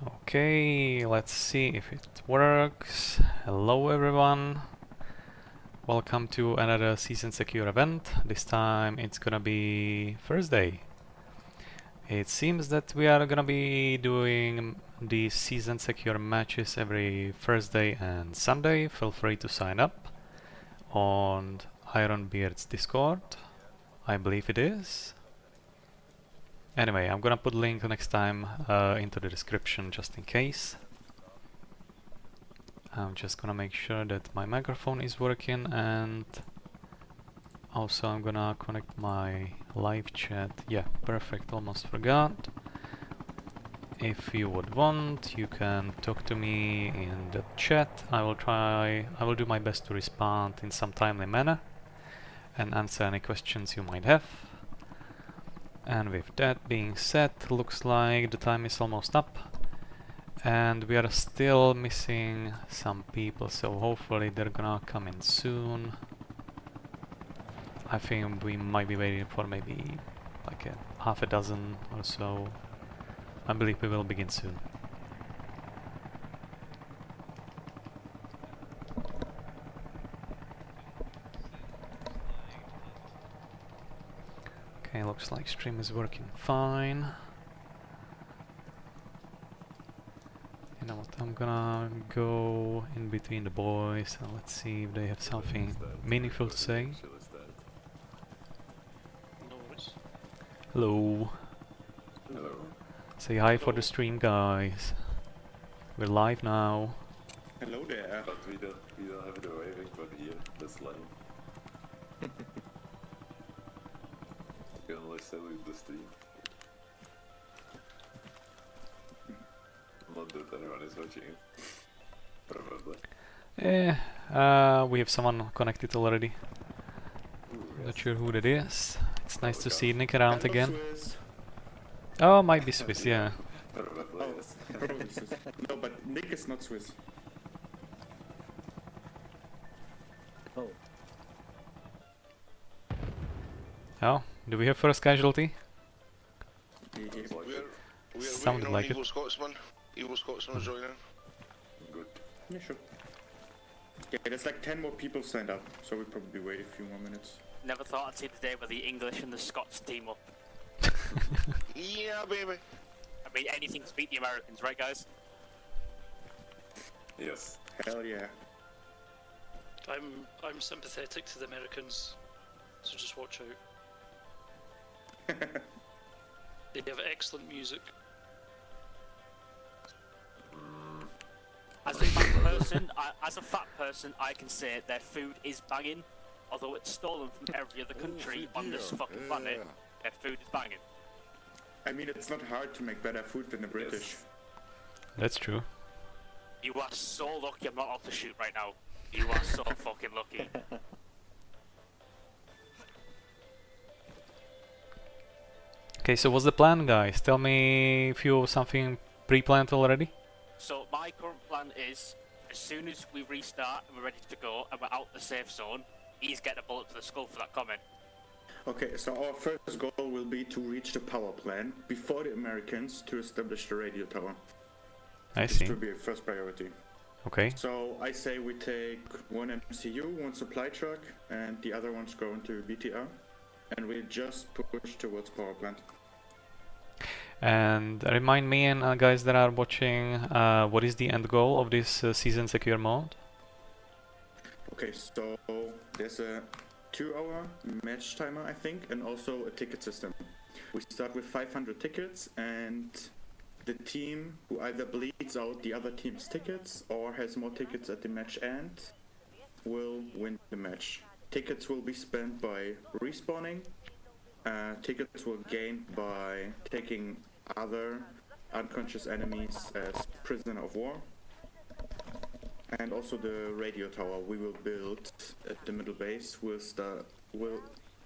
Okay, let's see if it works. Hello everyone. Welcome to another Season Secure event. This time it's gonna be Thursday. It seems that we are gonna be doing the Season Secure matches every Thursday and Sunday. Feel free to sign up on Ironbeard's Discord. I believe it is. Anyway, I'm gonna put link next time into the description just in case. I'm just gonna make sure that my microphone is working, and also I'm gonna connect my live chat. Yeah, perfect, almost forgot. If you would want, you can talk to me in the chat. I will do my best to respond in some timely manner and answer any questions you might have. And with that being said, looks like the time is almost up and we are still missing some people, so hopefully they're gonna come in soon. I think we might be waiting for maybe like half a dozen or so. I believe we will begin soon. Okay, looks like stream is working fine. You know what, I'm gonna go in between the boys and let's see if they have something meaningful to say. Hello. Hello. Say hi for the stream, guys. We're live now. Hello there. But we don't have it waving from here. That's lame. You can only sell it the stream. Not that anyone is watching it. Probably. We have someone connected already. Ooh, Not sure who that is. It's nice to see Nick around Hello, again. Swiss. Oh, might be Swiss, yeah. Probably, Oh, yes. probably Swiss. No, but Nick is not Swiss. Oh. Oh, do we have first casualty? He- We're Sounded waiting on like it. Evil Scotsman. Evil Scotsman is joining. Good. Yeah, sure. Yeah, there's like 10 more people signed up, so we'll probably wait a few more minutes. Never thought I'd see the day where the English and the Scots team up. Yeah, baby. I mean, anything to beat the Americans, right, guys? Yes. Hell yeah. I'm sympathetic to the Americans, so just watch out. They have excellent music. As a fat person, I can say their food is banging. Although it's stolen from every other country on this fucking planet, their food is banging. I mean, it's not hard to make better food than the British. That's true. You are so lucky I'm not off to shoot right now. You are so fucking lucky. Okay, so what's the plan, guys? Tell me if you have something pre-planned already. So my current plan is, as soon as we restart and we're ready to go and we're out the safe zone, he's getting a bullet to the skull for that comment. Okay, so our first goal will be to reach the power plant before the Americans to establish the radio tower. I This see. will be a first priority. Okay. So I say we take one MCU, one supply truck, and the other one's going to BTR, and we just push towards power plant. And remind me and guys that are watching, what is the end goal of this season secure mode? Okay, so there's a 2-hour match timer, I think, and also a ticket system. We start with 500 tickets, and the team who either bleeds out the other team's tickets or has more tickets at the match end will win the match. Tickets will be spent by respawning. Tickets will gain by taking other unconscious enemies as prisoner of war. And also the radio tower we will build at the middle base will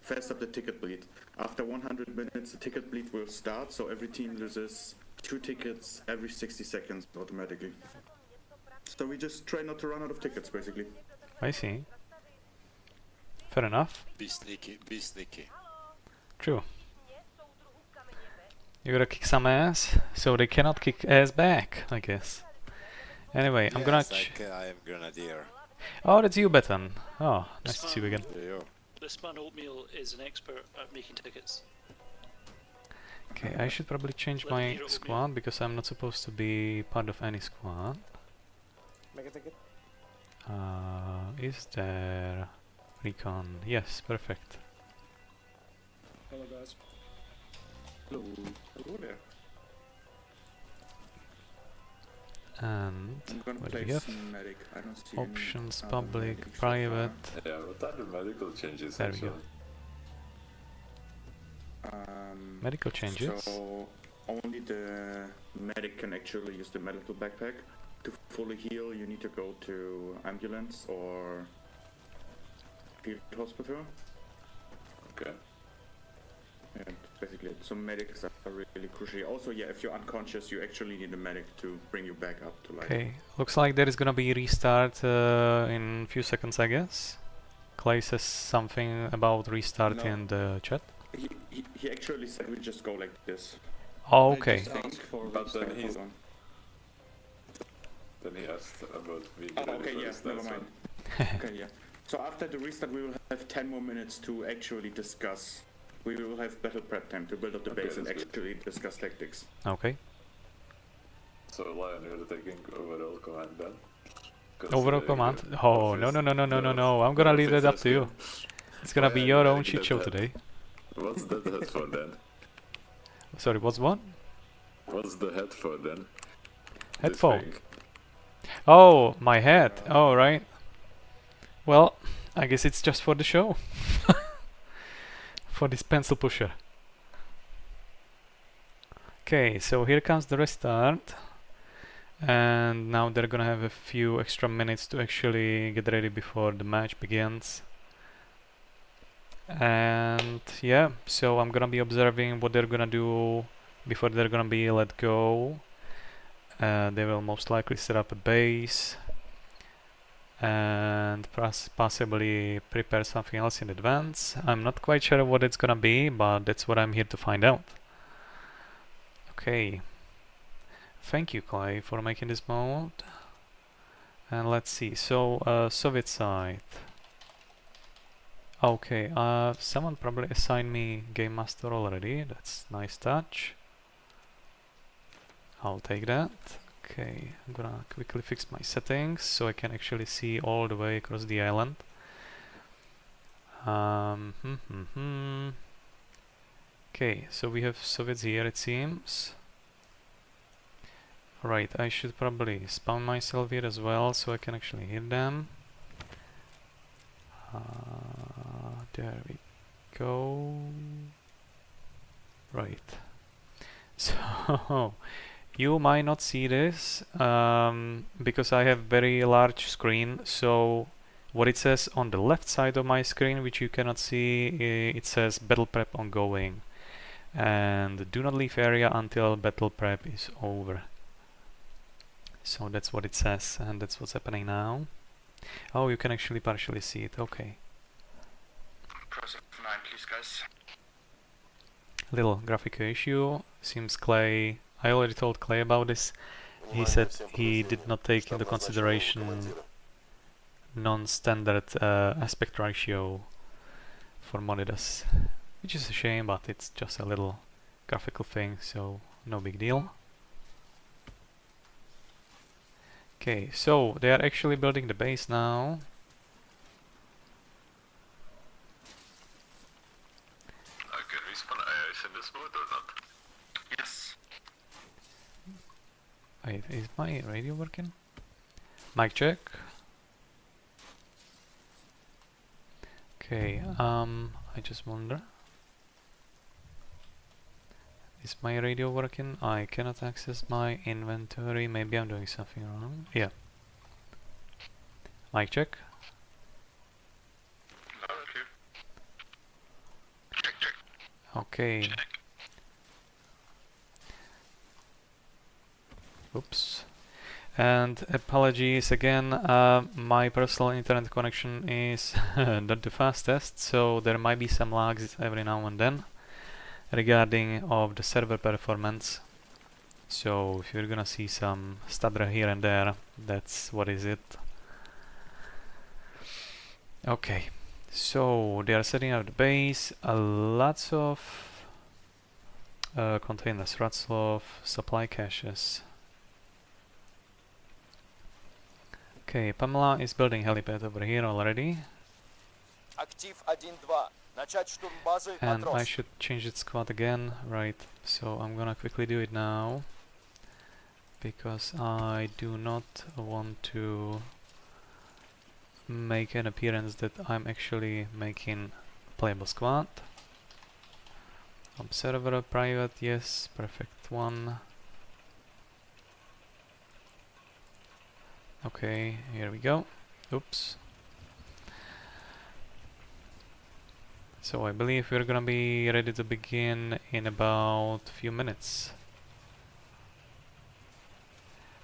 fast up the ticket bleed. After 100 minutes the ticket bleed will start, so every team loses 2 tickets every 60 seconds automatically. So we just try not to run out of tickets basically. I see. Fair enough. Be sneaky, be sneaky. True. You gotta kick some ass, so they cannot kick ass back, I guess. Anyway, I'm gonna. I am Grenadier. Oh, that's you, Betan. Oh, nice to see you again. Yeah. This man Oatmeal is an expert at making tickets. Okay, I should probably change Let me my hear it with me. squad because I'm not supposed to be part of any squad. Make a ticket. Is there recon? Yes, perfect. Hello guys. Hello. Hello there. And I'm gonna what do we place have? medic. I don't see Options, any other public, medic so private. Yeah, what are the medical changes There we go. actually? far. Medical changes. So only the medic can actually use the medical backpack. To fully heal, you need to go to ambulance or field hospital. Okay. And basically, so medics are really crucial. Also, yeah, if you're unconscious, you actually need a medic to bring you back up to life. Okay, looks like there is gonna be restart in a few seconds, I guess. Clay says something about restart No. in the chat. He actually said we just go like this. Oh, I okay. just asked for But then restart. he's- Hold on. Then he asked about being Oh, ready okay, for yeah, this never next mind. one. Okay, yeah. So after the restart, we will have 10 more minutes to actually discuss. We will have battle prep time to build up the Okay, base and that's good. actually discuss tactics. Okay. So Lion, you're taking overall command then? Overall Considering command? the Oh, no, no, no, no, no, no, no. I'm gonna leave that up to you. It's gonna be Why are your you own making shit that show head? today. What's that head for then? Sorry, what's what? What's the head for then? This Headphone. thing. Oh, my head. Oh, right. Well, I guess it's just for the show. For this pencil pusher. Okay, so here comes the restart. And now they're gonna have a few extra minutes to actually get ready before the match begins. And yeah, so I'm gonna be observing what they're gonna do before they're gonna be let go. They will most likely set up a base and possibly prepare something else in advance. I'm not quite sure what it's gonna be, but that's what I'm here to find out. Okay. Thank you, Clay, for making this mode. And let's see. So, Soviet side. Okay, someone probably assigned me Game Master already. That's nice touch. I'll take that. Okay, I'm gonna quickly fix my settings so I can actually see all the way across the island. Okay, so we have Soviets here, it seems. Right, I should probably spawn myself here as well so I can actually hit them. There we go. Right. So you might not see this because I have very large screen. So what it says on the left side of my screen, which you cannot see, it says battle prep ongoing, and do not leave area until battle prep is over. So that's what it says, and that's what's happening now. Oh, you can actually partially see it. Okay. Press F9, please, guys. Little graphic issue. Seems Clay. I already told Clay about this. He said he did not take into consideration non-standard aspect ratio for monitors, which is a shame, but it's just a little graphical thing, so no big deal. Okay, so they are actually building the base now. Can we spawn AIs in this mode or not? Yes. Wait, is my radio working? Mic check. Okay, I just wonder. Is my radio working? I cannot access my inventory. Maybe I'm doing something wrong. Yeah. Mic check. Loud and clear. Check, check. Okay. Oops. And apologies again, my personal internet connection is not the fastest, so there might be some lags every now and then. regarding of the server performance. So if you're gonna see some stutter here and there, that's what is it. Okay, so they are setting up the base, lots of containers, lots of supply caches. Okay, Pamela is building helipad over here already. Актив 1-2. Начать штурм базы. And I Матрос. should change its squad again, right? So I'm gonna quickly do it now, because I do not want to make an appearance that I'm actually making playable squad. Observer private, yes, perfect one. Okay, here we go. Oops. So I believe we're gonna be ready to begin in about a few minutes.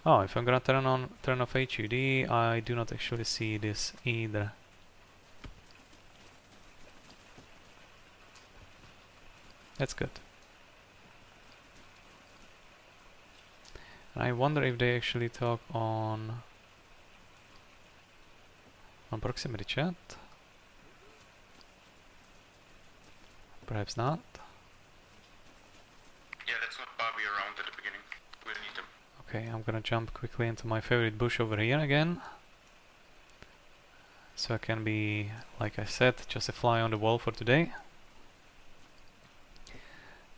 Oh, if I'm gonna turn off HUD, I do not actually see this either. That's good. I wonder if they actually talk on proximity chat. Perhaps not. Yeah, let's not Barbie around at the beginning. We'll need them. Okay, I'm gonna jump quickly into my favorite bush over here again. So I can be, like I said, just a fly on the wall for today.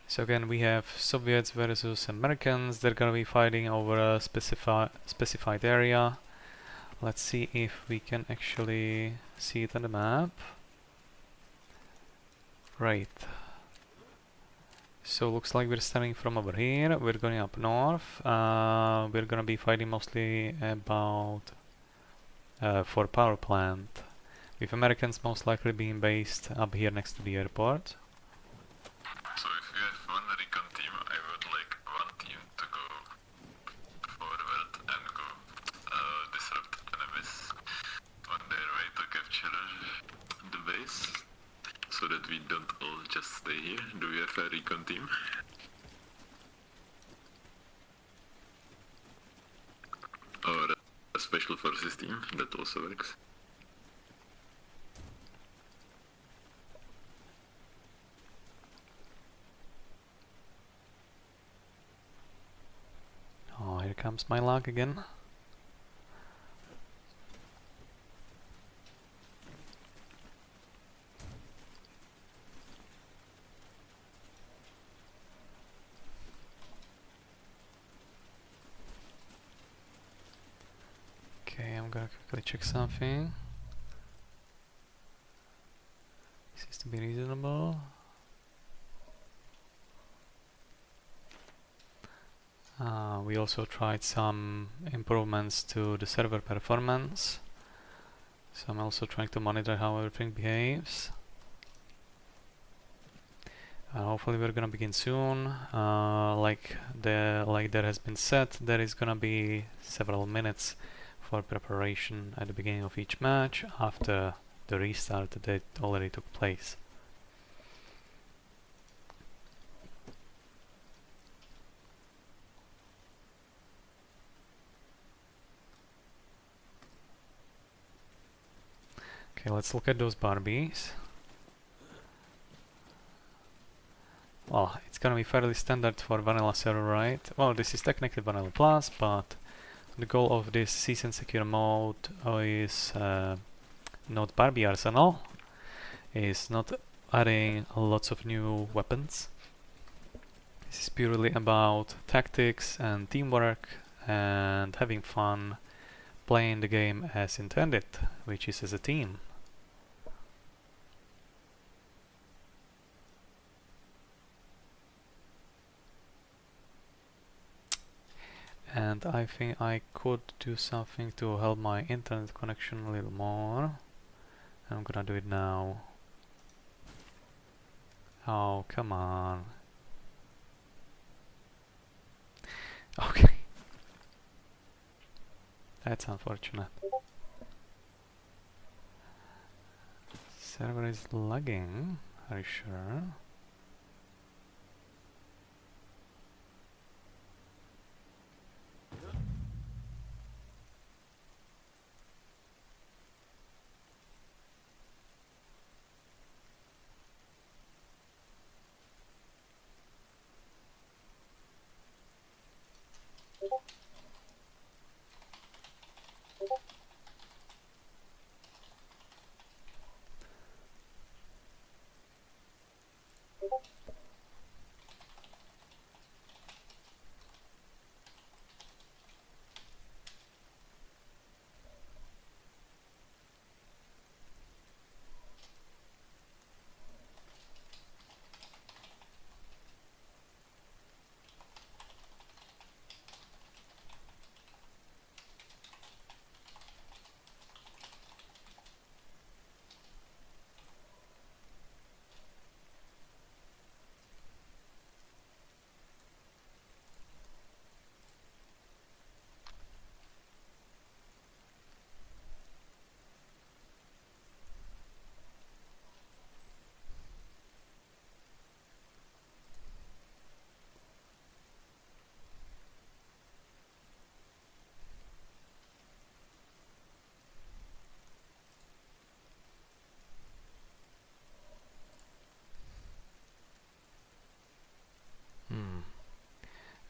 So again, we have Soviets versus Americans. They're gonna be fighting over a specified area. Let's see if we can actually see it on the map. Right. So looks like we're starting from over here. We're going up north. We're gonna be fighting mostly about for power plant, with Americans most likely being based up here next to the airport. So if you have one recon team, I would like one team to go forward and go disrupt enemies on their way to capture the base, so that we don't all just stay here. Do we have a recon team? Or a special forces team, that also works. Oh, here comes my luck again. Okay, I'm gonna quickly check something. Seems to be reasonable. We also tried some improvements to the server performance. So I'm also trying to monitor how everything behaves. Hopefully we're gonna begin soon. Like there has been said, there is gonna be several minutes for preparation at the beginning of each match after the restart that already took place. Okay, let's look at those Barbies. Well, it's gonna be fairly standard for vanilla server, right? Well, this is technically vanilla plus, but the goal of this season secure mode is not Barbie arsenal, is not adding lots of new weapons. This is purely about tactics and teamwork and having fun playing the game as intended, which is as a team. And I think I could do something to help my internet connection a little more. I'm gonna do it now. Oh, come on. Okay. That's unfortunate. Server is lagging. Are you sure?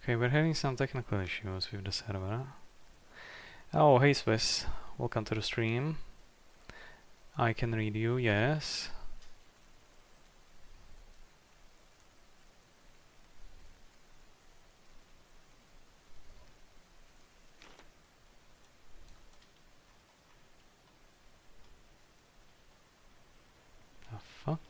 Okay, we're having some technical issues with the server. Oh, hey Swiss, welcome to the stream. I can read you, yes. The fuck?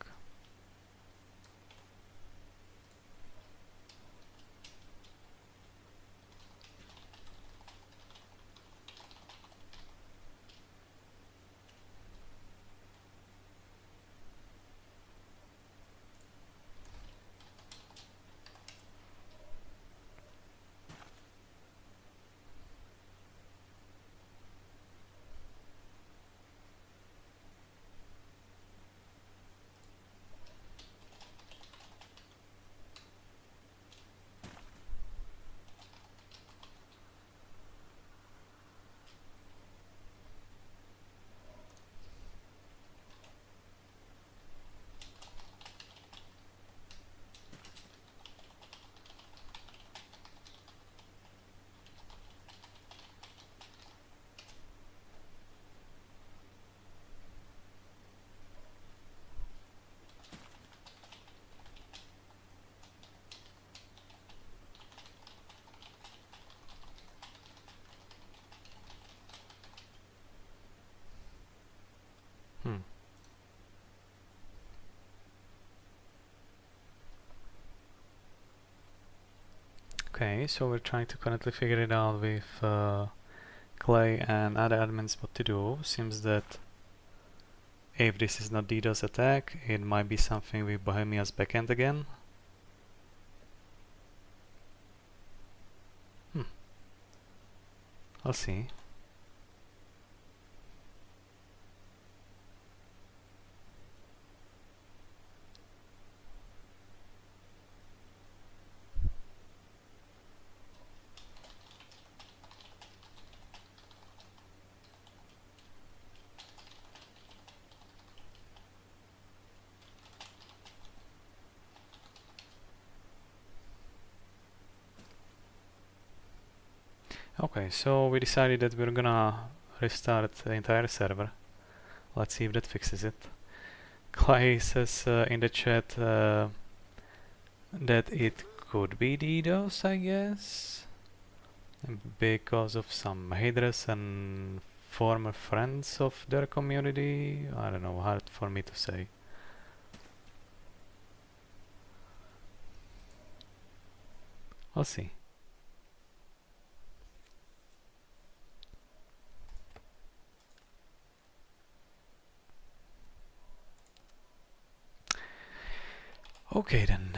Hmm. Okay, so we're trying to currently figure it out with Clay and other admins what to do. Seems that if this is not DDoS attack, it might be something with Bohemia's backend again. I'll see. Okay, so we decided that we're gonna restart the entire server. Let's see if that fixes it. Clay says in the chat that it could be DDoS, I guess, because of some haters and former friends of their community. I don't know, hard for me to say. I'll see. Okay then.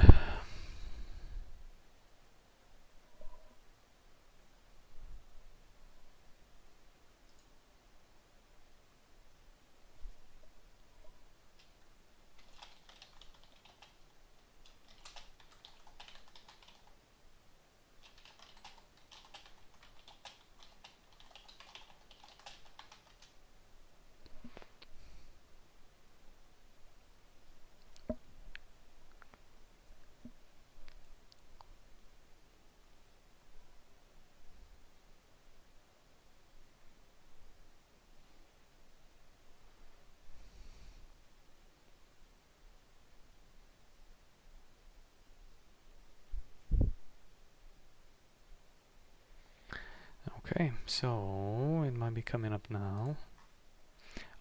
Okay, so it might be coming up now.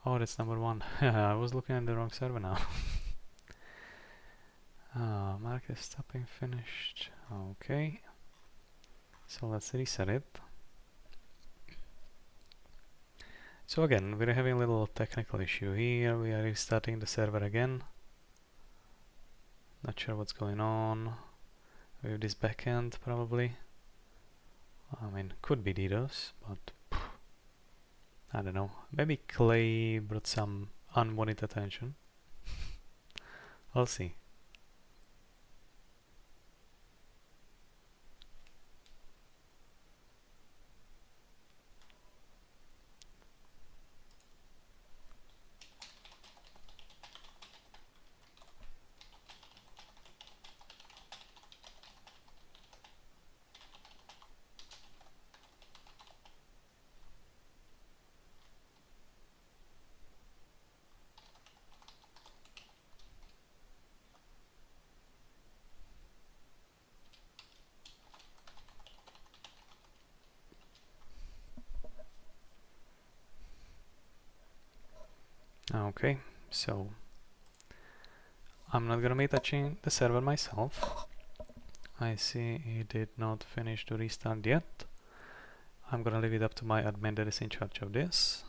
Oh, that's number 1. I was looking at the wrong server now. Mark is stopping finished. Okay. So let's reset it. So again, we're having a little technical issue here. We are restarting the server again. Not sure what's going on with this backend, probably. I mean, could be DDoS, but I don't know. Maybe Clay brought some unwanted attention. I'll see. Okay, so I'm not gonna be touching the server myself. I see it did not finish to restart yet. I'm gonna leave it up to my admin that is in charge of this.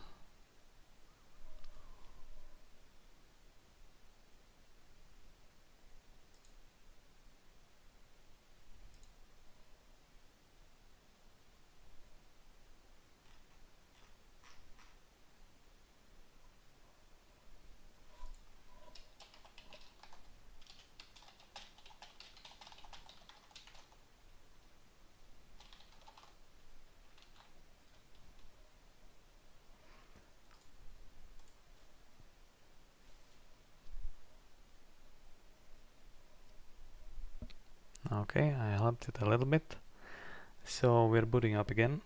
Okay, I helped it a little bit. So we're booting up again.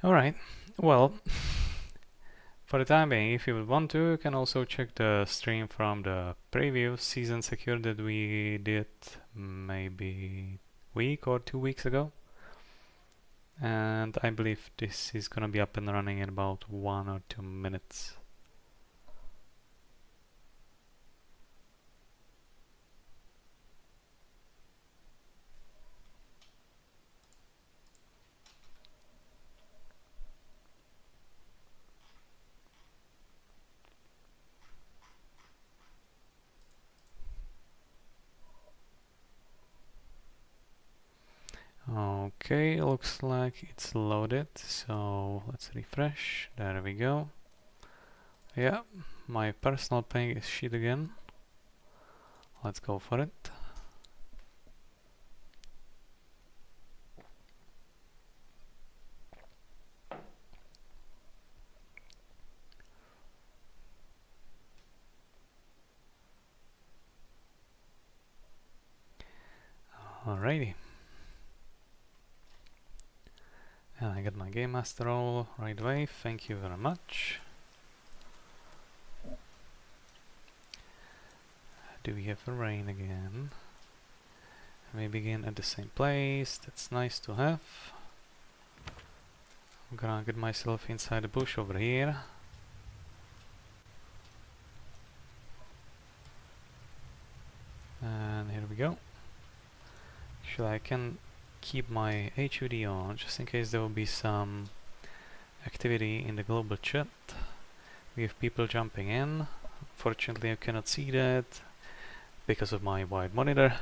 Alright, well, for the time being, if you would want to, you can also check the stream from the previous season secure that we did maybe a week or 2 weeks ago. And I believe this is gonna be up and running in about 1 or 2 minutes. Okay, looks like it's loaded, so let's refresh. There we go. Yeah, my personal ping is shit again. Let's go for it. Alrighty. And I got my game master role right away, thank you very much. Do we have a rain again? We begin at the same place, that's nice to have. I'm gonna get myself inside the bush over here. And here we go. Actually, I can keep my HUD on just in case there will be some activity in the global chat. We have people jumping in. Fortunately, I cannot see that because of my wide monitor.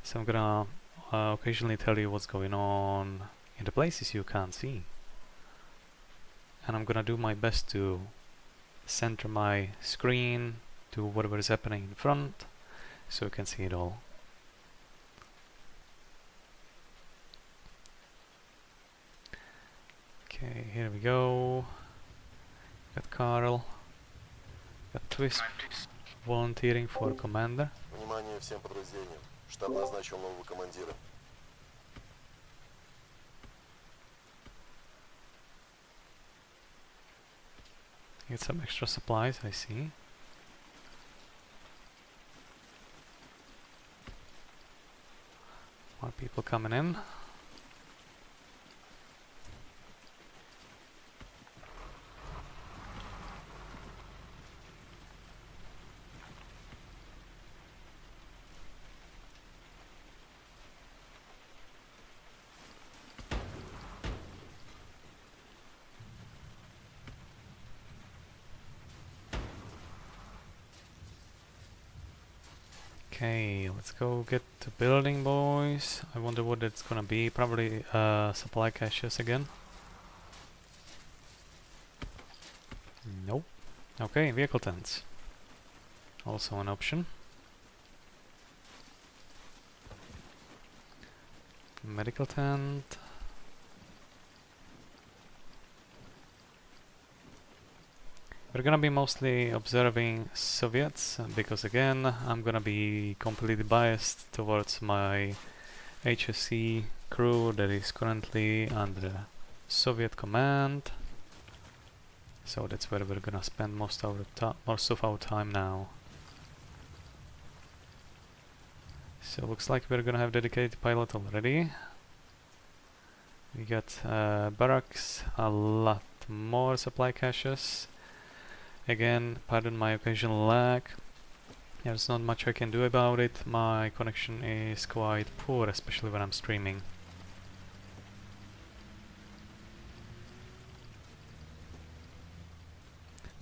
So I'm gonna occasionally tell you what's going on in the places you can't see. And I'm gonna do my best to center my screen to whatever is happening in front so you can see it all. Okay, here we go. Got Carl. Got Twist volunteering for commander. Внимание всем подразделениям. Штаб назначил нового командира. Get some extra supplies, I see. More people coming in. Okay, let's go get the building, boys. I wonder what it's gonna be. Probably supply caches again. Nope. Okay, vehicle tents. Also an option. Medical tent. We're gonna be mostly observing Soviets because again I'm gonna be completely biased towards my HSC crew that is currently under Soviet command. So that's where we're gonna spend most of our time now. So looks like we're gonna have dedicated pilot already. We got barracks, a lot more supply caches. Again, pardon my occasional lag. There's not much I can do about it. My connection is quite poor, especially when I'm streaming.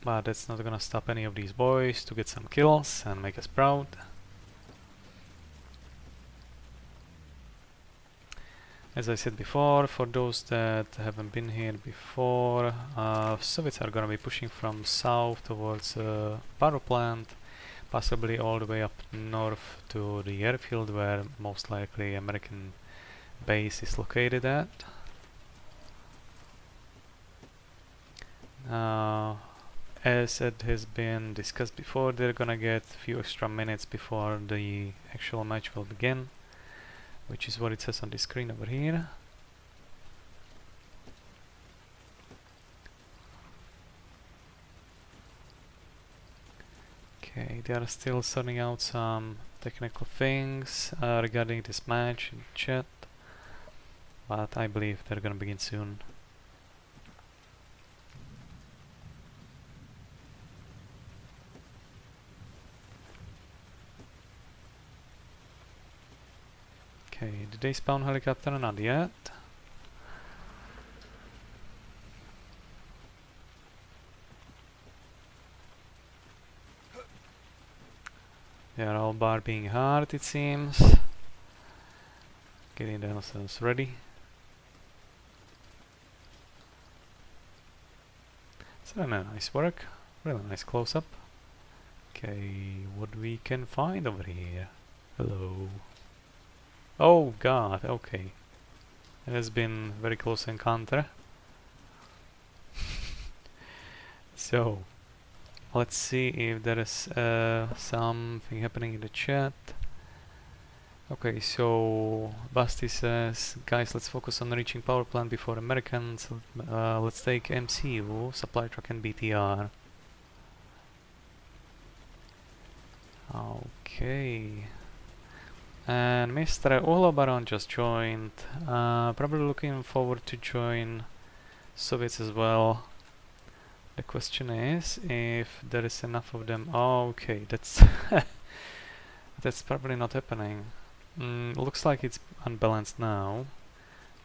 But that's not gonna stop any of these boys to get some kills and make us proud. As I said before, for those that haven't been here before, Soviets are gonna be pushing from south towards power plant, possibly all the way up north to the airfield where most likely American base is located at. As it has been discussed before, they're gonna get a few extra minutes before the actual match will begin, which is what it says on the screen over here. Okay, they are still sorting out some technical things regarding this match in chat, but I believe they're gonna begin soon. Okay, did they spawn helicopter? Not yet. They are all barbing hard, it seems. Getting themselves ready. So nice work. Really nice close-up. Okay, what we can find over here? Hello. Oh god, okay. It has been very close encounter. So, let's see if there is something happening in the chat. Okay, so Basti says, guys, let's focus on reaching power plant before Americans. Let's take MCU, supply truck and BTR. Okay. And Mr. Olo Baron just joined. Probably looking forward to join Soviets as well. The question is if there is enough of them. Oh, okay, that's that's probably not happening. Looks like it's unbalanced now.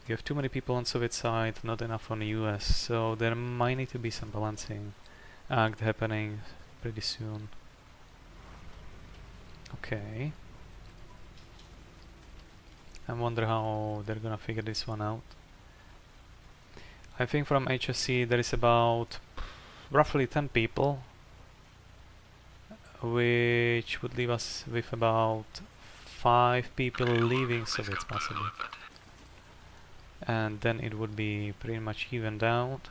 You have too many people on Soviet side, not enough on the US, so there might need to be some balancing act happening pretty soon. Okay. I wonder how they're gonna figure this one out. I think from HSC there is about roughly 10 people, which would leave us with about 5 people leaving Soviets possibly. And then it would be pretty much evened out.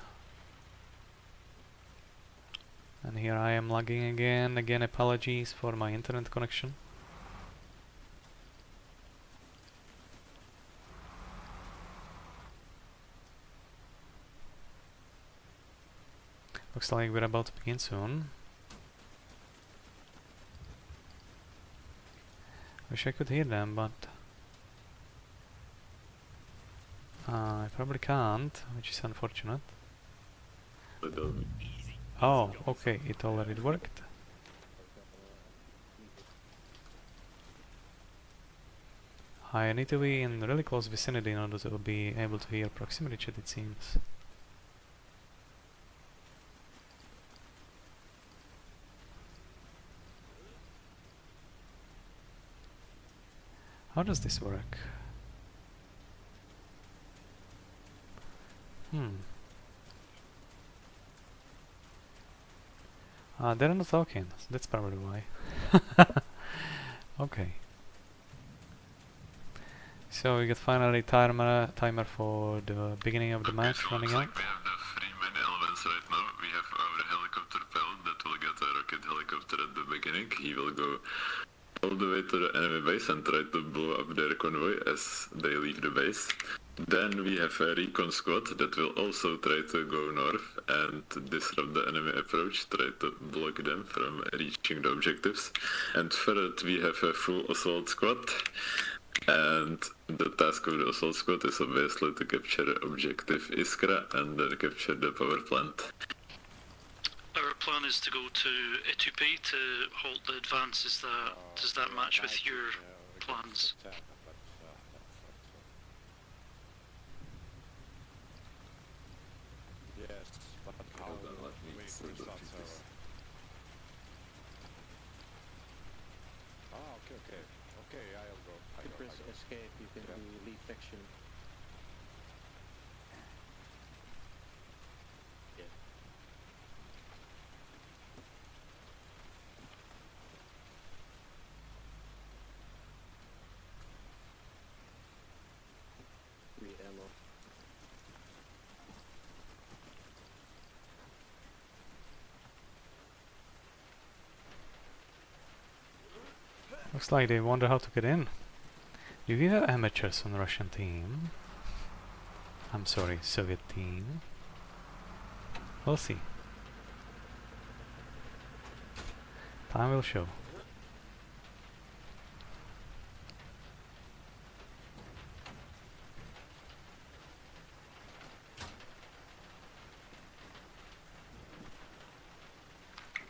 And here I am lagging again. Again, apologies for my internet connection. Looks like we're about to begin soon. Wish I could hear them, but I probably can't, which is unfortunate. Oh, okay, it already worked. I need to be in really close vicinity in order to be able to hear proximity chat, it seems. How does this work? They're not talking, so that's probably why. Okay. So we got finally timer for the beginning of the match running out. We have the 3 main elements right now. We have our helicopter pilot that will get a rocket helicopter at the beginning. He will go all the way to the enemy base and try to blow up their convoy as they leave the base. Then we have a recon squad that will also try to go north and disrupt the enemy approach, try to block them from reaching the objectives. And third, we have a full assault squad. And the task of the assault squad is obviously to capture objective Iskra and then capture the power plant. Our plan is to go to Itupi to halt the advance. Does that match with your plans? Yes, but how Hold on, let me we see push the that pieces. server? Ah, okay. Okay, I'll go. I go. escape, you can do leave faction. Free ammo. Looks like they wonder how to get in. Do we have amateurs on the Russian team? I'm sorry, Soviet team. We'll see. Time will show.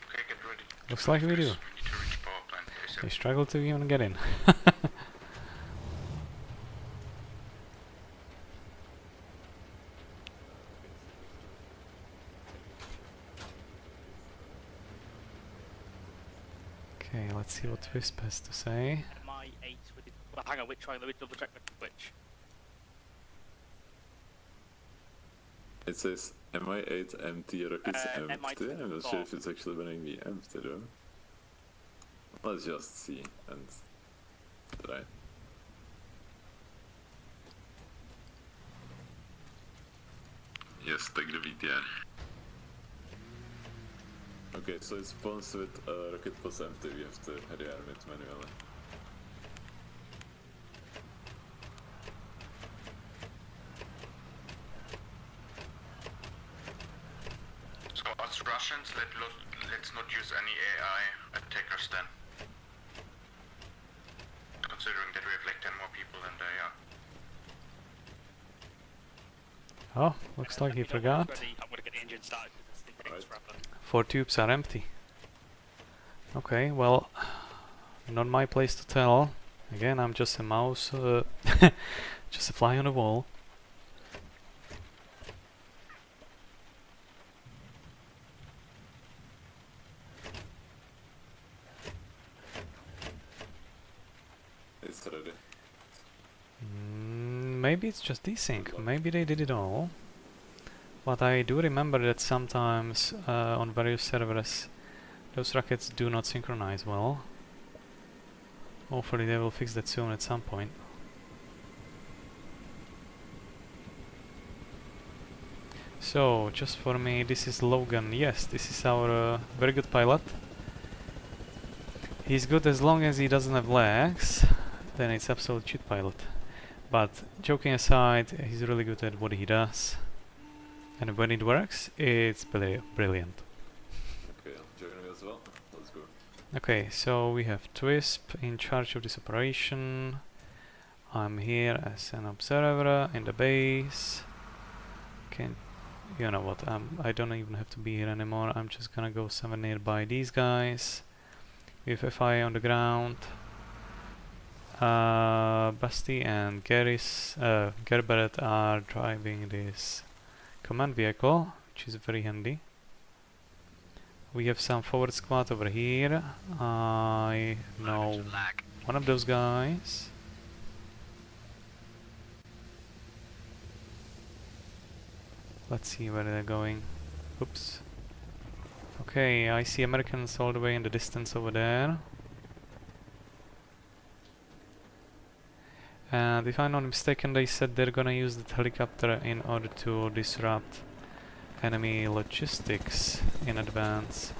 Okay, get ready. Looks like we do. We need to reach power plant. They struggle to even get in. Okay, let's see what Wisp has to say. My 8 with well, hang on, let me double check which. It says MI8 empty, rockets empty. MI8 I'm not sure if it's actually going to be empty though. Let's just see and try. Yes, take the VTR. Okay, so it spawns with rocket plus empty, we have to rearm it manually. So us Russians, let's not use any AI attackers then. Considering that we have like 10 more people than they are. Oh, looks like he forgot. I'm gonna get the engine started because this thing takes forever. 4 tubes are empty. Okay, well, not my place to tell. Again, I'm just a mouse, just a fly on the wall. It's ready. Maybe it's just desync. Maybe they did it all. But I do remember that sometimes on various servers those rockets do not synchronize well. Hopefully they will fix that soon at some point. So, just for me, this is Logan. Yes, this is our very good pilot. He's good as long as he doesn't have legs, then it's absolute shit pilot. But joking aside, he's really good at what he does. And when it works, it's brilliant. Okay, join me as well. Let's go. Okay, so we have Twisp in charge of this operation. I'm here as an observer in the base. You know what, I don't even have to be here anymore. I'm just gonna go somewhere nearby these guys. With FI on the ground. Basti and Gerbert are driving this command vehicle, which is very handy. We have some forward squad over here. I know one of those guys. Let's see where they're going. Oops. Okay, I see Americans all the way in the distance over there. And if I'm not mistaken, they said they're gonna use the helicopter in order to disrupt enemy logistics in advance.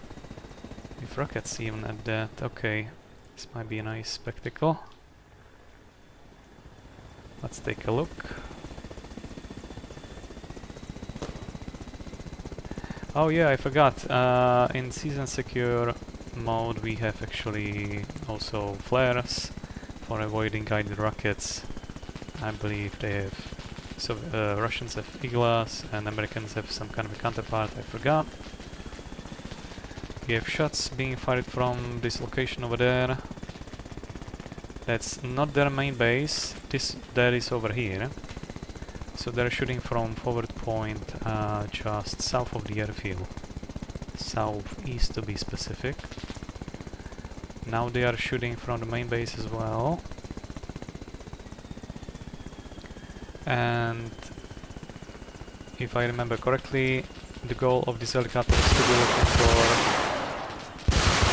With rockets even at that. Okay. This might be a nice spectacle. Let's take a look. Oh yeah, I forgot. In Season Secure mode we have actually also flares for avoiding guided rockets. I believe they have... So Russians have Iglas and Americans have some kind of a counterpart, I forgot. We have shots being fired from this location over there. That's not their main base, that is over here. So they're shooting from forward point just south of the airfield. Southeast to be specific. Now they are shooting from the main base as well. And if I remember correctly, the goal of this helicopter is to be looking for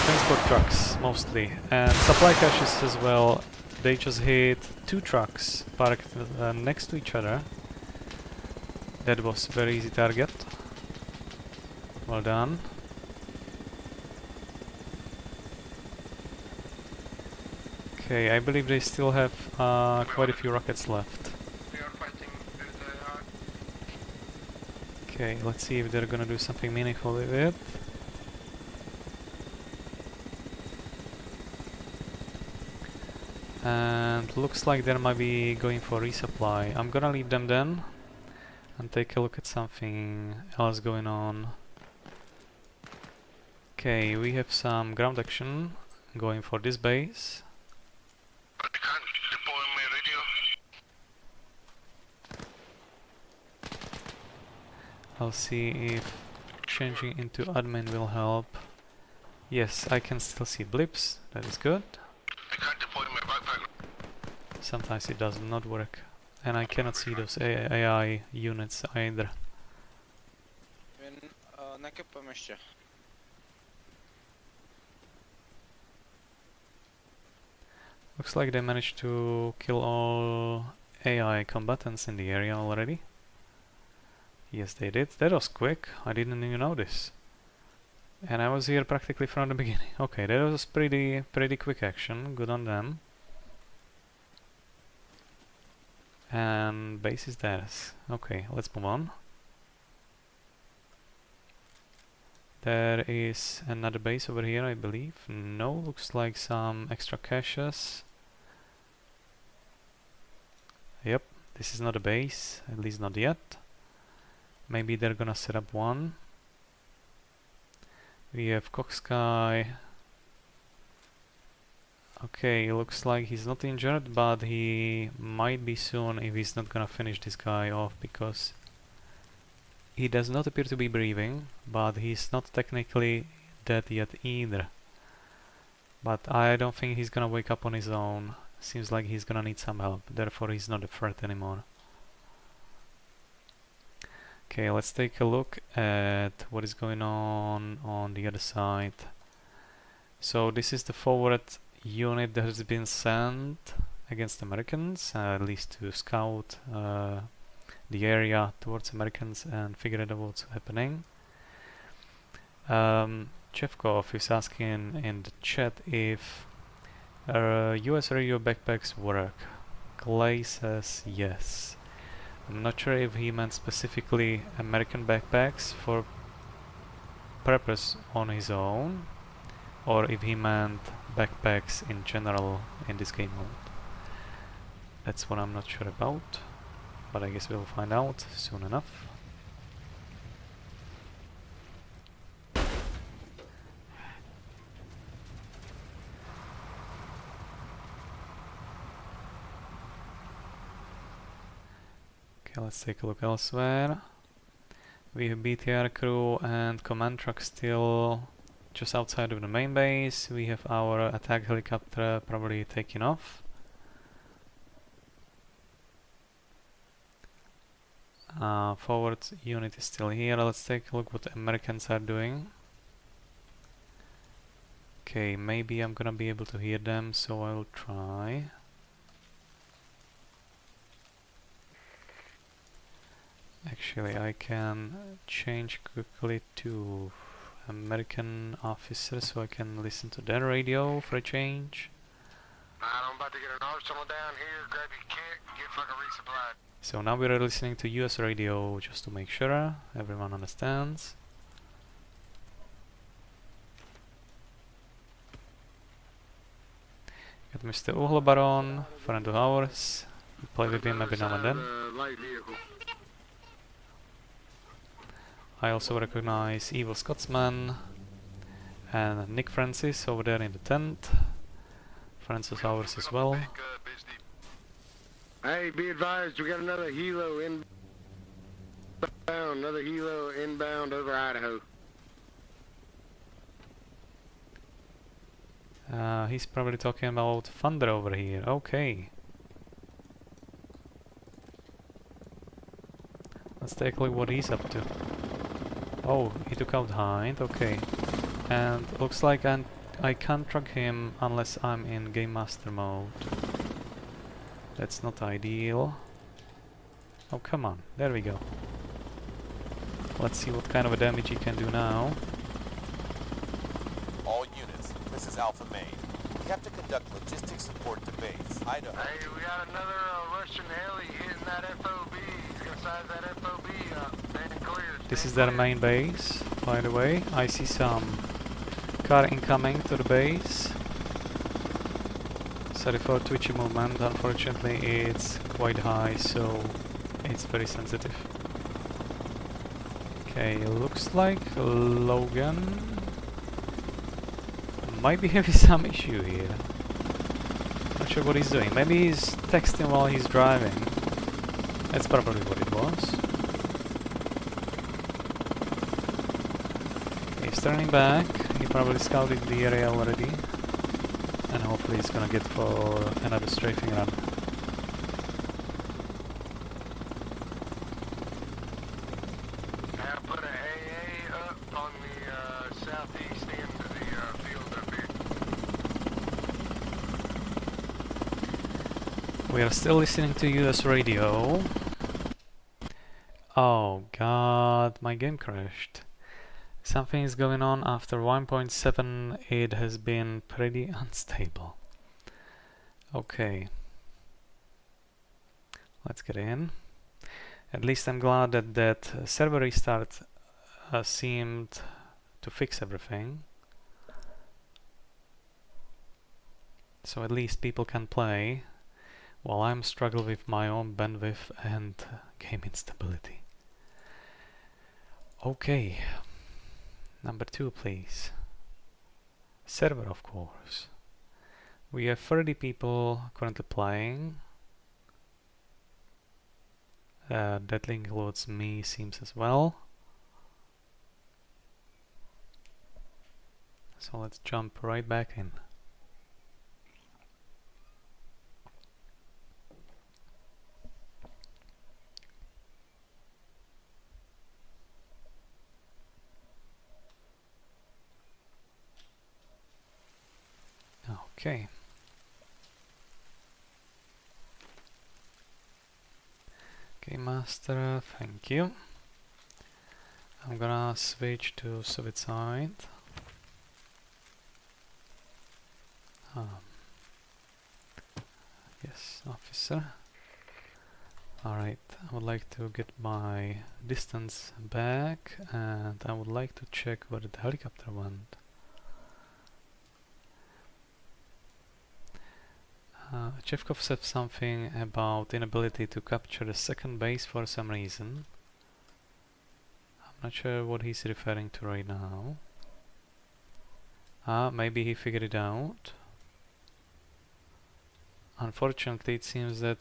transport trucks mostly, and supply caches as well. They just hit 2 trucks parked next to each other. That was a very easy target. Well done. Okay, I believe they still have quite a few rockets left. We are fighting with the Okay, let's see if they're gonna do something meaningful with it. And looks like they might be going for resupply. I'm gonna leave them then and take a look at something else going on. Okay, we have some ground action going for this base. I can't deploy my radio. I'll see if changing into admin will help. Yes, I can still see blips, that is good. I can't deploy my backpack. Sometimes it does not work. And I cannot see those AI units either. Looks like they managed to kill all AI combatants in the area already. Yes, they did. That was quick. I didn't even notice. And I was here practically from the beginning. Okay, that was pretty quick action. Good on them. And base is theirs. Okay, let's move on. There is another base over here, I believe. No, looks like some extra caches. Yep, this is not a base, at least not yet. Maybe they're gonna set up one. We have Coxsky. Okay, looks like he's not injured, but he might be soon if he's not gonna finish this guy off, because he does not appear to be breathing, but he's not technically dead yet either. But I don't think he's gonna wake up on his own. Seems like he's gonna need some help, therefore he's not a threat anymore. Okay, let's take a look at what is going on the other side. So this is the forward unit that has been sent against Americans, at least to scout the area towards Americans and figure out what's happening. Chevkov is asking in the chat if US radio backpacks work. Clay says yes. I'm not sure if he meant specifically American backpacks for purpose on his own, or if he meant backpacks in general in this game mode. That's what I'm not sure about, but I guess we'll find out soon enough. Okay, let's take a look elsewhere. We have BTR crew and command truck still just outside of the main base. We have our attack helicopter probably taking off. Forward unit is still here. Let's take a look what the Americans are doing. Okay, maybe I'm gonna be able to hear them, so I'll try. Actually, I can change quickly to American officer so I can listen to their radio for a change. I'm about to get an arsenal down here, grab your kit, get fucking resupplied. So now we are listening to US radio just to make sure everyone understands. Got Mr. Uhlebaron, friend of ours. We play with him every now and then. I also recognize Evil Scotsman and Nick Francis over there in the tent. Friends of ours as well. Hey, be advised, we got another helo inbound over Idaho. He's probably talking about thunder over here. Okay. Let's take a look what he's up to. Oh, he took out Hind. Okay. And looks like I can't track him unless I'm in Game Master mode. That's not ideal. Oh, come on. There we go. Let's see what kind of a damage he can do now. All units, this is Alpha Main. We have to conduct logistics support to base. Idaho. Hey, we got another Russian heli hitting that FOB. He's gonna size that FOB up. And clear. This is their main base, by the way. I see some car incoming to the base. Sorry for twitchy movement, unfortunately it's quite high, so it's very sensitive. Okay, looks like Logan might be having some issue here. Not sure what he's doing. Maybe he's texting while he's driving. That's probably what it was. He's turning back. He probably scouted the area already. And hopefully he's gonna get for another strafing run. Now put a AA up on the southeast end of the field up here. We are still listening to US radio. Oh god, my game crashed. Something is going on. After 1.7 it has been pretty unstable. Okay. Let's get in. At least I'm glad that that server restart seemed to fix everything. So at least people can play while I'm struggling with my own bandwidth and game instability. Okay. Number 2, please. Server, of course. We have 30 people currently playing. That includes me, seems as well. So let's jump right back in. Okay. Game Master, thank you. I'm gonna switch to Soviet side. Yes, officer. Alright, I would like to get my distance back and I would like to check where the helicopter went. Chevkov said something about inability to capture the second base for some reason. I'm not sure what he's referring to right now. Maybe he figured it out. Unfortunately, it seems that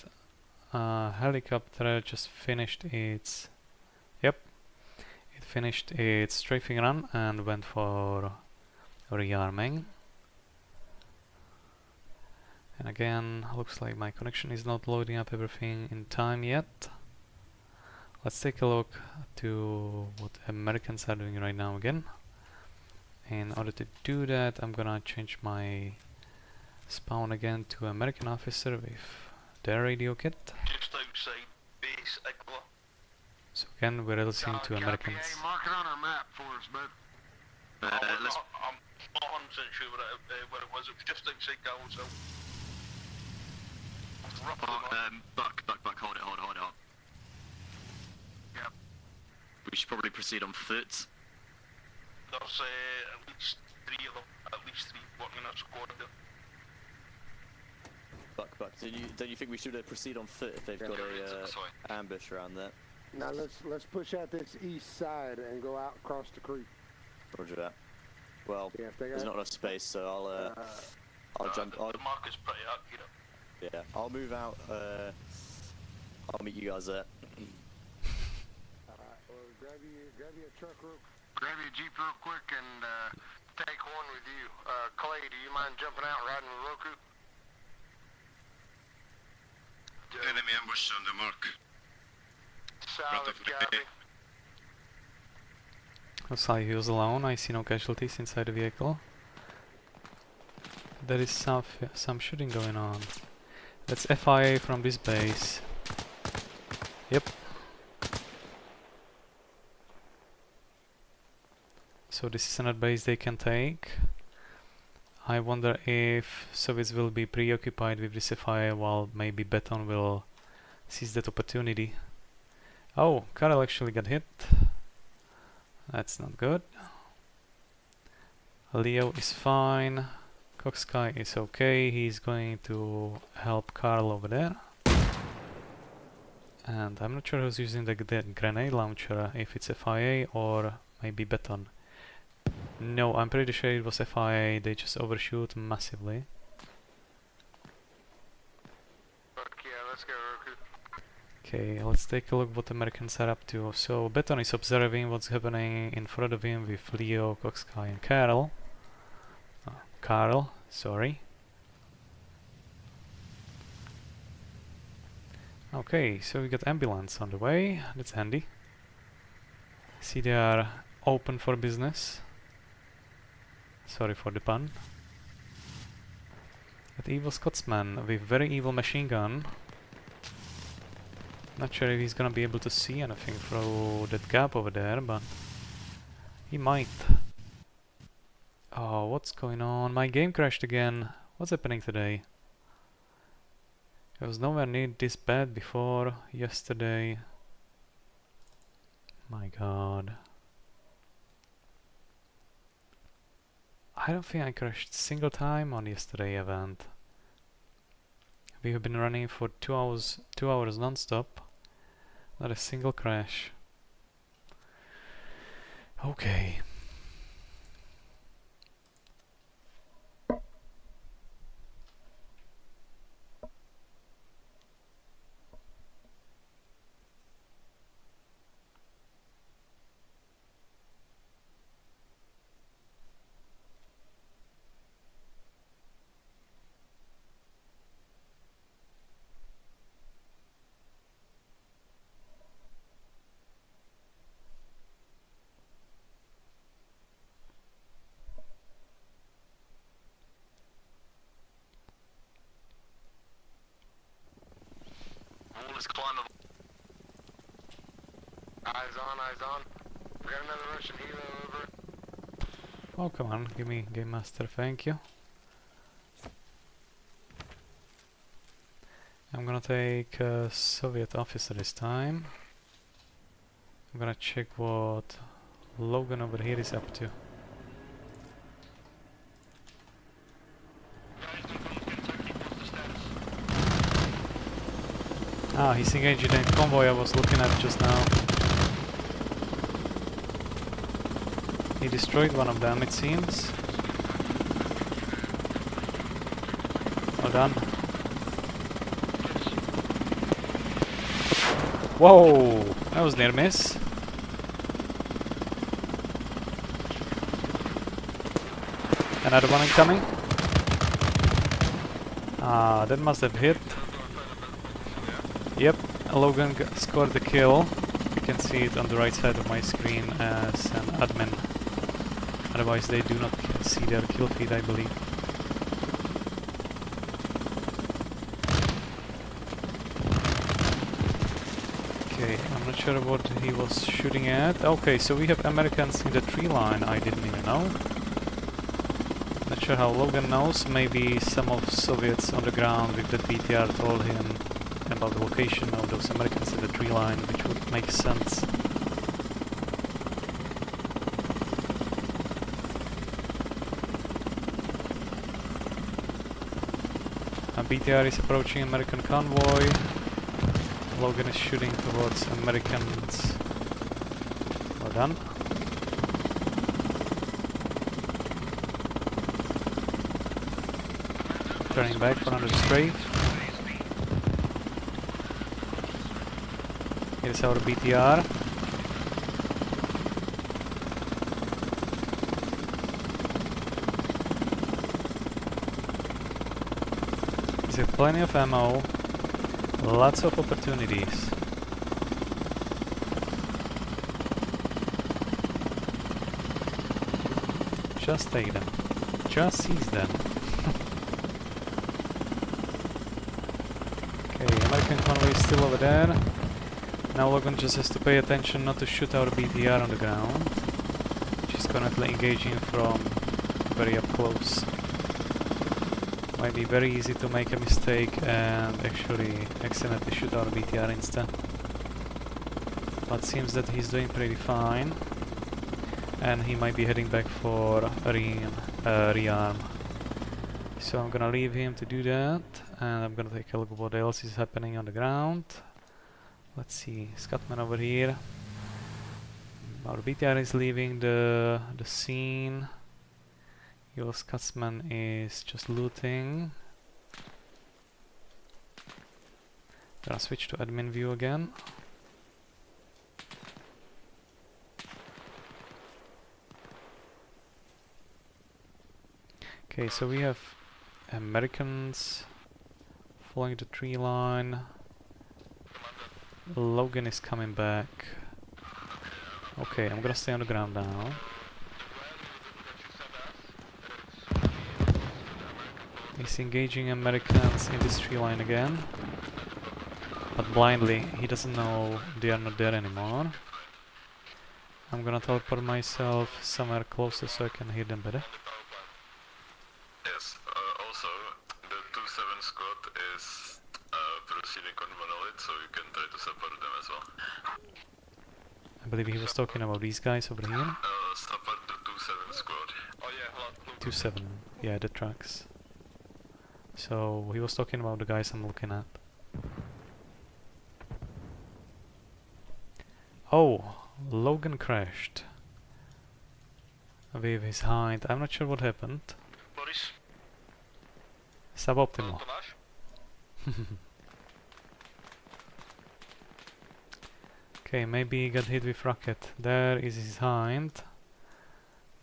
helicopter just finished its... Yep. It finished its strafing run and went for rearming. And again, looks like my connection is not loading up everything in time yet. Let's take a look to what Americans are doing right now again. In order to do that, I'm gonna change my spawn again to American officer with their radio kit. Just outside base, Igla. So again, we're listening to Americans. Mark it on our map for us, bud. I'm not 100% sure what it was. It was just outside Gallows Hill. Buck, hold it. Yep. We should probably proceed on foot. There's at least 3 of them. At least 3 working in a squad there. Buck, don't you think we should proceed on foot if they've got a ambush around there? Now let's push out this east side and go out across the creek. Roger that. Well, Yeah, if they there's got- not enough space, so I'll jump. The mark is pretty accurate. Yeah, I'll move out. I'll meet you guys there. Alright, well, grab you a truck real Grab your Jeep real quick and take one with you. Clay, do you mind jumping out and riding with Roku? Enemy ambush on the mark. Solid copy. Looks he was alone. I see no casualties inside the vehicle. There is some shooting going on. That's FIA from this base. Yep. So this is another base they can take. I wonder if Soviets will be preoccupied with this FIA while maybe Beton will seize that opportunity. Oh, Karel actually got hit. That's not good. Leo is fine. Coxsky is okay. He's going to help Karl over there. And I'm not sure who's using the grenade launcher, if it's FIA or maybe Beton. No, I'm pretty sure it was FIA. They just overshoot massively. Yeah, let's go, Roku. Okay, let's take a look what the Americans are up to. So Beton is observing what's happening in front of him with Leo, Coxsky and Karl. Karl, sorry. Okay, so we got ambulance on the way. That's handy. See, they are open for business. Sorry for the pun. That evil Scotsman with very evil machine gun. Not sure if he's gonna be able to see anything through that gap over there, but he might. Oh, what's going on? My game crashed again. What's happening today? It was nowhere near this bad before yesterday. My god. I don't think I crashed a single time on yesterday event. We have been running for 2 hours non-stop. Not a single crash. Okay. All is climbable. Eyes on. We got another Russian helo over. Oh, come on, give me Game Master, thank you. I'm gonna take a Soviet officer this time. I'm gonna check what Logan over here is up to. Ah, he's engaged in the convoy I was looking at just now. He destroyed one of them, it seems. Well done. Whoa! That was near miss. Another one incoming. Ah, that must have hit. Yep, Logan scored the kill. You can see it on the right side of my screen as an admin. Otherwise they do not see their kill feed, I believe. Okay, I'm not sure what he was shooting at. Okay, so we have Americans in the tree line, I didn't even know. Not sure how Logan knows, maybe some of Soviets on the ground with the BTR told him about the location of those Americans in the tree line, which would make sense. A BTR is approaching American convoy. Logan is shooting towards Americans. Well done. Turning back for another strafe. Here's our BTR. He's got plenty of ammo, lots of opportunities. Just take them. Just seize them. Okay, American convoy is still over there. Now Logan just has to pay attention not to shoot our BTR on the ground, which is currently engaging from very up close. Might be very easy to make a mistake and actually accidentally shoot our BTR instead. But seems that he's doing pretty fine. And he might be heading back for rearm. So I'm gonna leave him to do that, and I'm gonna take a look at what else is happening on the ground. Let's see, Scotsman over here. Our BTR is leaving the scene. Your Scotsman is just looting. Gonna switch to admin view again. Okay, so we have Americans following the tree line. Logan is coming back. Okay, I'm gonna stay on the ground now. He's engaging Americans in this tree line again. But blindly, he doesn't know they are not there anymore. I'm gonna teleport myself somewhere closer so I can hear them better. Yes, also the 2-7 squad is proceeding on monolith, so you can try to support them as well. I believe he was talking about these guys over here. Support the 2-7 squad. Oh yeah, 2-7, yeah, the trucks. So he was talking about the guys I'm looking at. Oh, Logan crashed with his hind. I'm not sure what happened. Boris? Suboptimal. Okay, maybe he got hit with rocket. There is his hind.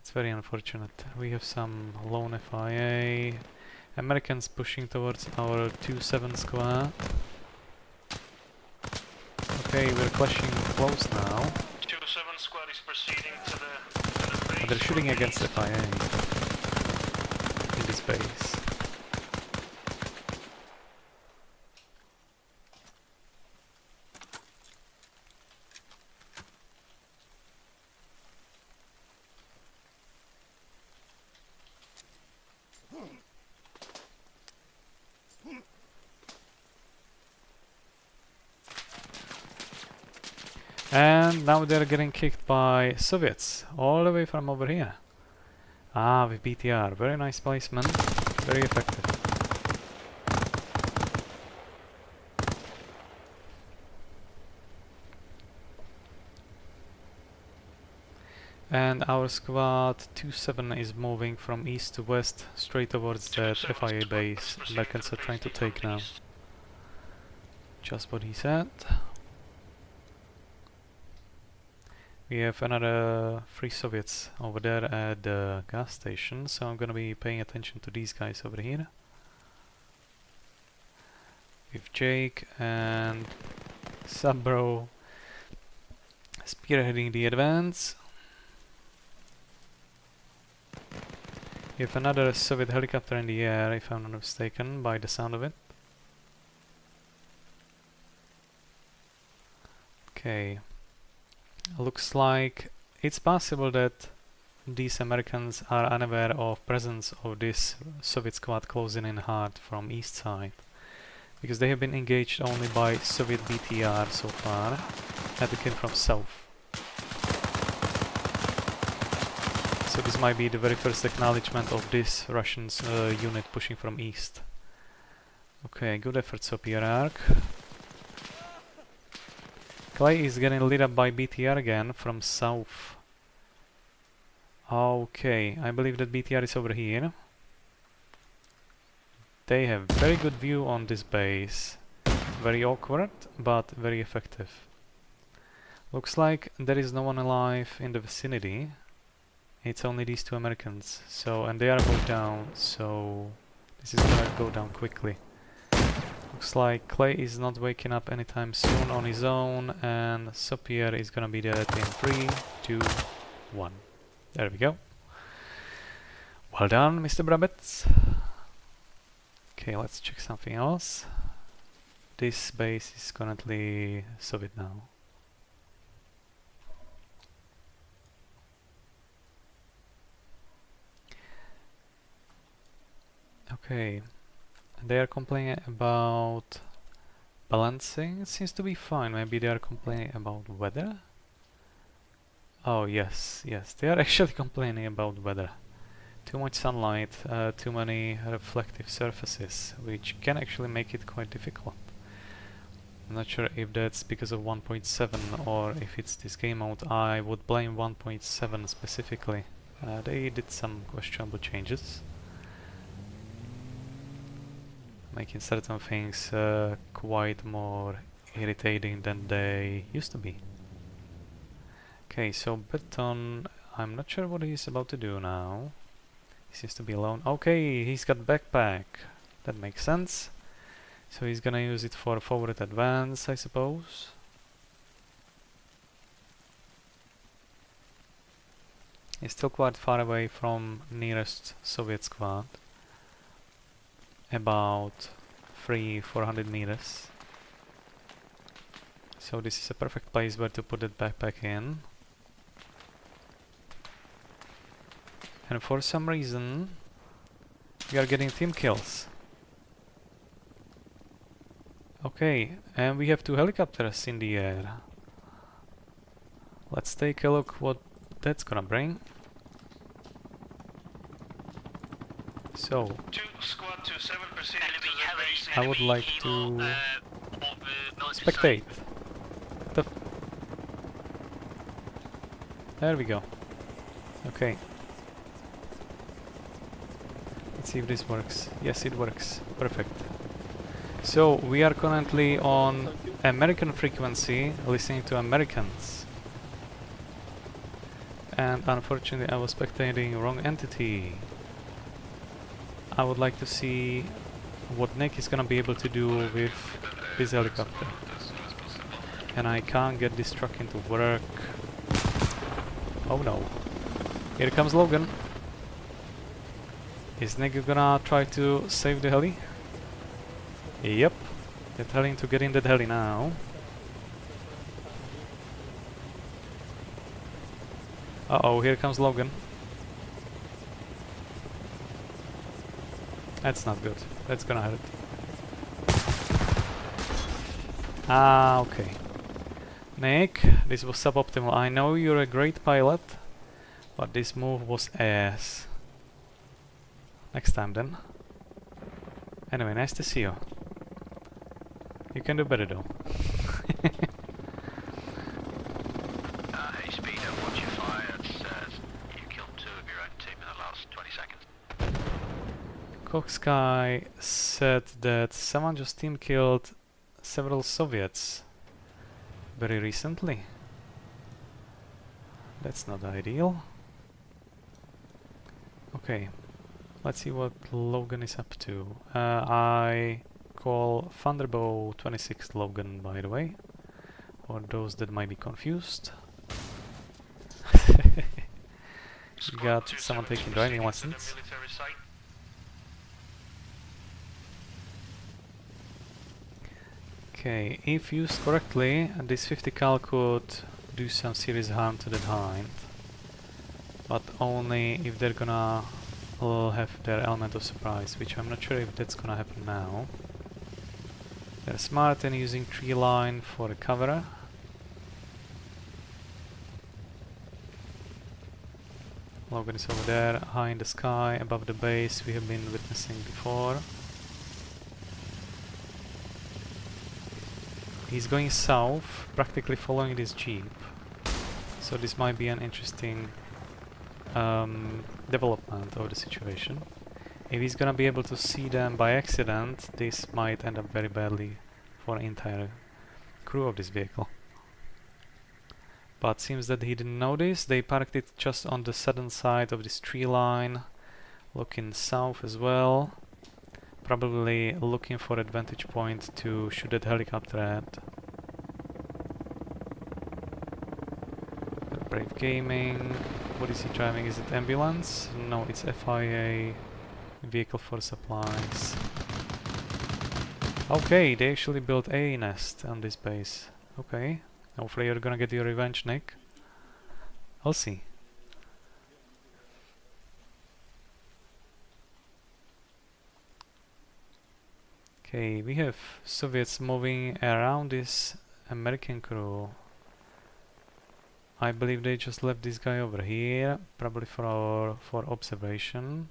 It's very unfortunate. We have some lone FIA. Americans pushing towards our 2-7 squad. Okay, we're clashing close now. 2-7 squad is proceeding to the base. They're shooting against FIA in this base. And now they're getting kicked by Soviets, all the way from over here. Ah, with BTR. Very nice placement. Very effective. And our squad 2-7 is moving from east to west, straight towards that FIA base. Americans are trying to take now. Just what he said. We have another 3 Soviets over there at the gas station, so I'm gonna be paying attention to these guys over here. With Jake and Subbro spearheading the advance. We have another Soviet helicopter in the air, if I'm not mistaken, by the sound of it. Okay. Looks like it's possible that these Americans are unaware of presence of this Soviet squad closing in hard from east side, because they have been engaged only by Soviet BTR so far, and they came from south. So this might be the very first acknowledgement of this Russian unit pushing from east. Okay, good effort, Sopiarark. Clay is getting lit up by BTR again from south. Okay, I believe that BTR is over here. They have very good view on this base. Very awkward, but very effective. Looks like there is no one alive in the vicinity. It's only these two Americans. So, and they are both down, so this is gonna go down quickly. Looks like Clay is not waking up anytime soon on his own, and Sopier is gonna be dead in 3, 2, 1. There we go. Well done, Mr. Brabbits. Okay, let's check something else. This base is currently Soviet now. Okay, they are complaining about balancing. It seems to be fine. Maybe they are complaining about weather? Oh yes, yes, they are actually complaining about weather. Too much sunlight, too many reflective surfaces, which can actually make it quite difficult. I'm not sure if that's because of 1.7 or if it's this game mode. I would blame 1.7 specifically. They did some questionable changes, making certain things quite more irritating than they used to be. Okay, so Beton, I'm not sure what he's about to do now. He seems to be alone. Okay, he's got backpack. That makes sense. So he's gonna use it for forward advance, I suppose. He's still quite far away from nearest Soviet squad. About 300-400 meters. So this is a perfect place where to put that backpack in. And for some reason we are getting team kills. Okay, and we have 2 helicopters in the air. Let's take a look what that's gonna bring. So, I would like to spectate. There we go. Okay. Let's see if this works. Yes, it works. Perfect. So, we are currently on American frequency, listening to Americans. And unfortunately I was spectating wrong entity. I would like to see what Nick is gonna be able to do with this helicopter. And I can't get this truck into work. Oh no. Here comes Logan. Is Nick gonna try to save the heli? Yep. They're telling to get in that heli now. Uh-oh, here comes Logan. That's not good. That's gonna hurt. Ah, okay. Nick, this was suboptimal. I know you're a great pilot, but this move was ass. Next time then. Anyway, nice to see you. You can do better though. Hey Speedo, watch your fire. It says you killed 2 of your own team in the last 20 seconds. Coxsky said that someone just team killed several Soviets very recently. That's not ideal. Okay, let's see what Logan is up to. I call Thunderbow 26 Logan, by the way, for those that might be confused. We got someone taking driving lessons. Okay, if used correctly, this 50 cal could do some serious harm to the hind, but only if they're gonna have their element of surprise, which I'm not sure if that's gonna happen now. They're smart and using tree line for a cover. Logan is over there, high in the sky, above the base we have been witnessing before. He's going south, practically following this jeep. So this might be an interesting development of the situation. If he's gonna be able to see them by accident, this might end up very badly for the entire crew of this vehicle. But seems that he didn't notice. They parked it just on the southern side of this tree line, looking south as well. Probably looking for a vantage point to shoot that helicopter at. Brave Gaming. What is he driving? Is it ambulance? No, it's FIA vehicle for supplies. Okay, they actually built a nest on this base. Okay. Hopefully you're gonna get your revenge, Nick. I'll see. Okay, we have Soviets moving around this American crew. I believe they just left this guy over here, probably for observation,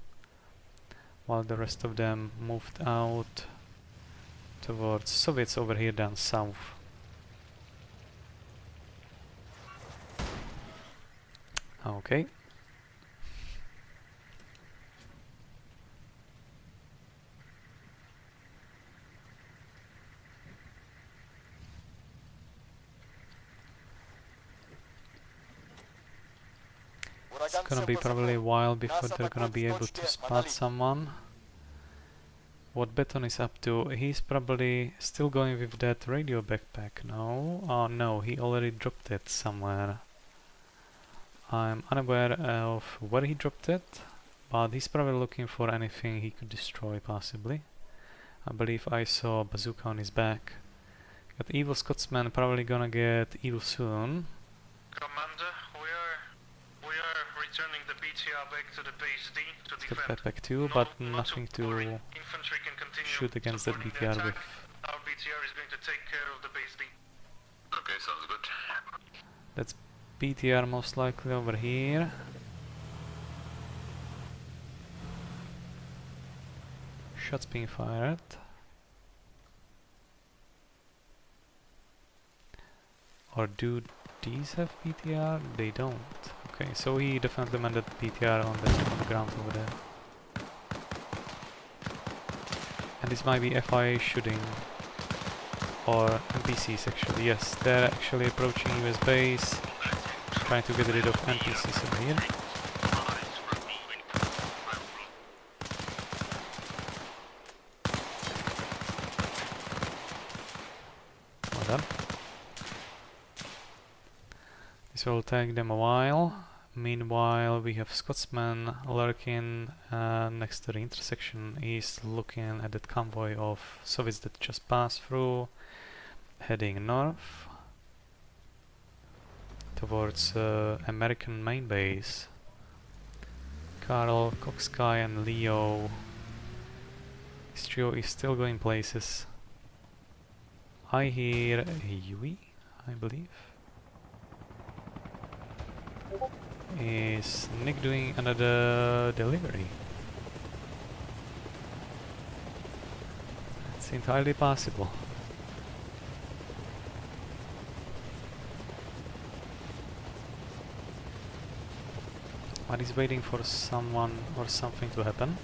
while the rest of them moved out towards Soviets over here down south. Okay. It's gonna be probably a while before they're gonna be able to spot someone. What Beton is up to? He's probably still going with that radio backpack, no? Oh no, he already dropped it somewhere. I'm unaware of where he dropped it, but he's probably looking for anything he could destroy, possibly. I believe I saw a bazooka on his back. Got evil Scotsman probably gonna get evil soon. Commander, we are returning the BTR back to the base D to defend. Got backpack too, but nothing to shoot against that BTR with. Our BTR is going to take care of the base D. Okay, sounds good. That's BTR most likely over here. Shots being fired. Or do these have BTR? They don't. Okay, so he definitely meant that BTR on the ground over there. And this might be FIA shooting. Or NPCs actually, yes. They're actually approaching US base. Trying to get rid of NPCs over here. Well done. This will take them a while. Meanwhile, we have Scotsman lurking next to the intersection. He's looking at that convoy of Soviets that just passed through, heading north towards American main base. Carl, Coxsky and Leo. This trio is still going places. I hear Yui, I believe. Is Nick doing another delivery? It's entirely possible. But he's waiting for someone or something to happen.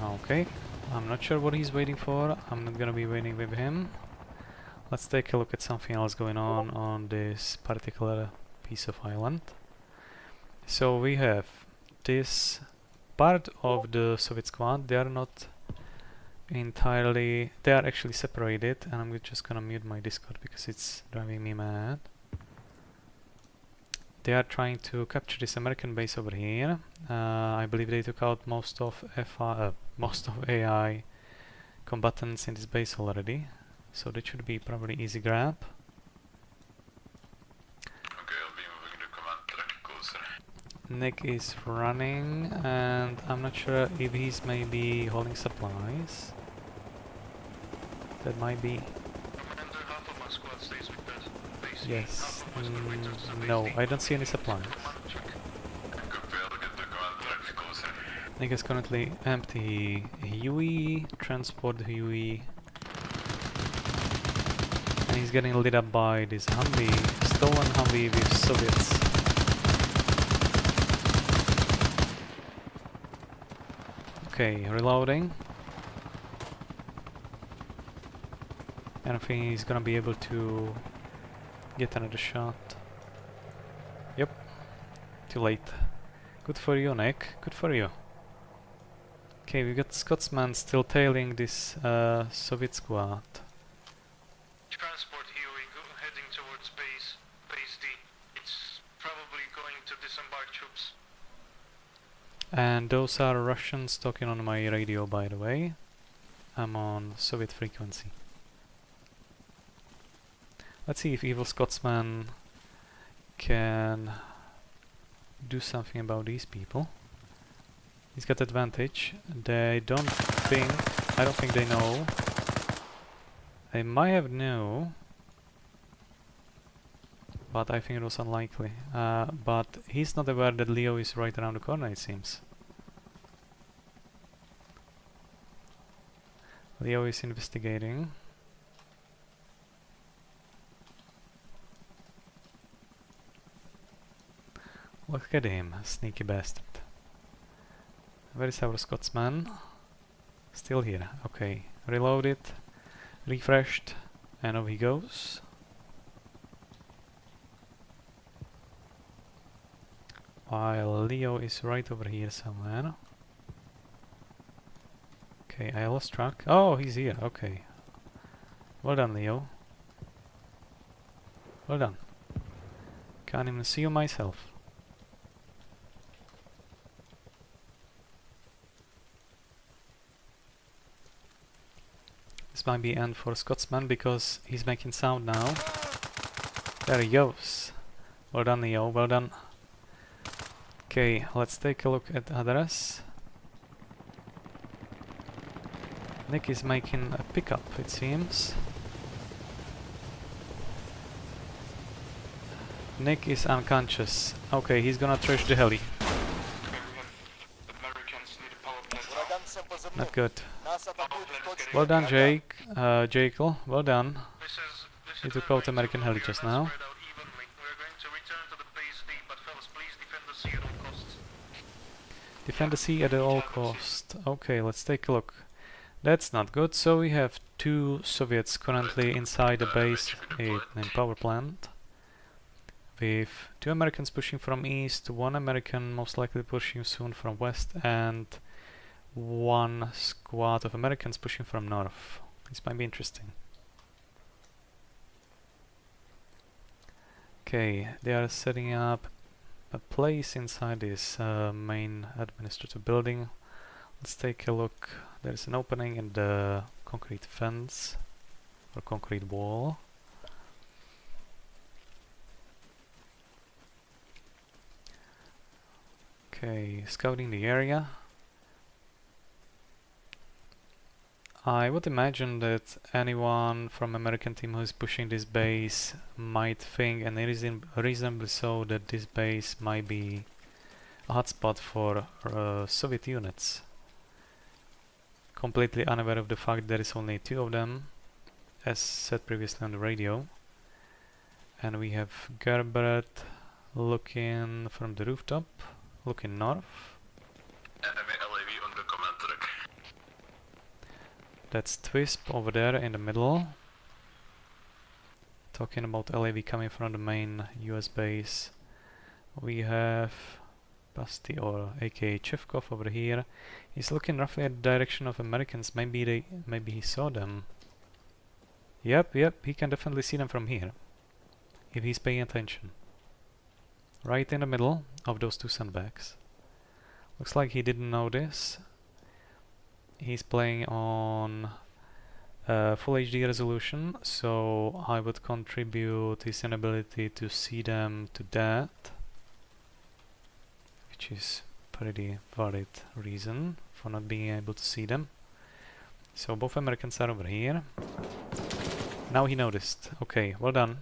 Okay, I'm not sure what he's waiting for. I'm not gonna be waiting with him. Let's take a look at something else going on this particular piece of island. So we have this part of the Soviet squad. They are not entirely, they are actually separated, and I'm just gonna mute my Discord because it's driving me mad. they are trying to capture this American base over here. I believe they took out most of AI combatants in this base already, so that should be probably easy grab. Okay, I'll be moving the command track closer. Nick is running, and I'm not sure if he's maybe holding supplies. That might be. Commander, half of my squad stays with that base. Yes. Half of my squad returns to base. No, I don't see any supplies. Command check. Copy, I'll get the command track closer. Nick is currently empty Huey, transport Huey. And he's getting lit up by this Humvee, stolen Humvee with Soviets. Okay, reloading. And I think he's gonna be able to get another shot. Yep. Too late. Good for you, Nick. Good for you. Okay, we got Scotsman still tailing this Soviet squad. Transport Huey heading towards base D. It's probably going to disembark troops. And those are Russians talking on my radio, by the way. I'm on Soviet frequency. Let's see if Evil Scotsman can do something about these people. He's got advantage. I don't think they know. They might have knew, but I think it was unlikely. But he's not aware that Leo is right around the corner, it seems. Leo is investigating. Look at him, sneaky bastard. Where is our Scotsman? Still here. Okay, reloaded, refreshed, and off he goes. While Leo is right over here somewhere. Okay, I lost track. Oh, he's here. Okay. Well done, Leo. Well done. Can't even see you myself. This might be end for Scotsman because he's making sound now. There he goes. Well done, Leo. Well done. Okay, let's take a look at address. Nick is making a pickup, it seems. Nick is unconscious. Okay, he's gonna trash the heli. Not good. Well done, Jake. Jekyll. Well done. He took out American heli just now. Defend the sea at all costs. Okay, let's take a look. That's not good. So we have two Soviets currently inside the base in power plant. With two Americans pushing from east, one American most likely pushing soon from west, and one squad of Americans pushing from north. This might be interesting. Okay, they are setting up a place inside this main administrative building. Let's take a look. There's an opening in the concrete fence or concrete wall. Okay, scouting the area. I would imagine that anyone from American team who is pushing this base might think, and reasonably so, that this base might be a hotspot for Soviet units. Completely unaware of the fact there is only two of them, as said previously on the radio. And we have Gerbert looking from the rooftop, looking north. Enemy LAV on the command track. That's Twisp over there in the middle. Talking about LAV coming from the main US base. We have Basti, or aka Chevkov, over here. He's looking roughly at the direction of Americans. Maybe he saw them. Yep, he can definitely see them from here. If he's paying attention. right in the middle of those two sandbags. Looks like he didn't notice. He's playing on full HD resolution, so I would contribute his inability to see them to that, which is pretty valid reason for not being able to see them. So both Americans are over here. Now he noticed. Okay, well done.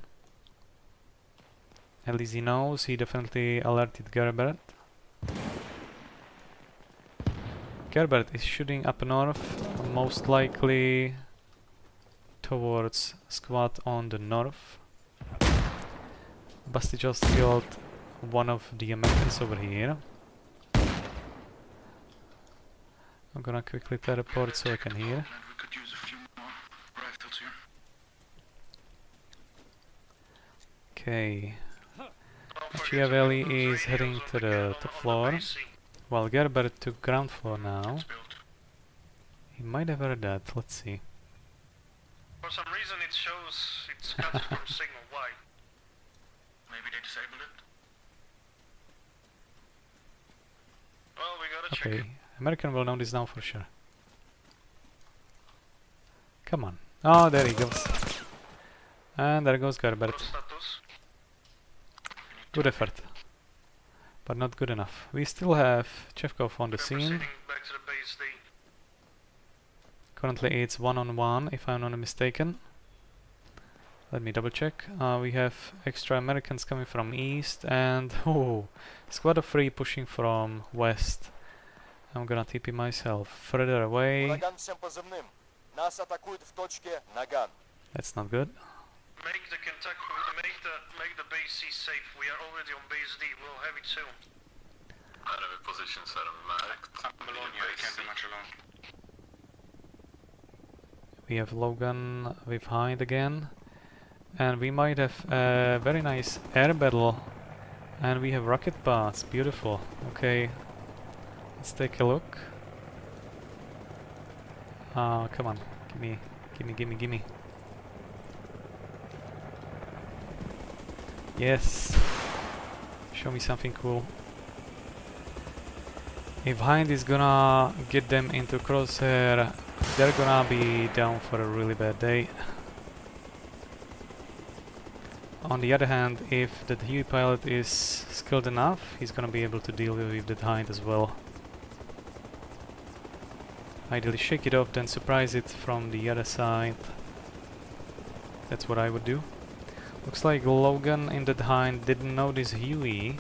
At least he knows. He definitely alerted Gerbert. Gerbert is shooting up north, most likely towards squad on the north. Basti just killed one of the Americans over here. I'm gonna quickly teleport so I can hear. We could use a few more rifles here. Okay. Chiavelli is heading to the top floor, while Gerbert took ground floor now. He might have heard that, let's see. For some reason it shows it's cut from signal. Why? Maybe they disabled it. Well, we gotta check. Okay, American will know this now for sure. Come on. Oh, there he goes. And there goes Gerbert. Good effort. But not good enough. We still have Chevkov on the scene. Back to the base D. Currently it's 1-on-1 if I'm not mistaken. Let me double check. We have extra Americans coming from east and squad of 3 pushing from west. I'm gonna TP myself further away. That's not good. Make the contact, make the base C safe. We are already on base D. We'll have it soon. Enemy positions are marked. I'm alone here, I can't do much alone. We have Logan with Hind again. And we might have a very nice air battle. And we have rocket paths. Beautiful. Okay. Let's take a look. Come on. Gimme. Yes. Show me something cool. If Hind is gonna get them into crosshair, they're gonna be down for a really bad day. On the other hand, if the Huey pilot is skilled enough, he's gonna be able to deal with the Hind as well. Ideally shake it off, then surprise it from the other side. That's what I would do. Looks like Logan in the Hind didn't notice Huey.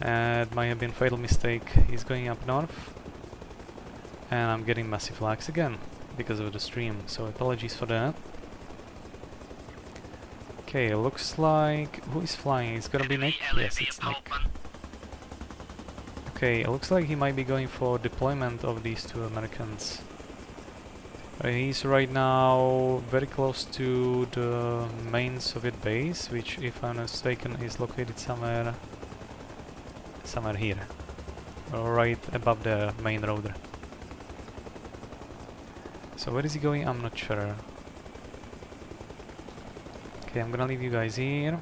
It might have been a fatal mistake. He's going up north. And I'm getting massive lags again because of the stream, so apologies for that. Okay, looks like... who is flying? It's gonna be Nick? Yes, it's Nick. Okay, it looks like he might be going for deployment of these two Americans. He's right now very close to the main Soviet base, which, if I'm not mistaken, is located somewhere here, right above the main road. So where is he going? I'm not sure. Okay, I'm gonna leave you guys here.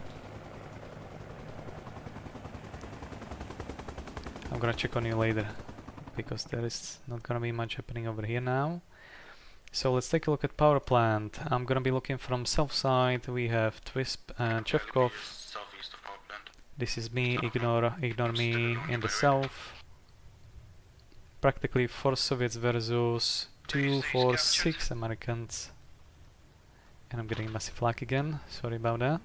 I'm gonna check on you later, because there is not gonna be much happening over here now. So let's take a look at power plant. I'm gonna be looking from south side. We have Twisp and Chevkov. Southeast of power plant. This is me. Ignore me in the south. Practically 4 Soviets versus 2, 4, 6 Americans. And I'm getting massive lag again. Sorry about that.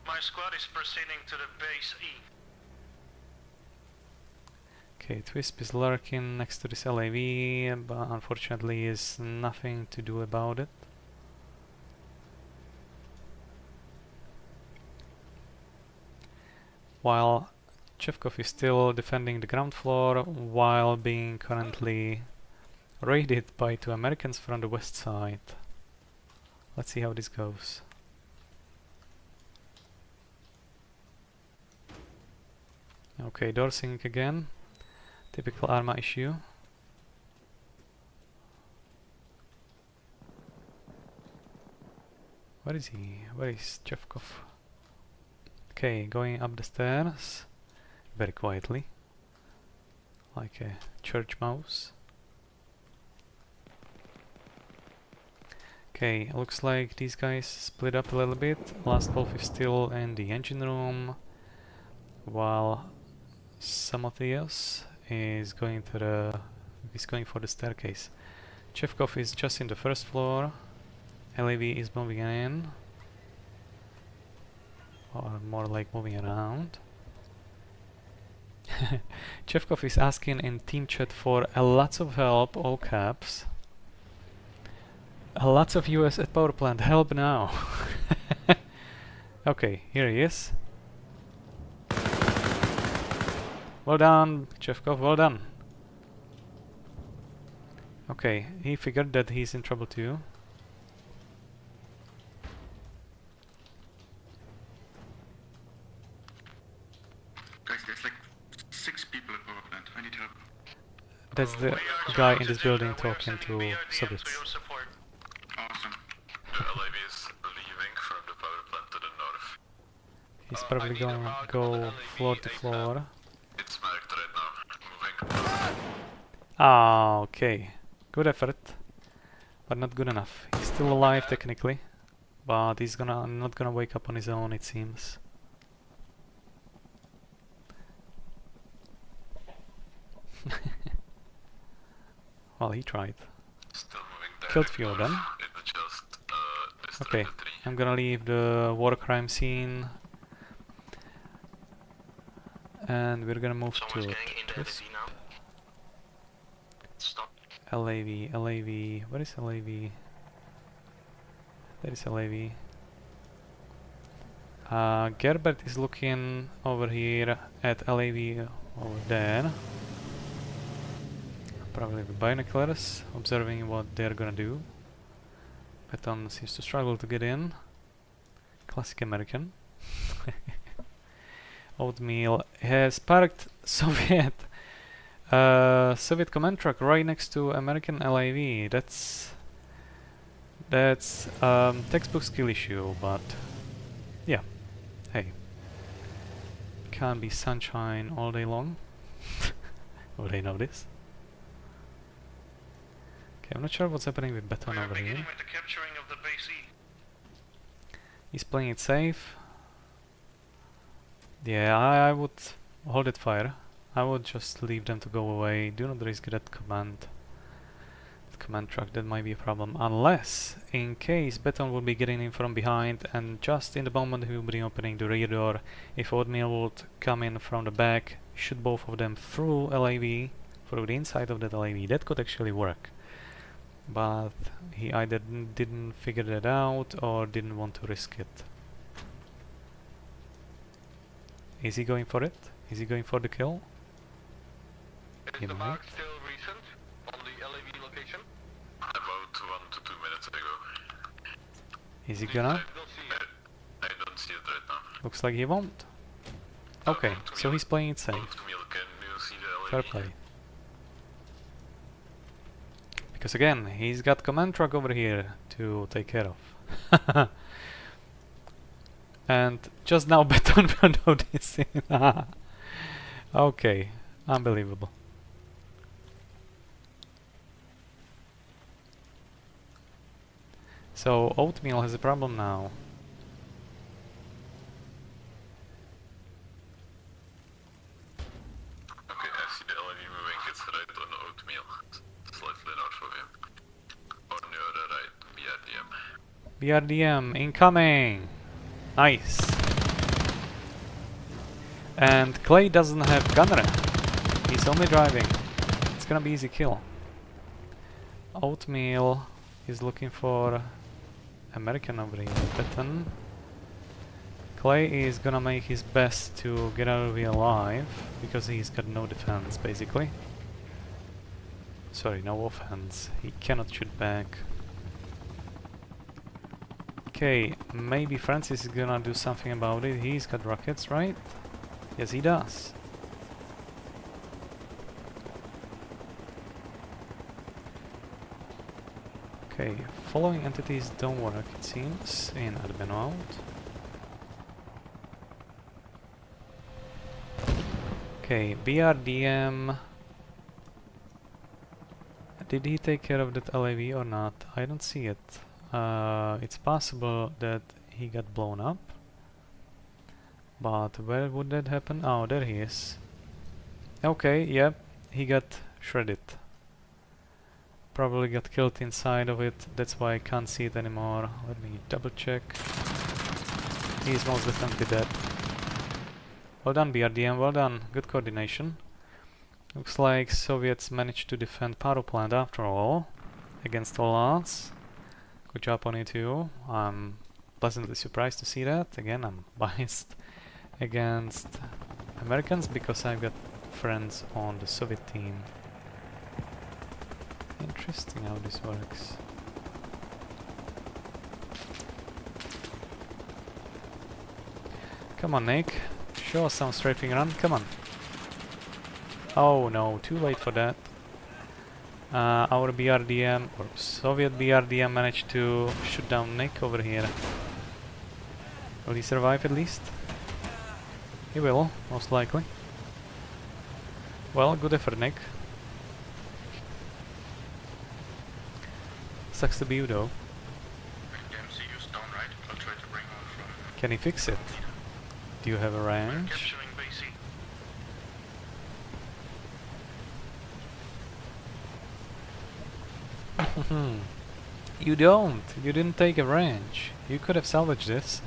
My squad is proceeding to the base E. Okay, Twisp is lurking next to this LAV, but unfortunately is nothing to do about it. While Chevkov is still defending the ground floor, while being currently raided by 2 Americans from the west side. Let's see how this goes. Okay, door sync again. Typical ArmA issue. Where is he? Where is Chevkov? Okay, going up the stairs very quietly, like a church mouse. Okay, looks like these guys split up a little bit. Last wolf is still in the engine room, while Samotheus is going for the staircase. Chevkov is just in the first floor. LAV is moving in, or more like moving around. Chevkov is asking in team chat for lots of help, all caps. Lots of US at power plant, help now. Okay, here he is. Well done, Chevkov, well done. Okay, he figured that he's in trouble too. Guys, there's like 6 people at power plant. I need help. That's the guy in this building talking to Soviets. Awesome. The LAV is leaving from the power plant to the north. He's probably going to go floor to floor. It's marked right now. Moving. Ah, okay. Good effort, but not good enough. He's still alive technically, but he's not gonna wake up on his own, it seems. Well, he tried. Still moving Killed few of them. Okay, I'm gonna leave the war crime scene, and we're gonna move to twist. LAV, LAV, where is LAV? There is LAV. Gerbert is looking over here at LAV over there. Probably with binoculars, observing what they're gonna do. Beton seems to struggle to get in. Classic American. Oatmeal has parked Soviet command truck right next to American LAV. That's textbook skill issue, but yeah, hey, can't be sunshine all day long. Would I know this? Okay, I'm not sure what's happening with Beton over here. With the capturing of the base E. He's playing it safe. Yeah, I would hold it fire. I would just leave them to go away. Do not risk that command truck. That might be a problem, unless in case Beton would be getting in from behind, and just in the moment he will be opening the rear door. If Oatmeal would come in from the back, shoot both of them through LAV, through the inside of that LAV. That could actually work, but he either didn't figure that out or didn't want to risk it. Is he going for it? Is he going for the kill? Is the mark still recent on the LAV location? About 1 to 2 minutes ago. Is he gonna? I don't see it right now. Looks like he won't. Okay, so he's playing it safe. Fair play. Because again, he's got command truck over here to take care of. And just now Beton will noticing. Okay, unbelievable. So Oatmeal has a problem now. Okay, I see the LAV moving. It's right on Oatmeal, slightly north of him. On your right, BRDM. BRDM incoming! Nice! And Clay doesn't have gunner. He's only driving. It's gonna be easy kill. Oatmeal is looking for American over here. Beton. Clay is gonna make his best to get out of here alive, because he's got no defense basically. Sorry, no offense. He cannot shoot back. Okay, maybe Francis is gonna do something about it. He's got rockets, right? Yes, he does. Okay, following entities don't work, it seems, in admin mode. Okay, BRDM. Did he take care of that LAV or not? I don't see it. It's possible that he got blown up. But where would that happen? Oh, there he is. Okay, yep, he got shredded. Probably got killed inside of it, that's why I can't see it anymore. Let me double check. He's most definitely dead. Well done BRDM, well done, good coordination. Looks like Soviets managed to defend power plant after all, against all odds. Good job on you too. I'm pleasantly surprised to see that. Again, I'm biased against Americans because I've got friends on the Soviet team. Interesting how this works. Come on, Nick. Show us some strafing run. Come on. Oh no, too late for that. Our BRDM, or Soviet BRDM, managed to shoot down Nick over here. Will he survive at least? He will, most likely. Well, good effort, Nick. Sucks to be you though. Can he fix it? Do you have a range? You don't. You didn't take a range. You could have salvaged this.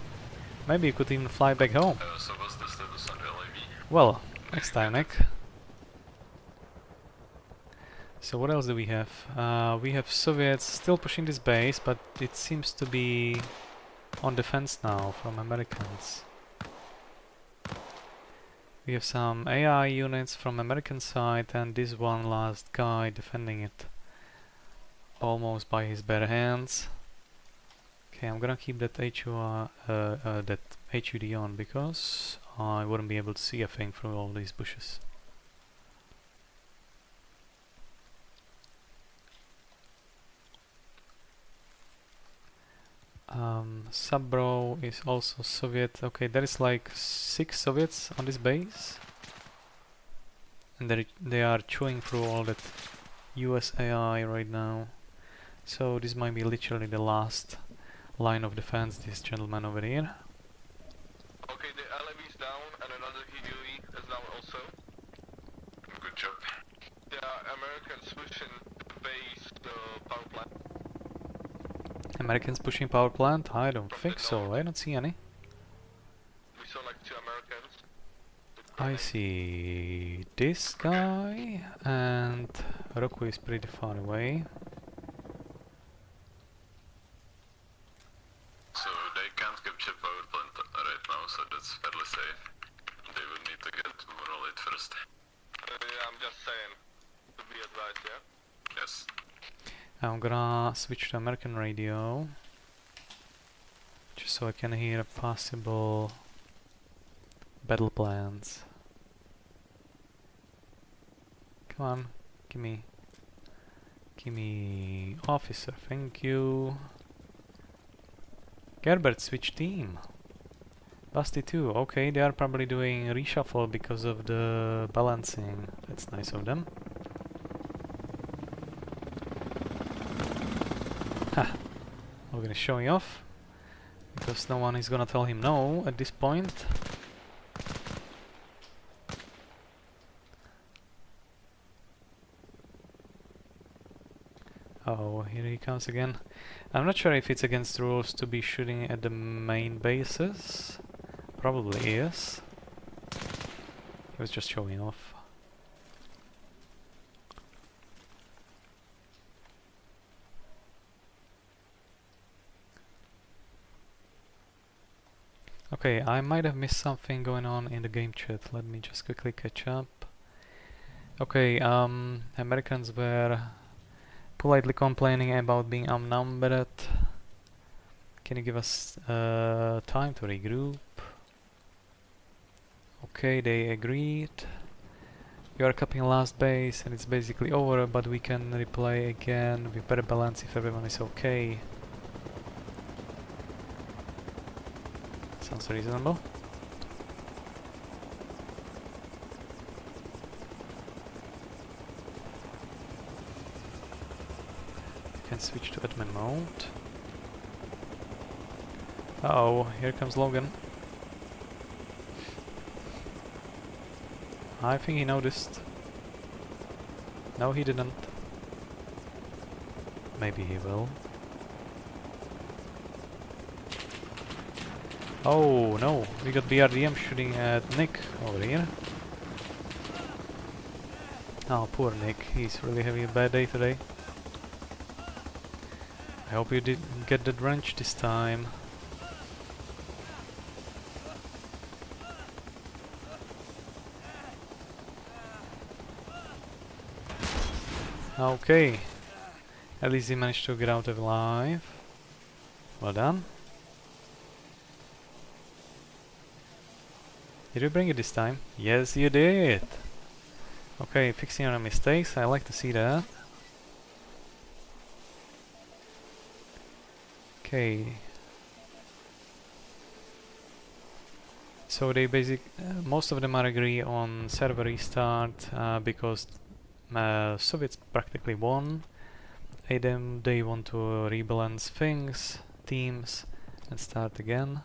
Maybe you could even fly back home. So what's the status on the LAV? Well, next time, Nick. So what else do we have? We have Soviets still pushing this base, but it seems to be on defense now from Americans. We have some AI units from American side and this one last guy defending it almost by his bare hands. Okay, I'm gonna keep that that HUD on because I wouldn't be able to see a thing through all these bushes. Sabro is also Soviet. Okay, there is like 6 Soviets on this base, and they are chewing through all that US AI right now. So this might be literally the last line of defense, this gentleman over here. Okay, the LAV is down and another HUE is down also. Good job. There are Americans pushing the base, the power plant. Americans pushing power plant? I don't think so. I don't see any. We saw like 2 Americans. I see this guy, and Roku is pretty far away. So they can't capture power plant right now, so that's fairly safe. They would need to get monolith first. Yeah, I'm just saying. To be advised, yeah? Yes. I'm gonna switch to American radio, just so I can hear possible battle plans. Come on, give me officer, thank you. Gerbert, switch team. Basti too, okay, they are probably doing reshuffle because of the balancing. That's nice of them. Ha! We're gonna show you off, because no one is gonna tell him no at this point. Oh, here he comes again. I'm not sure if it's against rules to be shooting at the main bases. Probably is. He was just showing off. Okay, I might have missed something going on in the game chat. Let me just quickly catch up. Okay, Americans were politely complaining about being outnumbered. Can you give us time to regroup? Okay, they agreed. We are capping last base and it's basically over, but we can replay again with better balance if everyone is okay. Sounds reasonable. Let's switch to admin mode. Uh-oh, here comes Logan. I think he noticed. No, he didn't. Maybe he will. Oh no, we got BRDM shooting at Nick over here. Oh, poor Nick, he's really having a bad day today. I hope you didn't get the wrench this time. Okay, at least he managed to get out alive. Well done. Did you bring it this time? Yes, you did! Okay, fixing our mistakes, I like to see that. Okay. So they most of them are agree on server restart because Soviets practically won. They want to rebalance things, teams, and start again.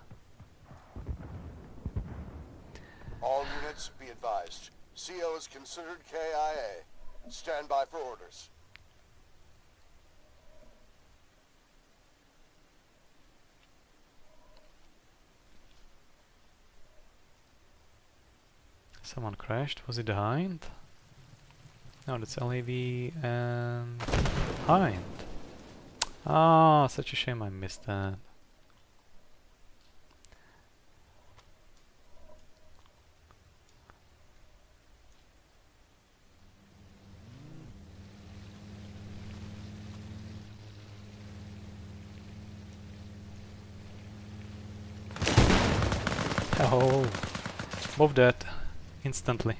All units be advised. CO is considered KIA. Stand by for orders. Someone crashed. Was it the Hind? No, that's LAV and Hind. Ah, such a shame I missed that. Oh, both dead instantly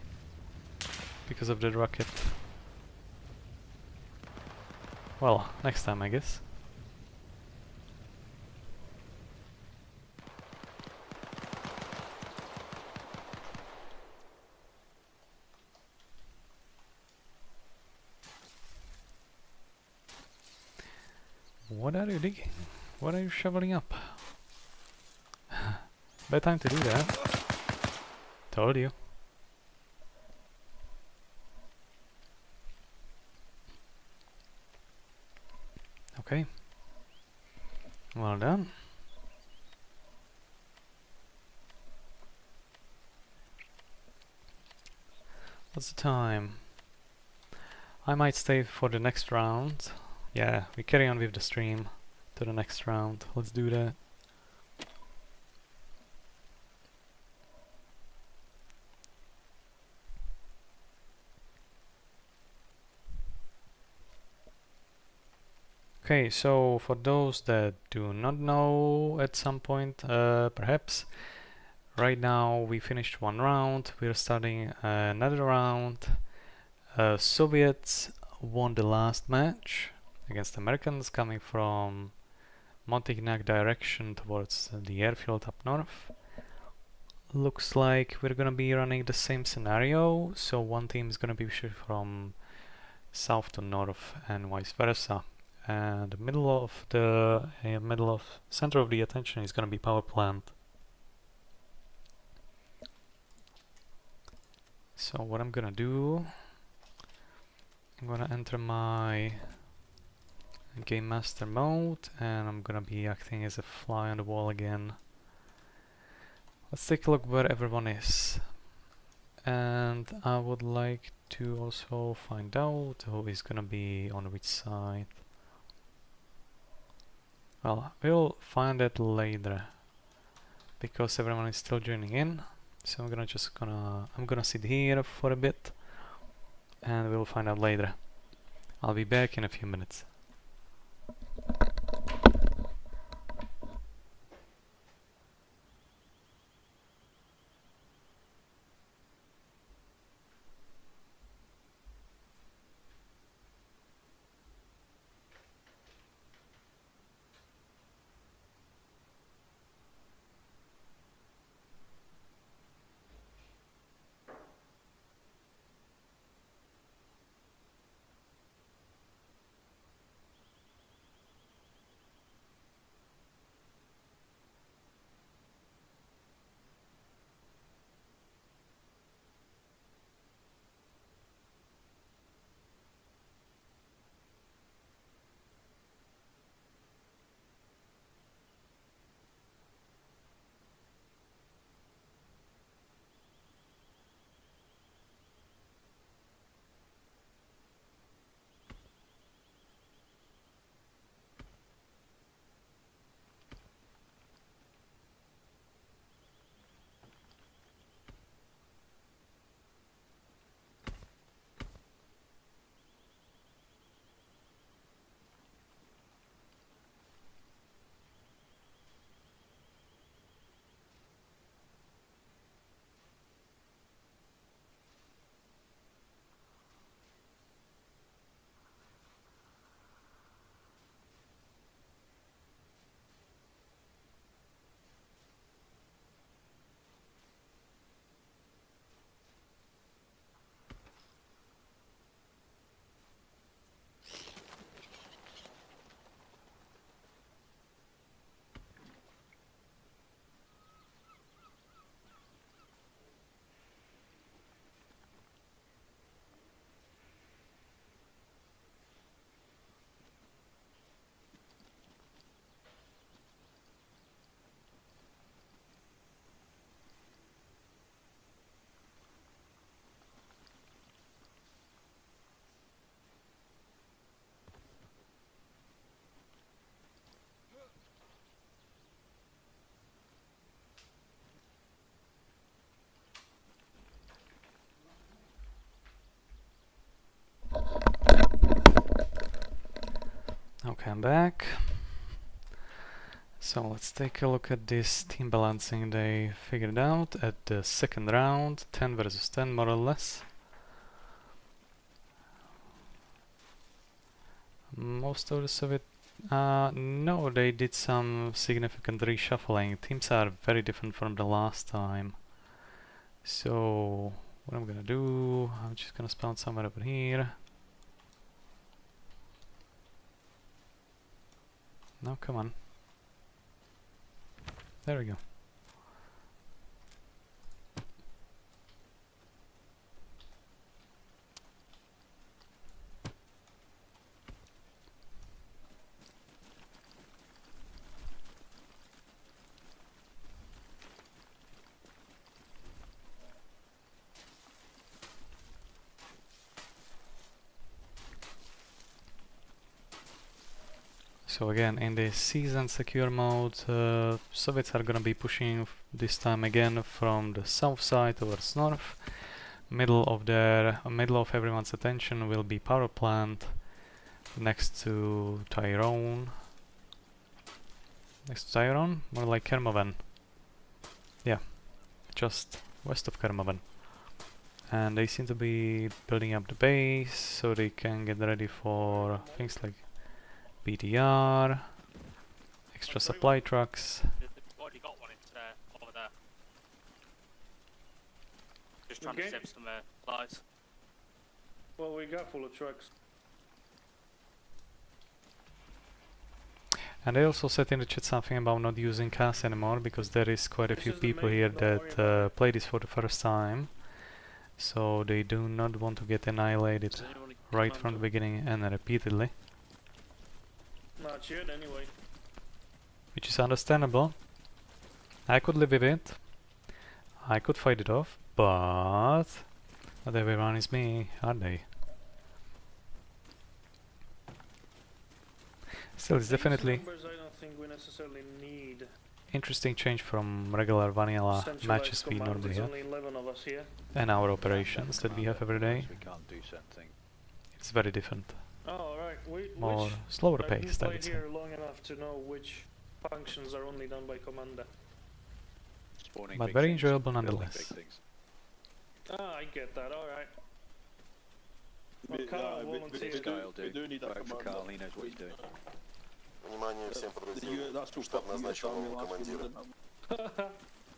because of the rocket. Well, next time I guess. What are you digging? What are you shoveling up? Bad time to do that. Told you. Okay. Well done. What's the time? I might stay for the next round. Yeah, we carry on with the stream to the next round. Let's do that. Okay, so for those that do not know at some point, perhaps, right now we finished one round, we're starting another round. Soviets won the last match against Americans coming from Montignac direction towards the airfield up north. Looks like we're gonna be running the same scenario, so one team is gonna be pushed from south to north and vice versa. And the middle of center of the attention is gonna be power plant. So what I'm gonna do, I'm gonna enter my game master mode and I'm gonna be acting as a fly on the wall again. Let's take a look where everyone is. And I would like to also find out who is gonna be on which side. Well, we'll find that later because everyone is still joining in. So I'm gonna sit here for a bit and we'll find out later. I'll be back in a few minutes. Okay, I'm back. So let's take a look at this team balancing they figured out at the second round, 10 versus 10 more or less. Most of the Soviet... no, they did some significant reshuffling. Teams are very different from the last time. So what I'm gonna do, I'm just gonna spawn somewhere over here. No, come on. There we go. So again, in the season secure mode, Soviets are gonna be pushing this time again from the south side towards north. Middle of everyone's attention will be power plant next to Tyrone. Next to Tyrone, more like Kermoven. Yeah, just west of Kermoven. And they seem to be building up the base so they can get ready for things like BTR, extra supply trucks. We've already got one over there. Just trying to save some supplies. Well, we got full of trucks. And I also said in the chat something about not using CAS anymore, because there is quite a few people here that play this for the first time. So they do not want to get annihilated right from the beginning and repeatedly. Not yet, anyway. Which is understandable. I could live with it. I could fight it off, but not everyone is me, are they? Still, it's definitely I don't think we necessarily need interesting change from regular vanilla matches we normally have, only 11 of us here. and our operations that we have every day. We can't do something. It's very different. Oh, right. More slower paced, I I've would say. played here long enough to know which functions are only done by commander. Spawning But big very things, enjoyable building nonetheless. big things. Ah, I get that, alright. Well, Bit- Carl bit- volunteered. bit- This guy will do. We do need that Work for commander. Carl, he knows what he's doing. Внимание всем подразделениям. That's too Штаб fucking назначил much. нового командира.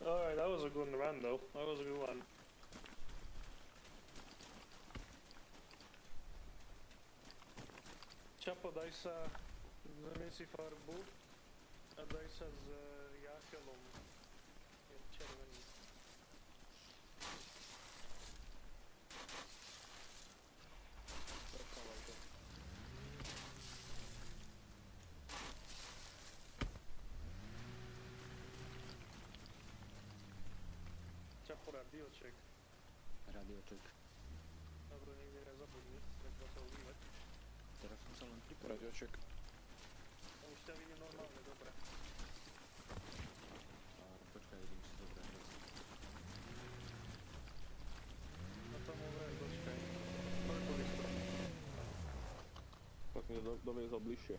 Alright, that was a good run though. That was a good one. Chapo, daj sa zamiesi farbu a daj sa s jáchelom. Je červený. Chapo, radioček. Radioček. Dobro, niekde raz zabudni, treba sa ulívať. Teraz som sa len pripravil. Radioček. A už ťa vidím normálne, dobre. Počkaj, vidím si dobre. Na tom vraj, počkaj. Koľko listov? Tak mi doviezol bližšie.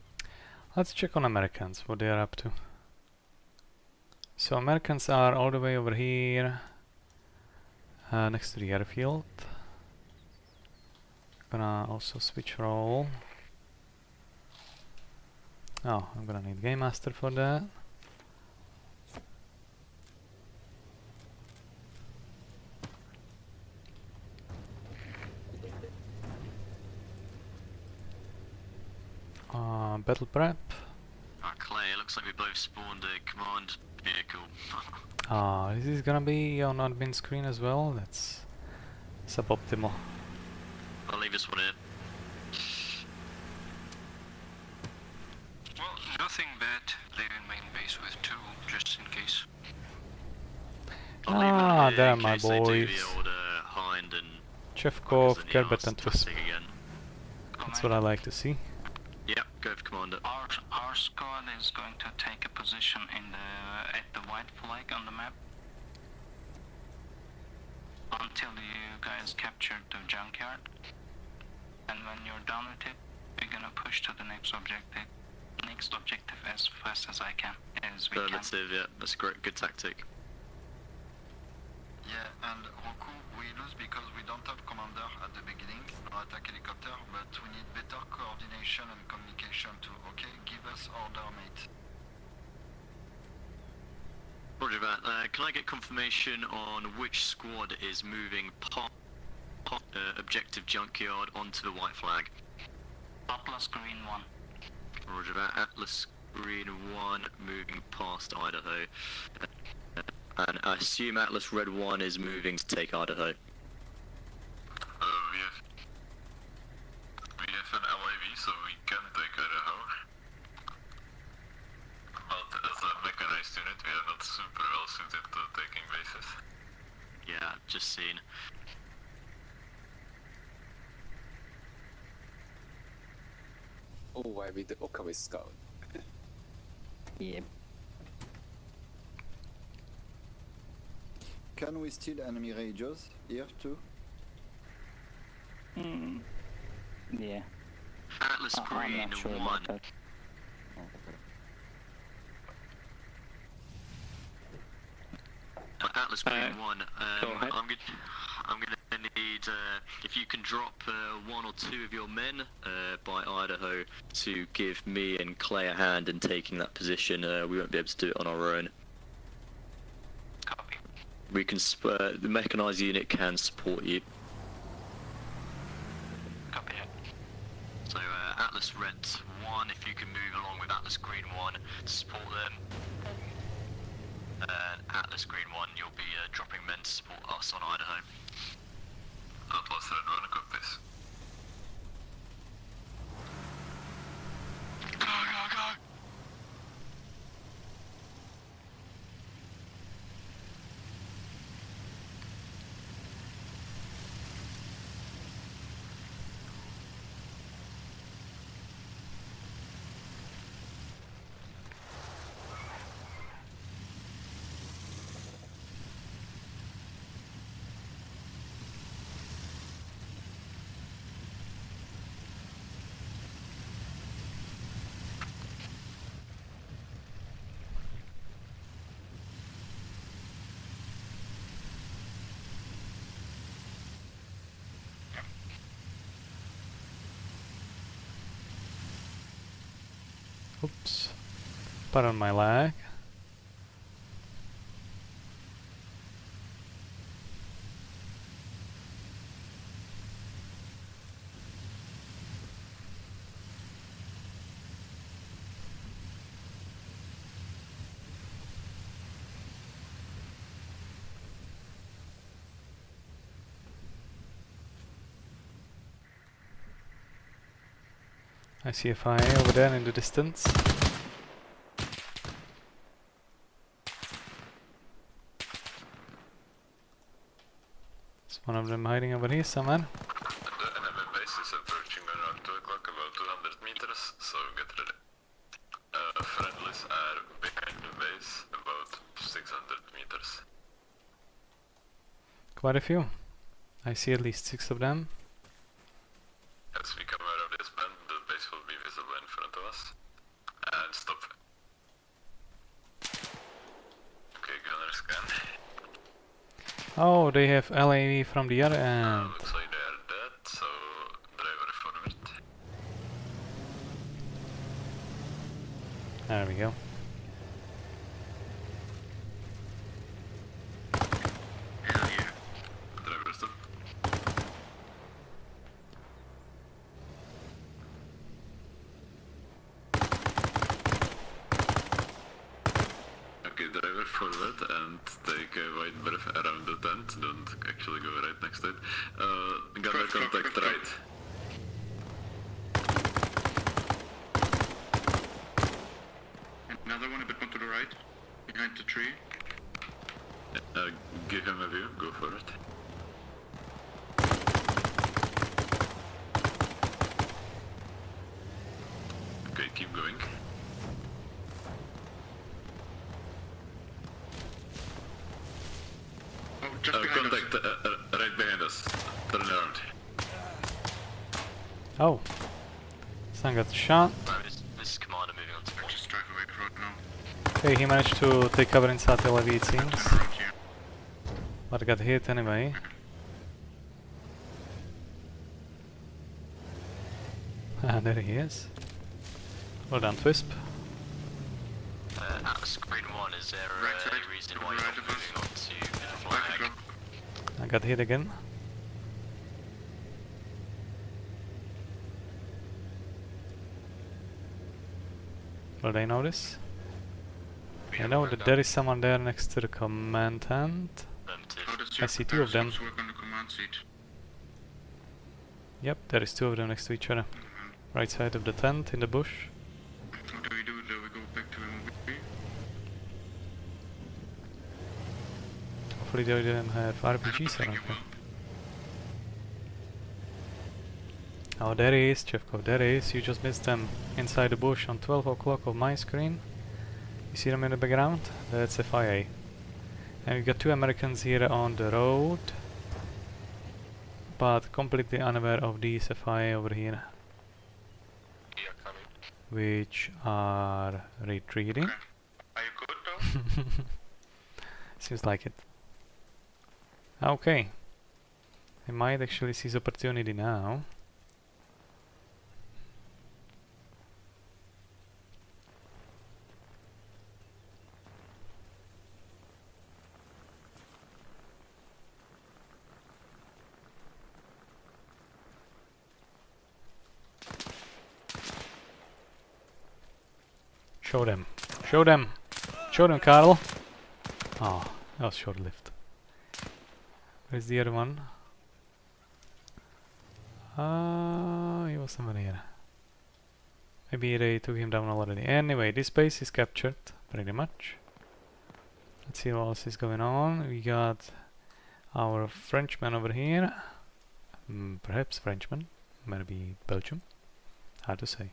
Let's check on Americans, what they are up to. So Americans are all the way over here, next to the airfield. Gonna also switch role. Oh, I'm gonna need Game Master for that. Battle prep. Clay, it looks like we both spawned a command vehicle. This is gonna be on admin screen as well. That's suboptimal. I'll leave this one in. Well, nothing bad. Leaving main base with 2, just in case. There are in my case they do boys. the old Hind and Chefkov, fuckers in the Gerbert arse and Twisp. tactic again. That's what I like to see. Yep, go for commander. Our squad is going to take a position at the white flag on the map until you guys capture the junkyard. And when you're done with it, We're gonna push to the next objective. Next objective as fast as I can. As we Affirmative, yeah, that's a great, good tactic. Yeah, and Roku, we lose because we don't have commander at the beginning, no attack helicopter, but we need better coordination and communication too, okay? Give us order, mate. Roger that. Can I get confirmation on which squad is moving past objective junkyard onto the white flag? Atlas Green 1. Roger that. Atlas Green 1 moving past Idaho. And I assume Atlas Red 1 is moving to take Idaho. We have an LIV, so we can take Idaho. But as a mechanized unit, we are not super well suited to taking bases. Yeah, just seen. Oh, why we the Okabe scout? Yep. Can we steal enemy radios here too? Yeah. Atlas I'm Green not sure 1. about that. Atlas Green 1. Go ahead. I'm gonna need if you can drop 1 or 2 of your men by Idaho to give me and Clay a hand in taking that position. We won't be able to do it on our own. Copy. We can the mechanized unit can support you. Copy it. So Atlas Red 1, if you can move along with Atlas Green 1 to support them. And Atlas Green 1, you'll be dropping men to support us on Idaho. Atlas Red 1 copies. Go, go, go! Oops. Pardon my lag. I see a fire over there in the distance. Is one of them hiding over here somewhere? The enemy base is approaching around 2 o'clock, about 200 meters, so get ready. Friendlies are behind the base, about 600 meters. Quite a few. I see at least 6 of them. As we come around this bend, the base will be visible in front of us. And stop. Okay, gunner scan. Oh, they have LAV from the other end. Looks like they are dead, so driver forward. There we go. Hell yeah. Driver stop. Okay, driver forward and take a wide berth around the tent. Don't actually go right next to it. Gunner contact right. Another one a bit more to the right, behind the tree. Give him a view, go for it. Okay, keep going. Oh, just behind contact right behind us. Turn around. Oh. Son got shot. This is Commander moving on to bridge. Just drive away the road now. Okay, he managed to take cover inside the levy, it seems. But got hit anyway. And there he is. Well done, Twisp. Atlas Green 1, is there a reason why you're not moving on to flag? I got hit again. Will they notice? I know that there is someone there next to the commandant. I see two of them. Yep, there is two of them next to each other. Right side of the tent, in the bush. What do we do? Do we go back to MOB? Hopefully they didn't have RPGs or anything. Oh, there he is, Chevko, there he is. You just missed them inside the bush on 12 o'clock of my screen. You see them in the background? That's FIA. And we got two Americans here on the road, but completely unaware of these FIA over here, which are retreating. Okay. Are you good though? Seems like it. Okay. I might actually seize opportunity now. Show them. Show them. Show them, Carl. Oh, that was short-lived. Where's the other one? He was somewhere here. Maybe they took him down already. Anyway, this base is captured, pretty much. Let's see what else is going on. We got our Frenchman over here. Perhaps Frenchman. Maybe Belgium. Hard to say.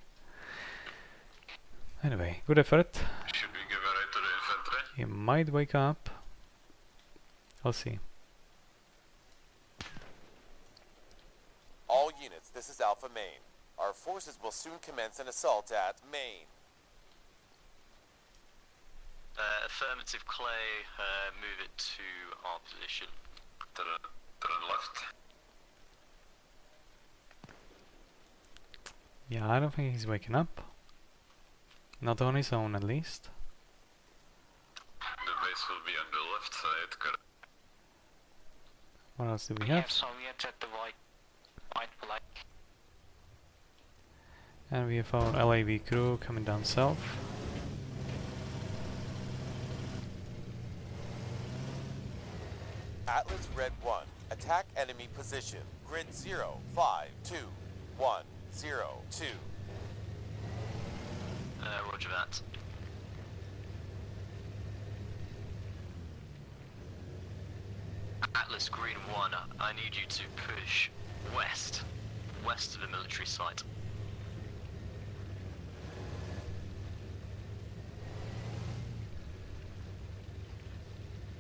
Anyway, good effort. Should we give a right to the infantry? He might wake up. We'll see. All units, this is Alpha Main. Our forces will soon commence an assault at Main. Affirmative, Clay. Move it to our position. To the left. Yeah, I don't think he's waking up. Not on his own, at least. The base will be on the left side, correct? What else do we have? Soviets at the white flag. And we have our LAV crew coming down south. Atlas Red 1, attack enemy position. Grid 0, 5, 2, 1, 0, 2. Roger that. Atlas Green 1, I need you to push west of the military site.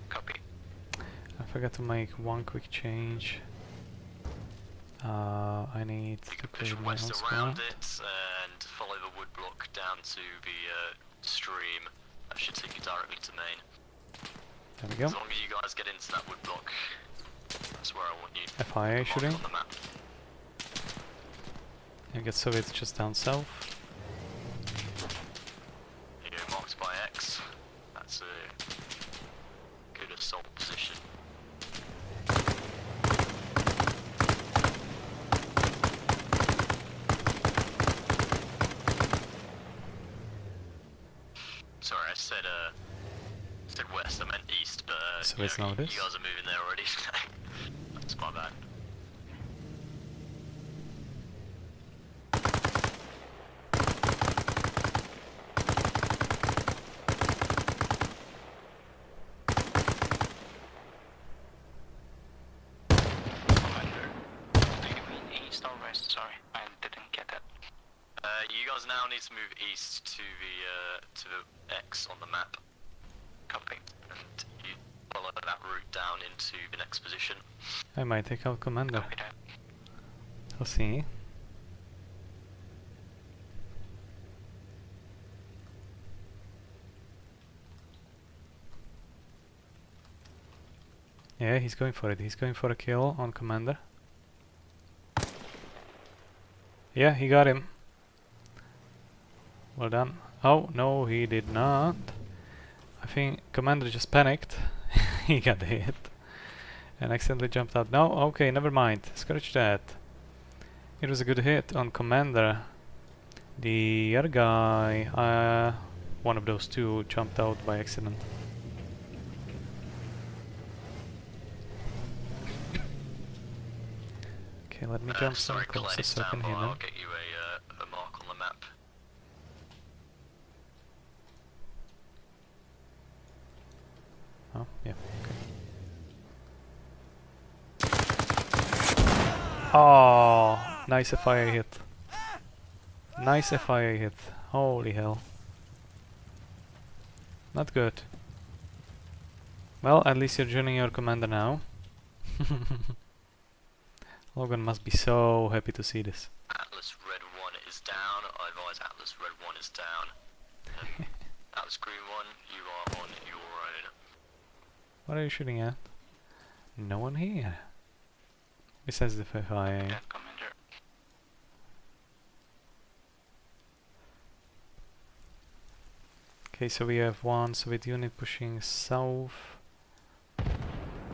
Copy. I forgot to make one quick change. I need to push create my own west squad. around it and follow the wood block down to the stream. That should take you directly to Maine. There we go. As long as you guys get into that wood block, that's where I want you. FIA shooting. On the map. You get Soviets just down south. Here, marked by X. That's a good assault position. Sorry, I said west, I meant east, but So you it's know, now this? you guys are moving there already. That's my bad. Commander, do you mean east or west? Sorry, I didn't get that. You guys now need to move east to the X on the map. Copy. And you follow that route down into the next position. I might take out commander. Copy that. I'll see. Yeah, he's going for it. He's going for a kill on commander. Yeah, he got him. Well done. Oh, no, he did not. I think commander just panicked. He got hit. And accidentally jumped out. No, okay, never mind. Scratch that. It was a good hit on commander. The other guy, one of those two, jumped out by accident. Okay, let me jump some closer so I can hear them. I'll get you a mark on the map. Oh, yeah, okay. Oh, nice FIA hit. Nice FIA hit. Holy hell. Not good. Well, at least you're joining your commander now. Logan must be so happy to see this. Atlas Red 1 is down. I advise Atlas Red 1 is down. Atlas Green 1, you are on your own. What are you shooting at? No one here. Besides the FIA. Yeah, commander. Okay, so we have one Soviet unit pushing south.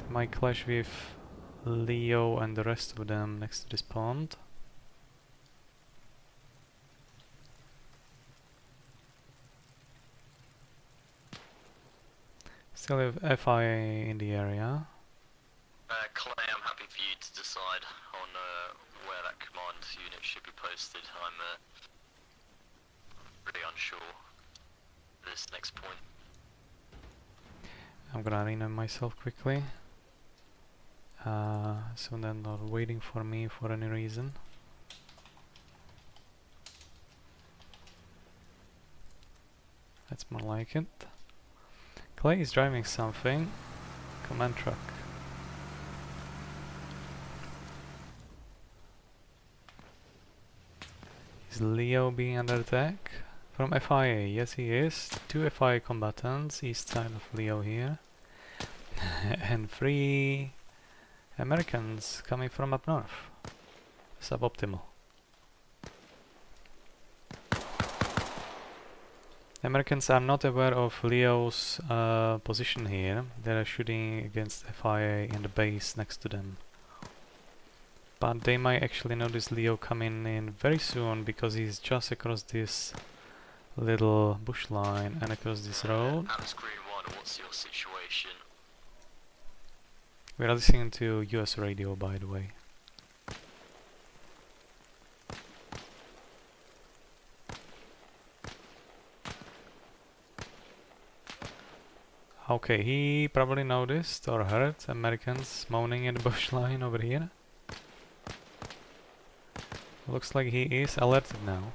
Might clash with Leo and the rest of them next to this pond. Still have FIA in the area. Clay, I'm happy for you to decide on where that command unit should be posted. I'm really unsure this next point. I'm gonna rename myself quickly. So they're not waiting for me for any reason. That's more like it. Clay is driving something. Command truck. Is Leo being under attack? From FIA, yes he is. 2 FIA combatants, east side of Leo here. And 3 Americans coming from up north. Suboptimal. Americans are not aware of Leo's position here. They are shooting against FIA in the base next to them. But they might actually notice Leo coming in very soon because he's just across this little bush line and across this road. Atlas Green 1, what's your situation? We are listening to US radio, by the way. Okay, he probably noticed or heard Americans moaning in the bush line over here. Looks like he is alerted now.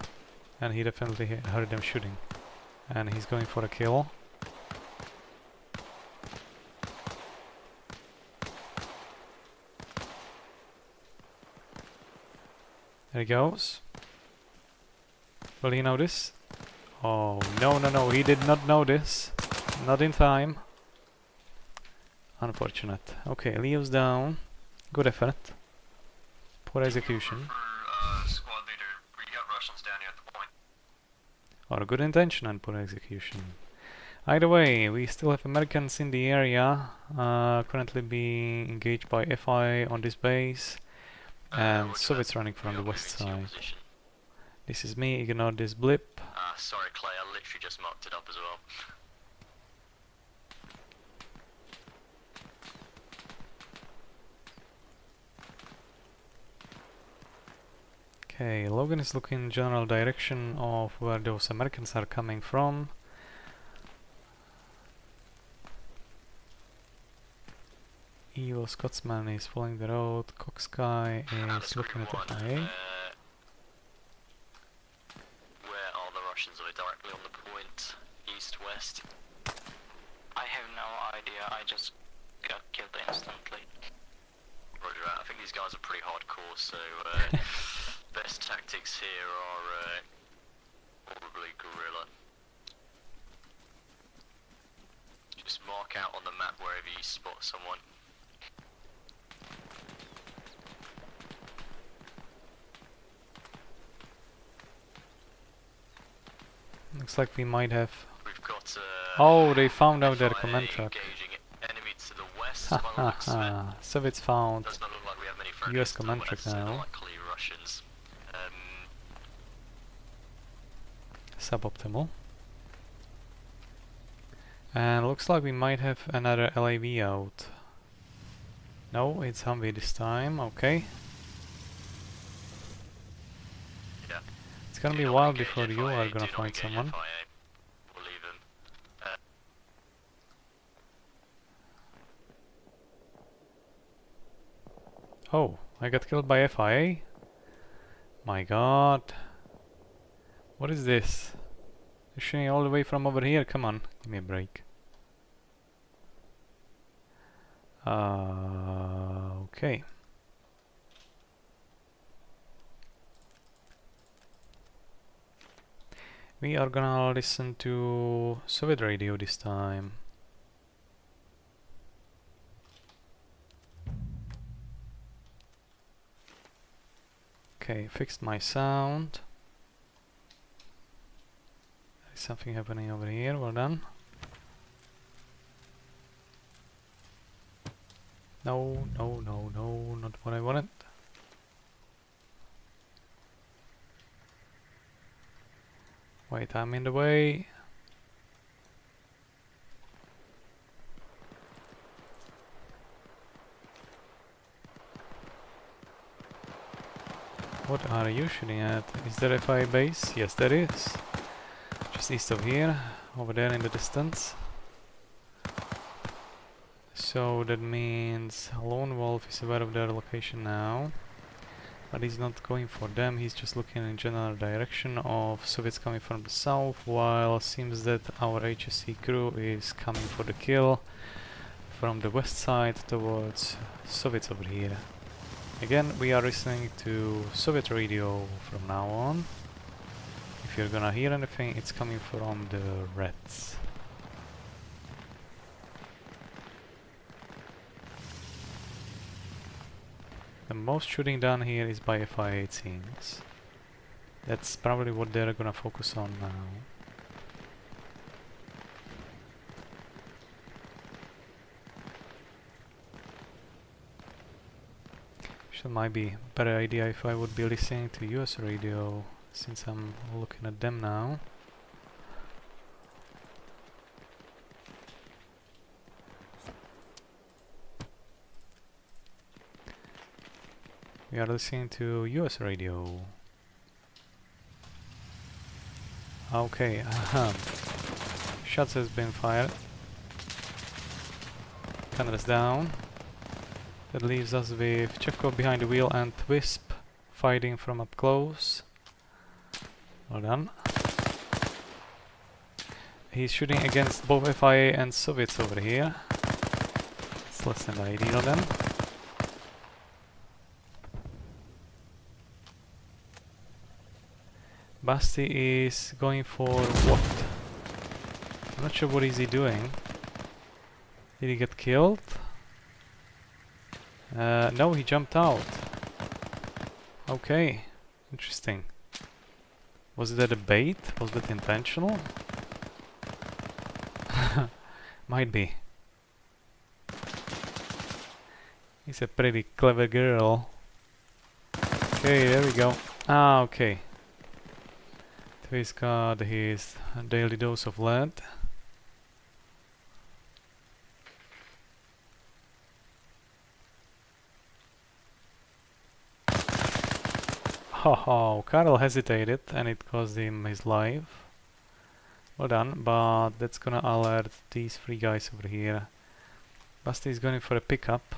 And he definitely heard them shooting. And he's going for a kill. There he goes. Will he notice? Oh, no, he did not notice. Not in time. Unfortunate. Okay, Leo's down. Good effort. Poor execution. Squad leader, we got Russians down here at the point. Or good intention and poor execution. Either way, we still have Americans in the area, currently being engaged by FI on this base, and Soviets running from the west side. This is me, ignore this blip. Sorry Clay, I literally just marked it up as well. Okay, Logan is looking in general direction of where those Americans are coming from. Evil Scotsman is following the road. Coxguy is looking at the FIA. Where are the Russians? Are they directly on the point? East, west? I have no idea, I just got killed instantly. Roger that. I think these guys are pretty hardcore, so best tactics here are probably guerrilla. Just mark out on the map wherever you spot someone. Looks like we might have... We've got oh, they found out their command FIA truck. engaging enemy to the west. Ha By the ha looks of it. ha. Soviets found Does not look like we have many friendlies US to the command truck west, so they're now. likely Russians. Suboptimal. And looks like we might have another LAV out. No, it's Humvee this time, okay. Yeah. It's gonna be a while before you are gonna find someone. We'll leave them. Oh, I got killed by FIA? My god. What is this? They're shooting all the way from over here, come on, give me a break. Okay. We are gonna listen to Soviet radio this time. Okay, fixed my sound. There's something happening over here, well done. No, no, no, no, not what I wanted. Wait, I'm in the way. What are you shooting at? Is there a FI base? Yes, there is. Just east of here, over there in the distance. So that means Lone Wolf is aware of their location now. But he's not going for them, he's just looking in general direction of Soviets coming from the south, while it seems that our HSC crew is coming for the kill from the west side towards Soviets over here. Again, we are listening to Soviet radio from now on. If you're gonna hear anything, it's coming from the Reds. The most shooting done here is by FIA, it seems. That's probably what they're gonna focus on now. It might be a better idea if I would be listening to US radio, since I'm looking at them now. We are listening to US radio. Okay, shots has been fired. Canada's down. That leaves us with Chevkov behind the wheel and Wisp fighting from up close. Well done. He's shooting against both FIA and Soviets over here. It's less than ideal then. Basti is going for what? I'm not sure what is he doing. Did he get killed? No, he jumped out. Okay, interesting. Was that a bait? Was that intentional? Might be. He's a pretty clever girl. Okay, there we go. Ah, okay. So he's got his daily dose of lead. Oh, Karel hesitated and it cost him his life. Well done, but that's gonna alert these three guys over here. Basti is going for a pickup,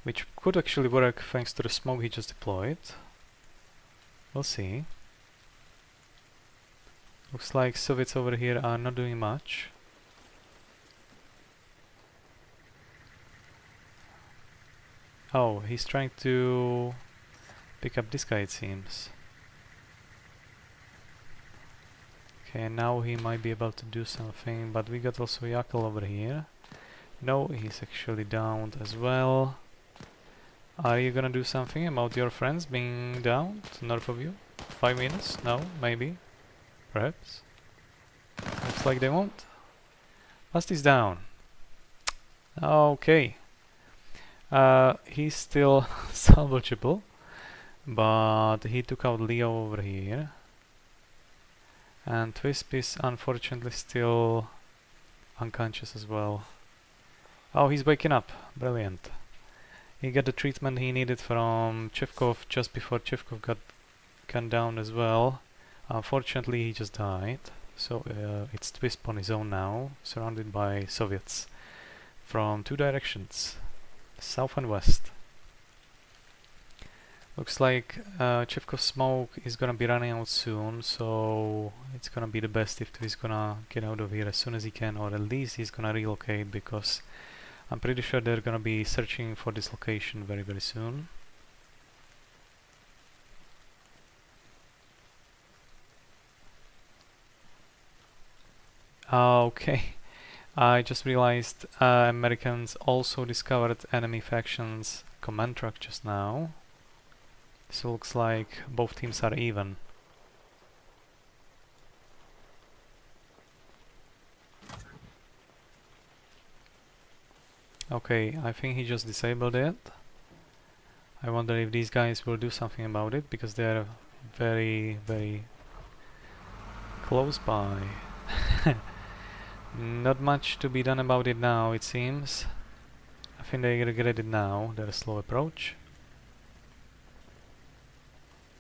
which could actually work thanks to the smoke he just deployed. We'll see. Looks like Soviets over here are not doing much. Oh, he's trying to pick up this guy, it seems. Okay, now he might be able to do something, but we got also Yakel over here. No, he's actually downed as well. Are you gonna do something about your friends being downed north of you? 5 minutes? No, maybe. Perhaps. Looks like they won't. Bust is down. Okay. He's still salvageable, but he took out Leo over here. And Twisp is unfortunately still unconscious as well. Oh, he's waking up. Brilliant. He got the treatment he needed from Chivkov just before Chivkov got gunned down as well. Unfortunately, he just died. So it's Twisp on his own now, surrounded by Soviets from 2 directions, south and west. Looks like Chivkov's smoke is gonna be running out soon, so it's gonna be the best if he's gonna get out of here as soon as he can, or at least he's gonna relocate, because I'm pretty sure they're gonna be searching for this location very, very soon. Okay, I just realized Americans also discovered enemy factions command truck just now. So looks like both teams are even. Okay, I think he just disabled it. I wonder if these guys will do something about it, because they're very, very close by. Not much to be done about it now, it seems. I think they regret it now, their slow approach.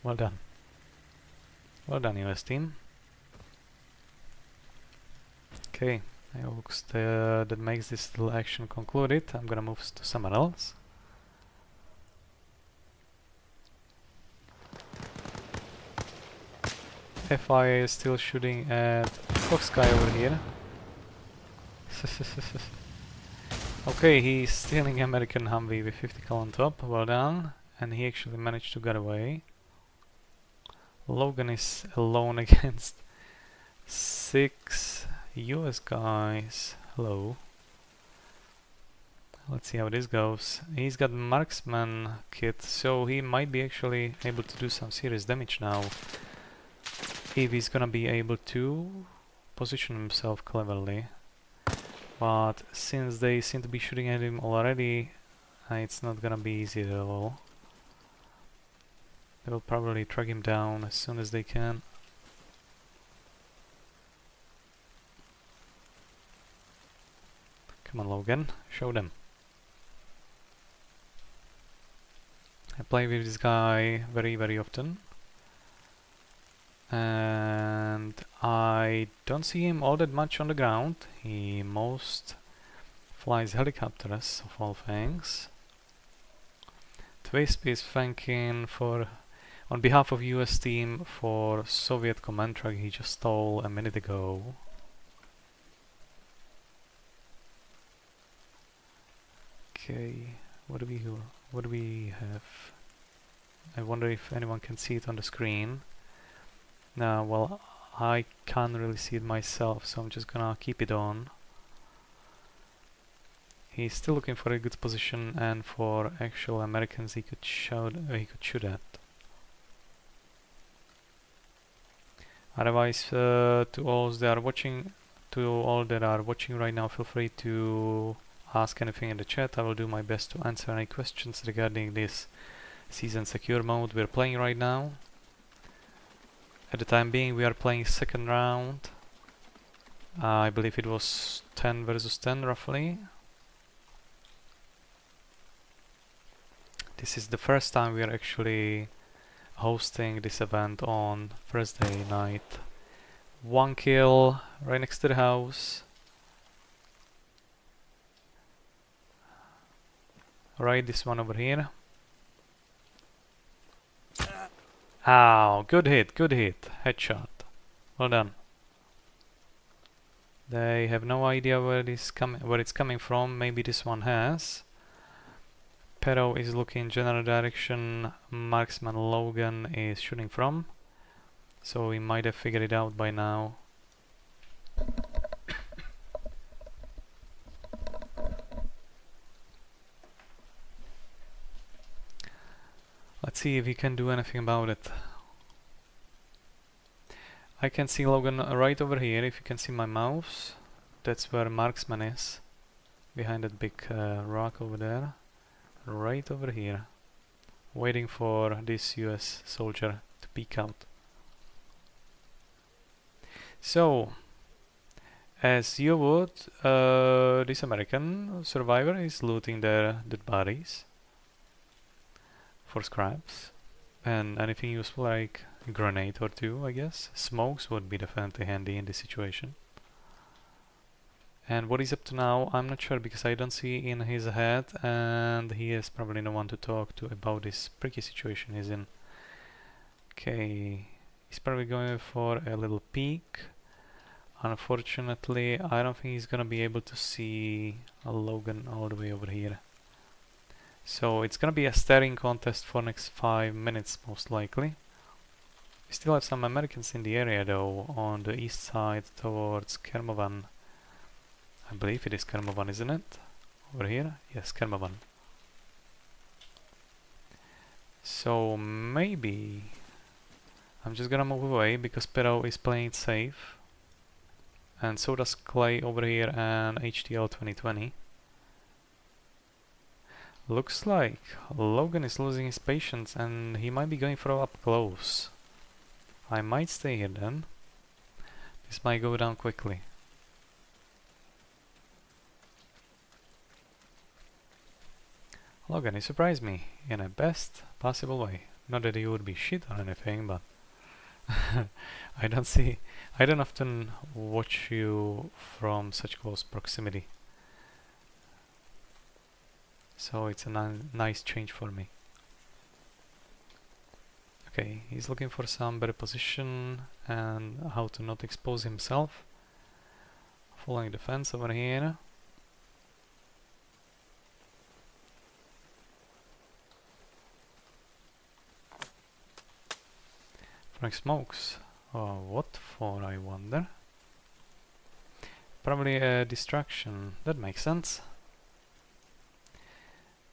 Well done. Well done, US team. Okay, it looks that makes this little action concluded. I'm gonna move to somewhere else. FI is still shooting at Fox guy over here. Okay, he's stealing American Humvee with 50 cal on top. Well done. And he actually managed to get away. Logan is alone against 6 US guys. Hello. Let's see how this goes. He's got marksman kit, so he might be actually able to do some serious damage now, if he's gonna be able to position himself cleverly. But since they seem to be shooting at him already, it's not gonna be easy at all. They will probably track him down as soon as they can. Come on, Logan, show them. I play with this guy very, very often. And I don't see him all that much on the ground. He most flies helicopters of all things. Twisp is thanking for, on behalf of US team, for Soviet command truck he just stole a minute ago. Okay, what do we have? I wonder if anyone can see it on the screen. No, well, I can't really see it myself, so I'm just gonna keep it on. He's still looking for a good position and for actual Americans he could shoot at. Otherwise, to all that are watching right now, feel free to ask anything in the chat. I will do my best to answer any questions regarding this season secure mode we're playing right now. At the time being, we are playing second round. I believe it was 10 versus 10 roughly. This is the first time we are actually hosting this event on Thursday night. 1 kill right next to the house. Right, this one over here. Ow, good hit, headshot. Well done. They have no idea where it's coming from. Maybe this one has. Pero is looking general direction marksman Logan is shooting from, so he might have figured it out by now. Let's see if he can do anything about it. I can see Logan right over here. If you can see my mouse, that's where Marksman is, behind that big rock over there, right over here, waiting for this US soldier to peek out. So, as you would, this American survivor is looting their dead bodies for scraps and anything useful like a grenade or two, I guess. Smokes would be definitely handy in this situation. And what he's up to now, I'm not sure because I don't see in his head, and he has probably no one to talk to about this tricky situation he's in. Okay, he's probably going for a little peek. Unfortunately, I don't think he's gonna be able to see Logan all the way over here. So it's gonna be a staring contest for next 5 minutes most likely. We still have some Americans in the area though, on the east side towards Kermovan. I believe it is Kermovan, isn't it? Over here? Yes, Kermovan. So maybe I'm just gonna move away because Pero is playing it safe. And so does Clay over here and HTL 2020. Looks like Logan is losing his patience and he might be going for up close. I might stay here then. This might go down quickly. Logan, you surprised me in a best possible way. Not that you would be shit or anything, but I don't often watch you from such close proximity. So it's a nice change for me. Okay, he's looking for some better position and how to not expose himself. Following the fence over here. Throwing smokes. Oh, what for, I wonder? Probably a distraction. That makes sense.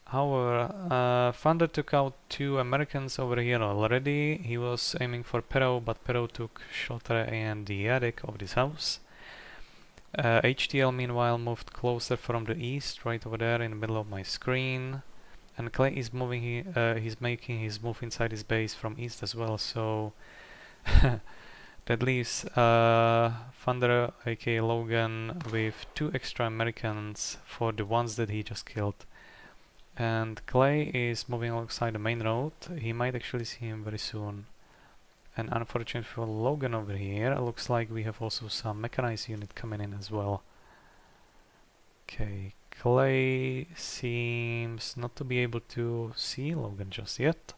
However, Thunder took out 2 Americans over here already. He was aiming for Pero, but Pero took shelter in the attic of this house. HTL meanwhile moved closer from the east, right over there in the middle of my screen. And Clay is moving, he's making his move inside his base from east as well, so that leaves Thunder, aka Logan, with 2 extra Americans for the ones that he just killed. And Clay is moving alongside the main road. He might actually see him very soon. And unfortunately for Logan over here, it looks like we have also some mechanized unit coming in as well. Okay, Clay seems not to be able to see Logan just yet.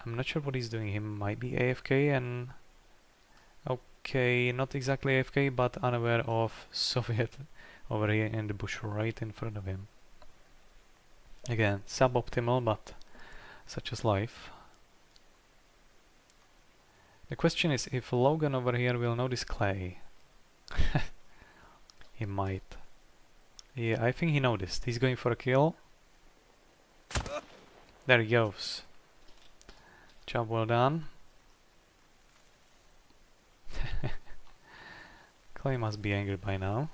I'm not sure what he's doing. He might be AFK and... Okay, not exactly AFK, but unaware of Soviet over here in the bush right in front of him. Again, suboptimal, but such is life. The question is if Logan over here will notice Clay. He might. Yeah, I think he noticed. He's going for a kill. There he goes. Job well done. Clay must be angry by now.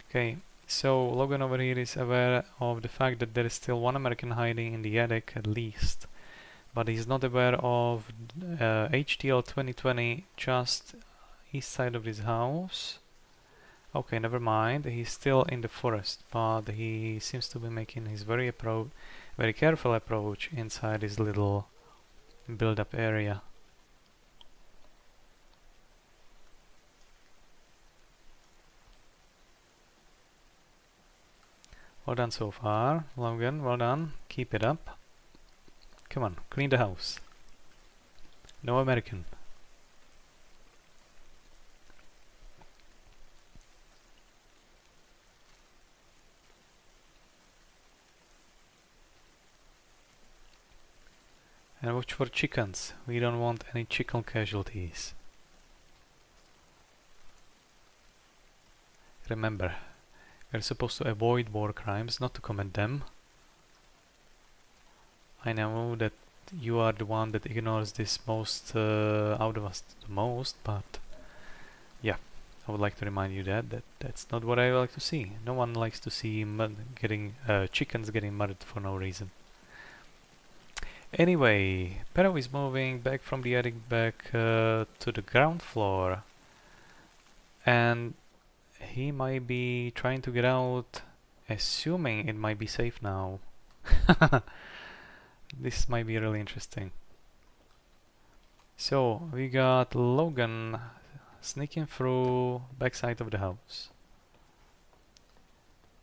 Okay, so Logan over here is aware of the fact that there is still 1 American hiding in the attic at least. But he's not aware of HTL 2020 just east side of this house. Okay, never mind. He's still in the forest, but he seems to be making his very careful approach inside his little build-up area. Well done so far, Logan, well done. Keep it up. Come on, clean the house. No American. And watch for chickens. We don't want any chicken casualties. Remember, we're supposed to avoid war crimes, not to commit them. I know that you are the one that ignores this most out of us the most, but yeah, I would like to remind you that that's not what I like to see. No one likes to see chickens getting murdered for no reason. Anyway, Pero is moving back from the attic back to the ground floor, and he might be trying to get out, assuming it might be safe now. This might be really interesting. So we got Logan sneaking through backside of the house.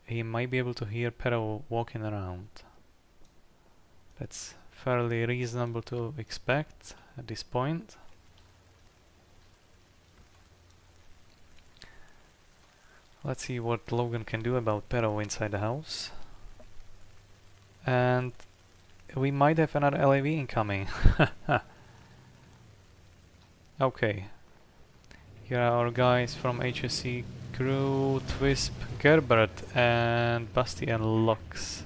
He might be able to hear Pero walking around. That's fairly reasonable to expect at this point. Let's see what Logan can do about Pero inside the house. And we might have another LAV incoming. Okay. Here are our guys from HSC crew, Twisp, Gerbert, and Basti and Lux.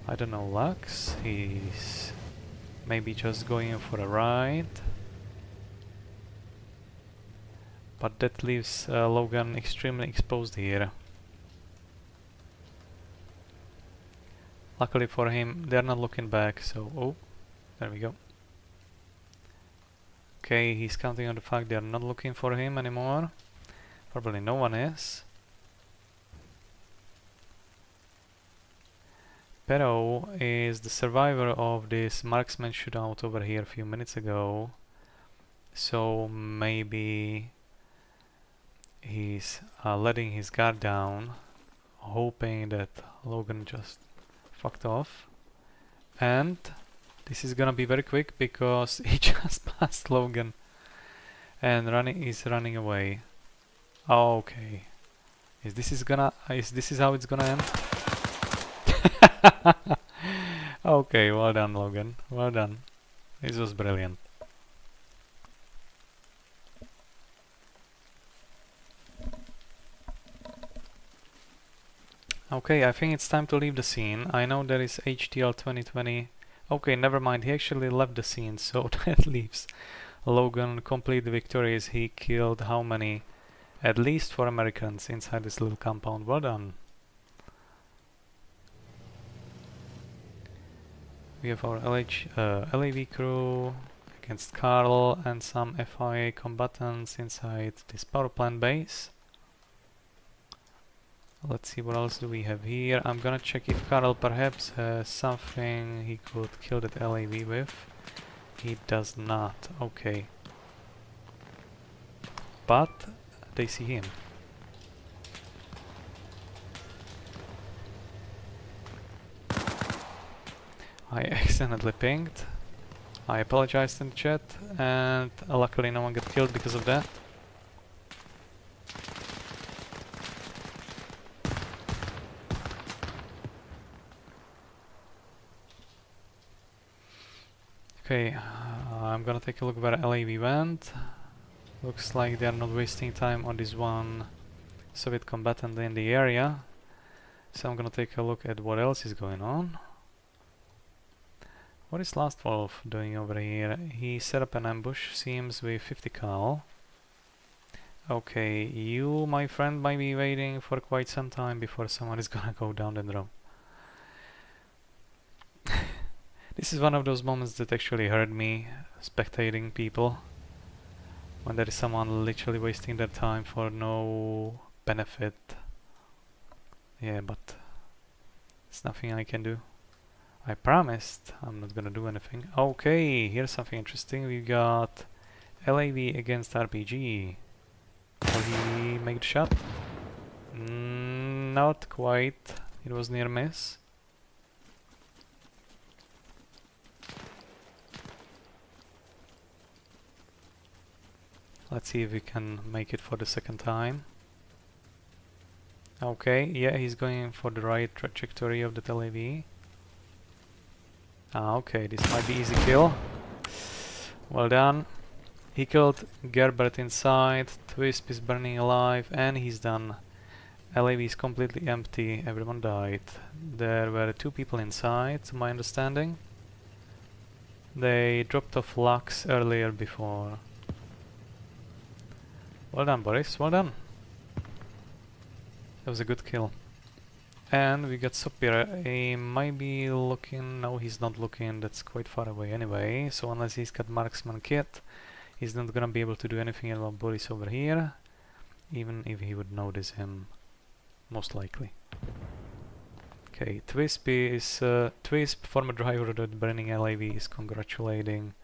I don't know Lux, he's maybe just going in for a ride. But that leaves Logan extremely exposed here. Luckily for him, they're not looking back, so oh, there we go. Okay, he's counting on the fact they're not looking for him anymore. Probably no one is. Pero is the survivor of this marksman shootout over here a few minutes ago. So maybe he's letting his guard down, hoping that Logan just fucked off. And this is gonna be very quick because he just passed Logan and is running away. Okay. Is this how it's gonna end? Okay, well done Logan. Well done. This was brilliant. Okay, I think it's time to leave the scene. I know there is HTL 2020. Okay, never mind, he actually left the scene, so that leaves Logan completely victorious. He killed how many? At least 4 Americans inside this little compound. Well done. We have our LAV crew against Carl and some FIA combatants inside this power plant base. Let's see what else do we have here. I'm gonna check if Carl perhaps has something he could kill that LAV with. He does not. Okay. But they see him. I accidentally pinged. I apologized in the chat, and luckily no one got killed because of that. Okay, I'm gonna take a look where LAV went. Looks like they're not wasting time on this one Soviet combatant in the area. So I'm gonna take a look at what else is going on. What is Last Wolf doing over here? He set up an ambush, seems with 50 cal. Okay, you, my friend, might be waiting for quite some time before someone is gonna go down the road. This is one of those moments that actually hurt me, spectating people. When there is someone literally wasting their time for no benefit. Yeah, but there's nothing I can do. I promised I'm not gonna do anything. Okay, here's something interesting. We got LAV against RPG. Will he make the shot? Not quite. It was near miss. Let's see if we can make it for the second time. Okay, yeah, he's going for the right trajectory of the LAV. Okay, this might be easy kill. Well done. He killed Gerbert inside, Twisp is burning alive, and he's done. LAV is completely empty, everyone died. There were 2 people inside, to my understanding. They dropped off Lux earlier before. Well done, Boris, well done. That was a good kill. And we got Sopir. He might be looking... No, he's not looking. That's quite far away anyway. So unless he's got marksman kit, he's not gonna be able to do anything about Boris over here. Even if he would notice him. Most likely. Okay, Twisp is... Twisp, former driver of the Burning LAV, is congratulating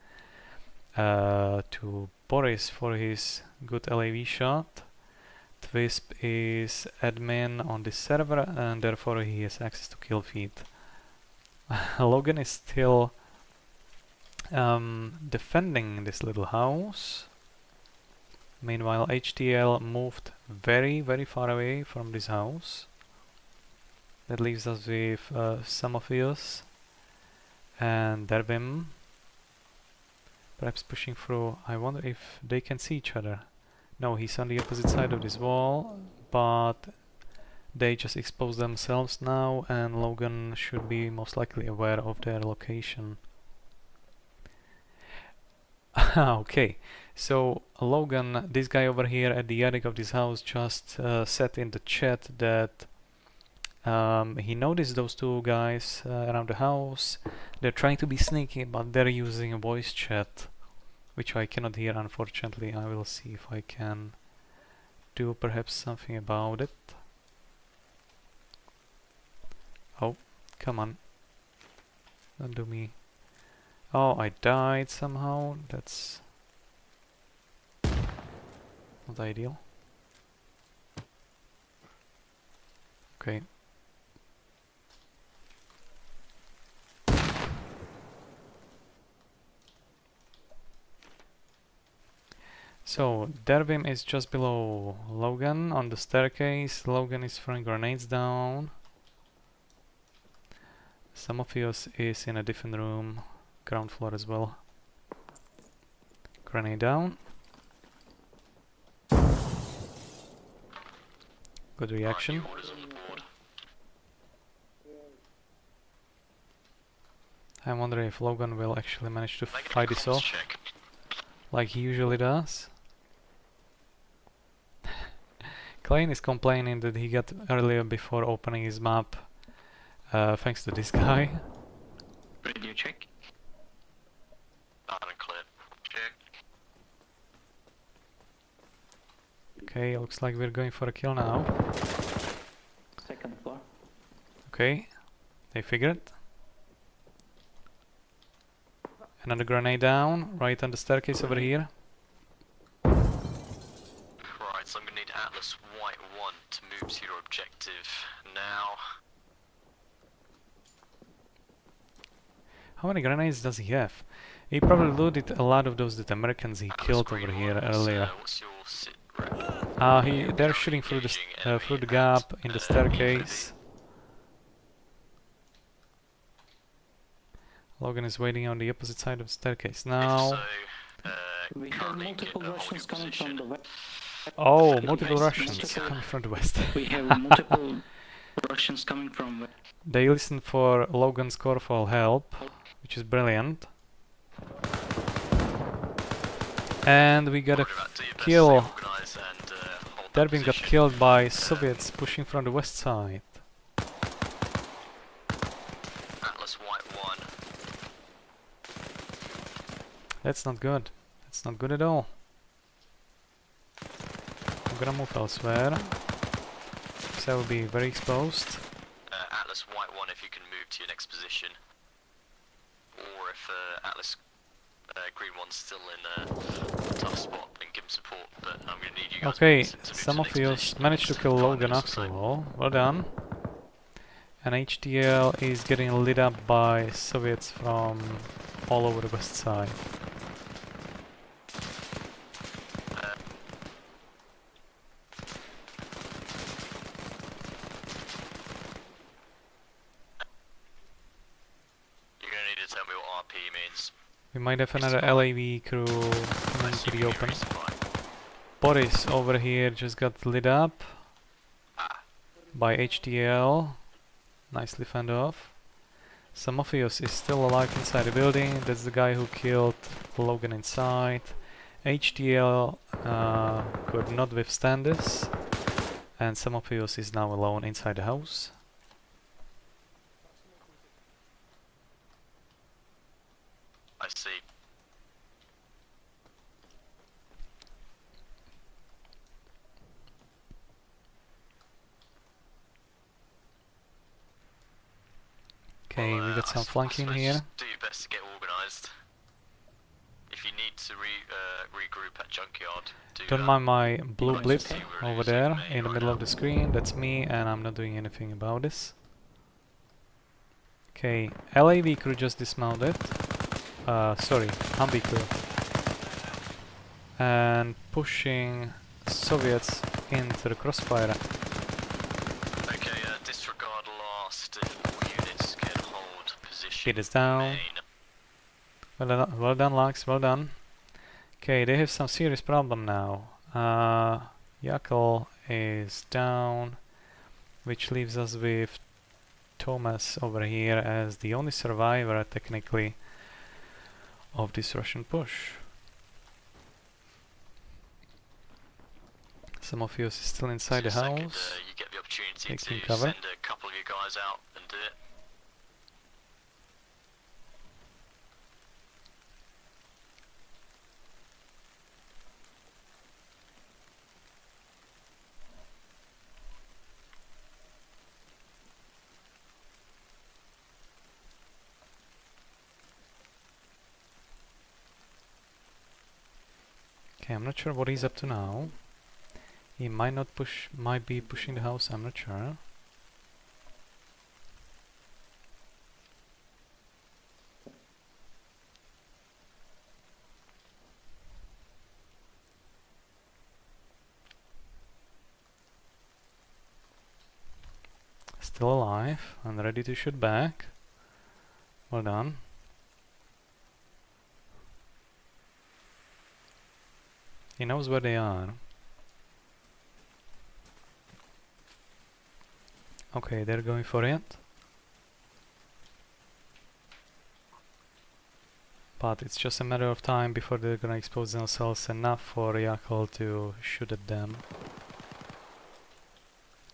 to Boris for his good LAV shot. Twisp is admin on this server and therefore he has access to kill feed. Logan is still defending this little house. Meanwhile HTL moved very far away from this house. That leaves us with Samofios and Derbim. Perhaps pushing through. I wonder if they can see each other. No, he's on the opposite side of this wall, but they just exposed themselves now and Logan should be most likely aware of their location. Okay, so Logan, this guy over here at the attic of this house, just said in the chat that he noticed those two guys around the house. They're trying to be sneaky, but they're using a voice chat, which I cannot hear, unfortunately. I will see if I can do perhaps something about it. Oh, come on. Don't do me. Oh, I died somehow. That's not ideal. Okay. So, Dervim is just below Logan on the staircase. Logan is throwing grenades down. Samofios is in a different room, ground floor as well. Grenade down. Good reaction. I'm wondering if Logan will actually manage to fight this off, like he usually does. Klein is complaining that he got earlier before opening his map, thanks to this guy. Radio check. Loud and clear. Check. Okay, looks like we're going for a kill now. Second floor. Okay, they figured. Another grenade down, right on the staircase over here. Right, so I'm gonna need Atlas White 1 to move to your objective now. How many grenades does he have? He probably looted a lot of those that Americans he killed over here earlier. What's your sit rep? They're shooting through the gap in the staircase. Logan is waiting on the opposite side of the staircase now. We have multiple Russians coming from the west. Oh, multiple Russians coming from the west. We have multiple Russians coming from west. They listen for Logan's call for help, which is brilliant. And we got a kill. Derbin got killed by Soviets pushing from the west side. Atlas White 1. That's not good. That's not good at all. I'm gonna move elsewhere. So I will be very exposed. Atlas White 1 if you can move to your next position. Or if Atlas Green 1's still in a tough spot, then give him support. But I'm gonna need you guys Okay, to move some to of you managed to kill Logan after all. Well done. And HDL is getting lit up by Soviets from all over the west side. We might have another LAV crew coming to the open. Boris over here just got lit up by HDL. Nicely fend off. Samophios is still alive inside the building. That's the guy who killed Logan inside. HTL could not withstand this, and Samophios is now alone inside the house. I see. Okay, we got some flanking here. Do your best to get organised. If you need to regroup at junkyard, do Don't that. mind my blue blip over there in the middle of the screen. That's me, and I'm not doing anything about this. Okay, LAV crew just dismounted. Sorry, Humvee crew. And pushing Soviets into the crossfire. Okay, disregard last. All units can hold position. It is down. Well done, Lux, well done. Okay, they have some serious problem now. Yakel is down, which leaves us with Thomas over here as the only survivor, technically, of this Russian push. Samophios is still inside the house, You get the opportunity taking to cover. send a couple of you guys out and do it. Okay, I'm not sure what he's up to now. He might be pushing the house, I'm not sure. Still alive and ready to shoot back. Well done. He knows where they are. Okay, they're going for it. But it's just a matter of time before they're gonna expose themselves enough for Yakel to shoot at them.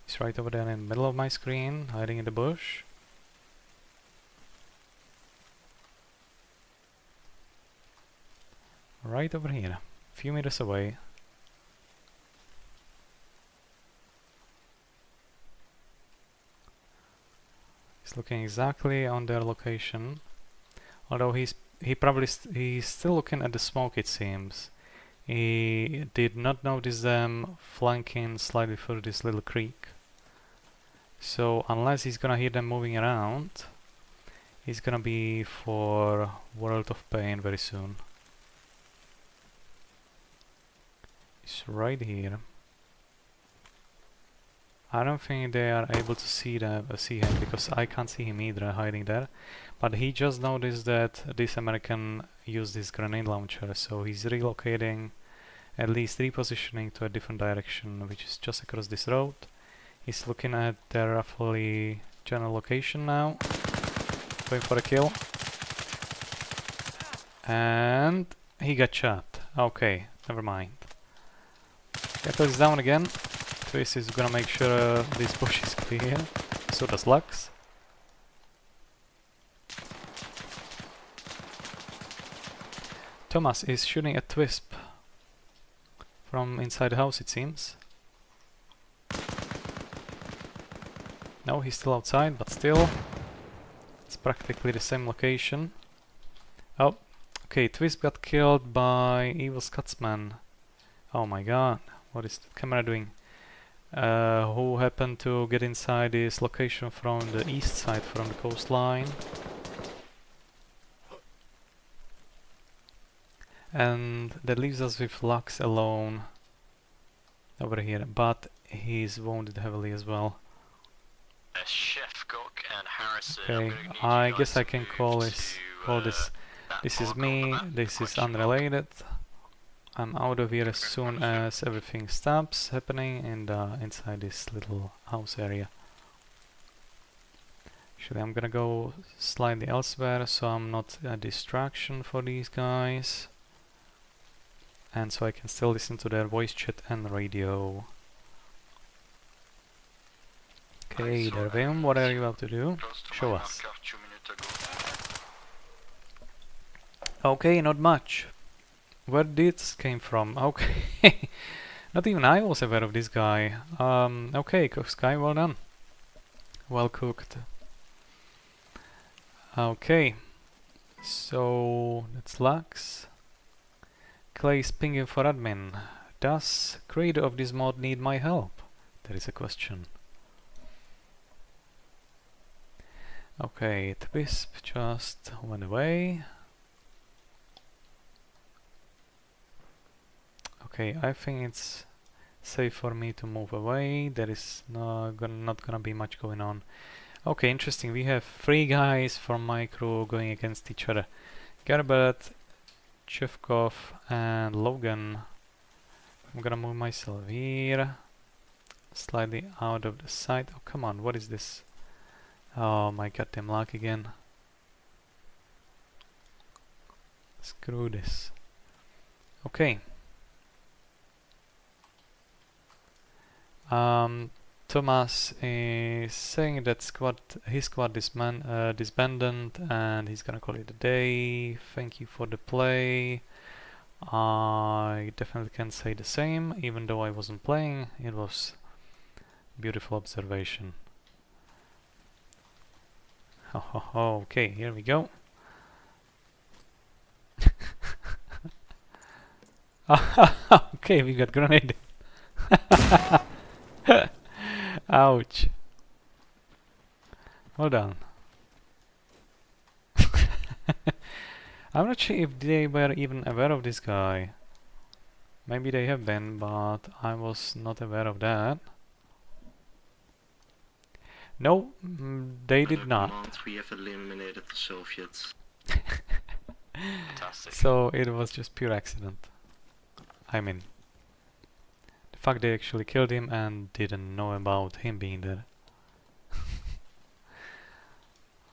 He's right over there in the middle of my screen, hiding in the bush. Right over here, a few meters away. He's looking exactly on their location, although he's still looking at the smoke, it seems. He did not notice them flanking slightly through this little creek. So unless he's gonna hear them moving around, he's gonna be for World of Pain very soon. He's right here. I don't think they are able to see him because I can't see him either hiding there. But he just noticed that this American used his grenade launcher, so he's relocating, at least repositioning to a different direction, which is just across this road. He's looking at their roughly general location now, going for a kill. And he got shot. Okay, never mind. Yakel is down again. Twist is gonna make sure this bush is clear. So does Lux. Thomas is shooting at Twisp from inside the house, it seems. No, he's still outside, but still. It's practically the same location. Oh, okay, Twisp got killed by Evil Scotsman. Oh my god, what is the camera doing? Who happened to get inside this location from the east side, from the coastline. And that leaves us with Lux alone over here, but he's wounded heavily as well. Chef Cook and Harrison. Okay, I guess I can call this. This is me. This is unrelated. I'm out of here as soon as everything stops happening in inside this little house area. Actually, I'm gonna go slightly elsewhere so I'm not a distraction for these guys. And so I can still listen to their voice chat and radio. Okay, Dervim, what are you about to do? Show us. Okay, not much. Where this came from? Okay. Not even I was aware of this guy. Okay, Cox guy, well done. Well cooked. Okay. So, that's Lux. Clay is pinging for admin. Does creator of this mod need my help? There is a question. Okay, Twisp just went away. Okay, I think it's safe for me to move away. There is not gonna be much going on. Okay, interesting. We have 3 guys from my crew going against each other. Gerbert, Chevkov and Logan. I'm gonna move myself here. Slightly out of the sight. Oh, come on, what is this? Oh my goddamn luck again. Screw this. Okay. Thomas is saying that his squad disbanded and he's gonna call it a day. Thank you for the play. I definitely can say the same, even though I wasn't playing. It was beautiful observation. Okay, here we go. Okay, we got grenade. Ouch. Hold on. I'm not sure if they were even aware of this guy. Maybe they have been, but I was not aware of that. No, they did not. We have eliminated the Soviets. Fantastic. So it was just pure accident. I mean, the fact they actually killed him and didn't know about him being there.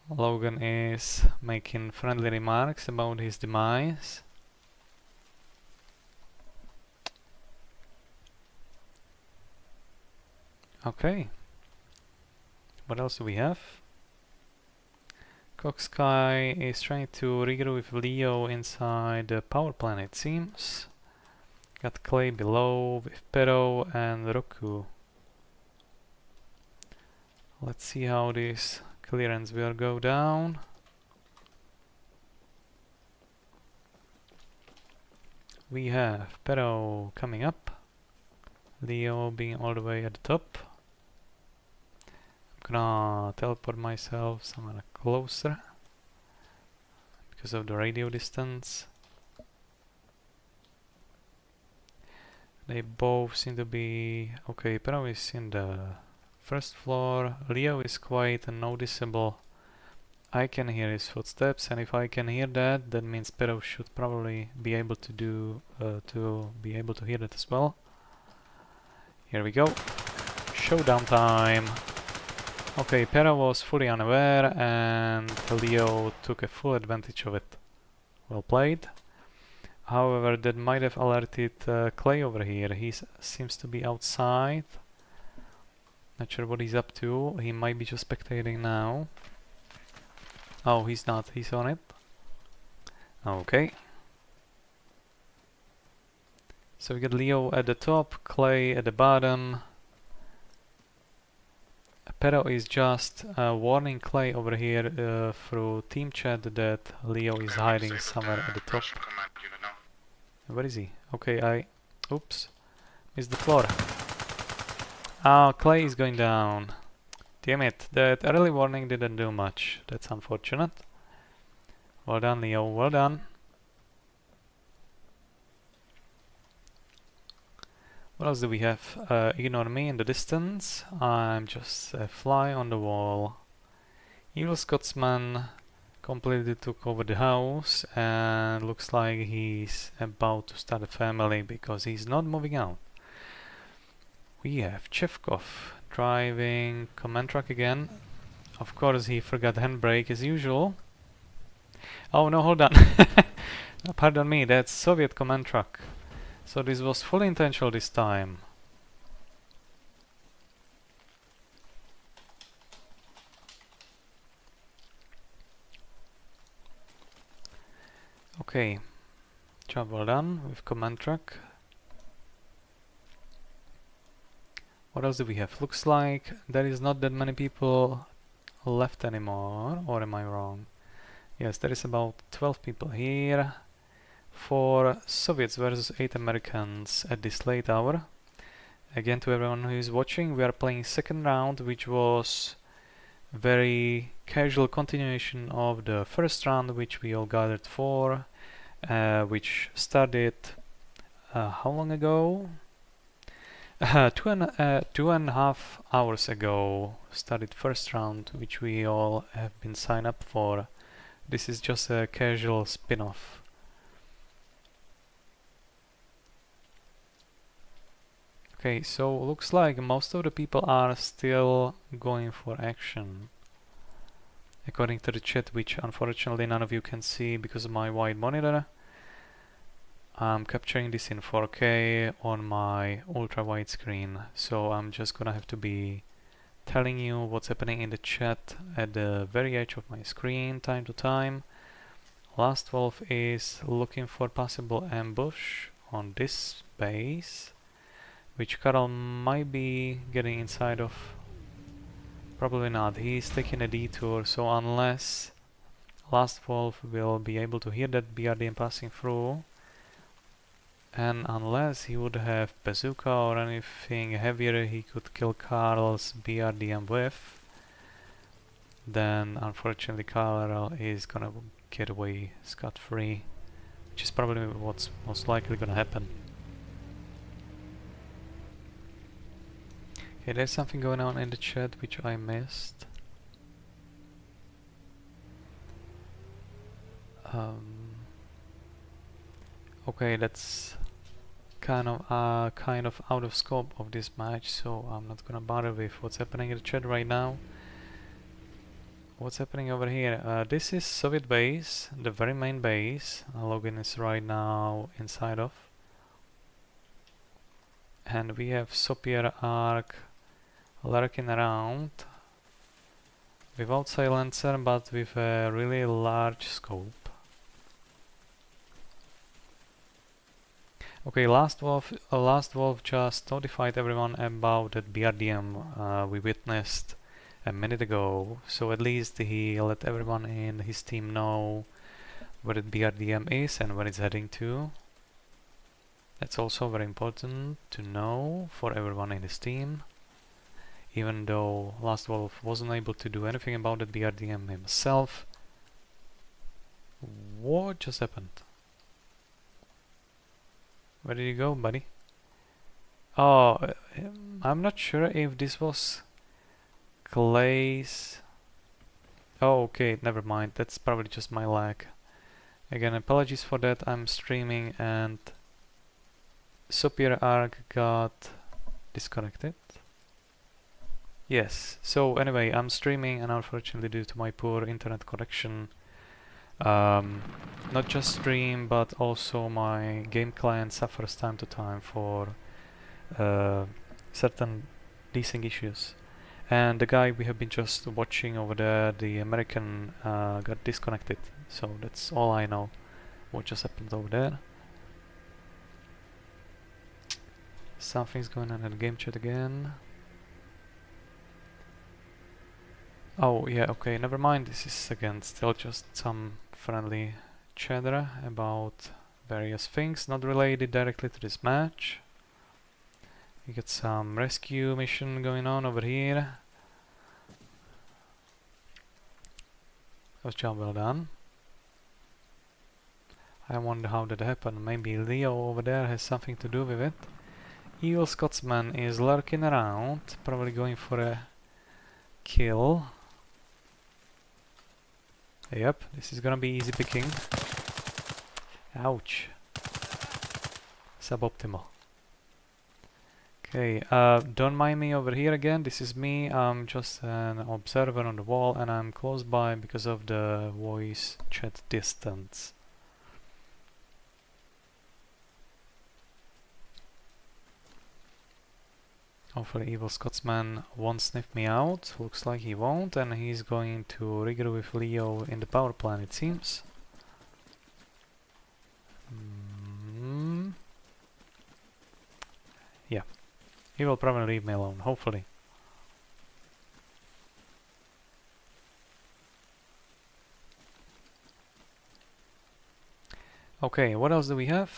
Logan is making friendly remarks about his demise. Okay. What else do we have? Coxsky is trying to regroup with Leo inside the power plant, it seems. Got Clay below with Pero and Roku. Let's see how this clearance will go down. We have Pero coming up. Leo being all the way at the top. I'm gonna teleport myself somewhere closer because of the radio distance. They both seem to be okay. Pero is in the first floor. Leo is quite noticeable. I can hear his footsteps, and if I can hear that, that means Pero should probably be able to do hear that as well. Here we go. Showdown time. Okay, Pero was fully unaware and Leo took a full advantage of it. Well played. However, that might have alerted Clay over here. He seems to be outside. Not sure what he's up to. He might be just spectating now. Oh, he's not. He's on it. Okay. So we got Leo at the top, Clay at the bottom. Pero is just warning Clay over here through team chat that Leo is hiding somewhere at the top. Where is he? Okay, oops, missed the floor. Ah, Clay is going down. Damn it, that early warning didn't do much. That's unfortunate. Well done, Leo, well done. What else do we have? Ignore me in the distance. I'm just a fly on the wall. Evil Scotsman completely took over the house and looks like he's about to start a family because he's not moving out. We have Chevkov driving command truck again. Of course he forgot handbrake as usual. Oh no, hold on. Pardon me, that's Soviet command truck. So this was fully intentional this time. Okay, job well done with command truck. What else do we have? Looks like there is not that many people left anymore, or am I wrong? Yes, there is about 12 people here. 4 Soviets versus 8 Americans at this late hour. Again, to everyone who is watching, we are playing second round, which was very casual continuation of the first round, which we all gathered for, which started how long ago? 2.5 hours ago started first round, which we all have been signed up for. This is just a casual spin-off. Okay, so looks like most of the people are still going for action. According to the chat, which unfortunately none of you can see because of my wide monitor. I'm capturing this in 4K on my ultra wide screen, so I'm just gonna have to be telling you what's happening in the chat at the very edge of my screen time to time. Last Wolf is looking for possible ambush on this base, which Karl might be getting inside of. Probably not, he's taking a detour, so unless Last Wolf will be able to hear that BRDM passing through, and unless he would have bazooka or anything heavier he could kill Karl's BRDM with, then unfortunately Karl is gonna get away scot-free, which is probably what's most likely gonna happen. Okay, there's something going on in the chat which I missed. Okay, that's kind of out of scope of this match, so I'm not gonna bother with what's happening in the chat right now. What's happening over here? This is Soviet base, the very main base. Logan is right now inside of, and we have Sopier Arc lurking around without silencer, but with a really large scope. Okay, Last Wolf just notified everyone about that BRDM we witnessed a minute ago, so at least he let everyone in his team know where the BRDM is and where it's heading to. That's also very important to know for everyone in his team. Even though Last Wolf wasn't able to do anything about the BRDM himself. What just happened? Where did you go, buddy? Oh, I'm not sure if this was Clay's. Oh, okay, never mind. That's probably just my lag. Again, apologies for that. I'm streaming and Superior Arc got disconnected. Yes, so anyway, I'm streaming and unfortunately due to my poor internet connection, not just stream but also my game client suffers time to time for certain desync issues. And the guy we have been just watching over there, the American, got disconnected. So that's all I know what just happened over there. Something's going on in the game chat again. Oh yeah, okay, never mind. This is again still just some friendly chatter about various things not related directly to this match. We got some rescue mission going on over here. That was job well done. I wonder how that happened. Maybe Leo over there has something to do with it. Evil Scotsman is lurking around, probably going for a kill. Yep, this is gonna be easy picking. Ouch. Suboptimal. Okay, don't mind me over here again. This is me. I'm just an observer on the wall and I'm close by because of the voice chat distance. Hopefully Evil Scotsman won't sniff me out. Looks like he won't, and he's going to regroup with Leo in the power plant, it seems. Yeah. He will probably leave me alone, hopefully. Okay, what else do we have?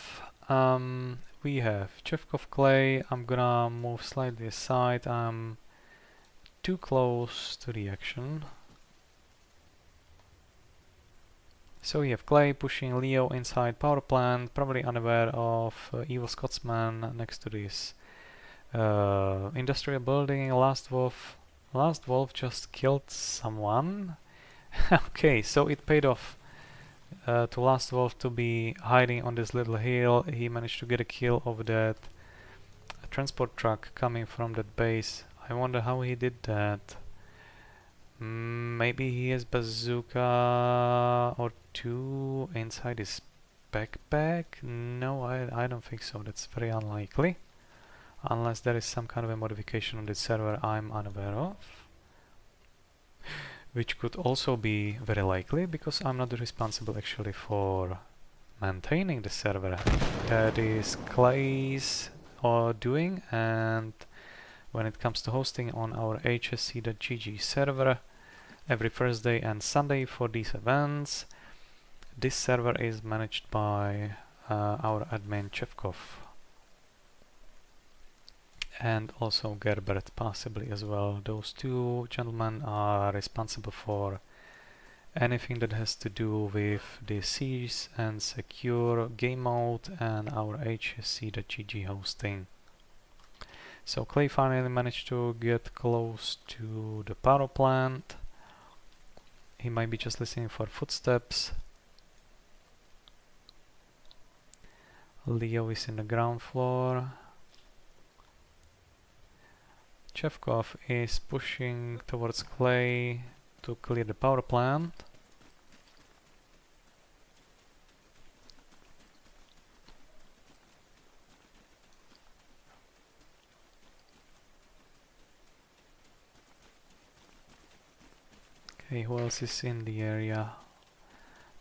We have Chevkov clay. I'm gonna move slightly aside. I'm too close to the action. So we have clay pushing Leo inside power plant, probably unaware of Evil Scotsman next to this industrial building. Last wolf just killed someone. Okay, so it paid off to Last Wolf to be hiding on this little hill. He managed to get a kill over that transport truck coming from that base. I wonder how he did that. Maybe he has bazooka or two inside his backpack? No, I don't think so. That's very unlikely. Unless there is some kind of a modification on the server I'm unaware of. Which could also be very likely, because I'm not responsible actually for maintaining the server. That is Clay's doing, and when it comes to hosting on our hsc.gg server every Thursday and Sunday for these events, this server is managed by our admin Chevkov. And also Gerbert possibly as well. Those two gentlemen are responsible for anything that has to do with the siege and secure game mode and our hsc.gg hosting. So Clay finally managed to get close to the power plant. He might be just listening for footsteps. Leo is in the ground floor. Chevkov is pushing towards Clay to clear the power plant. Okay, who else is in the area?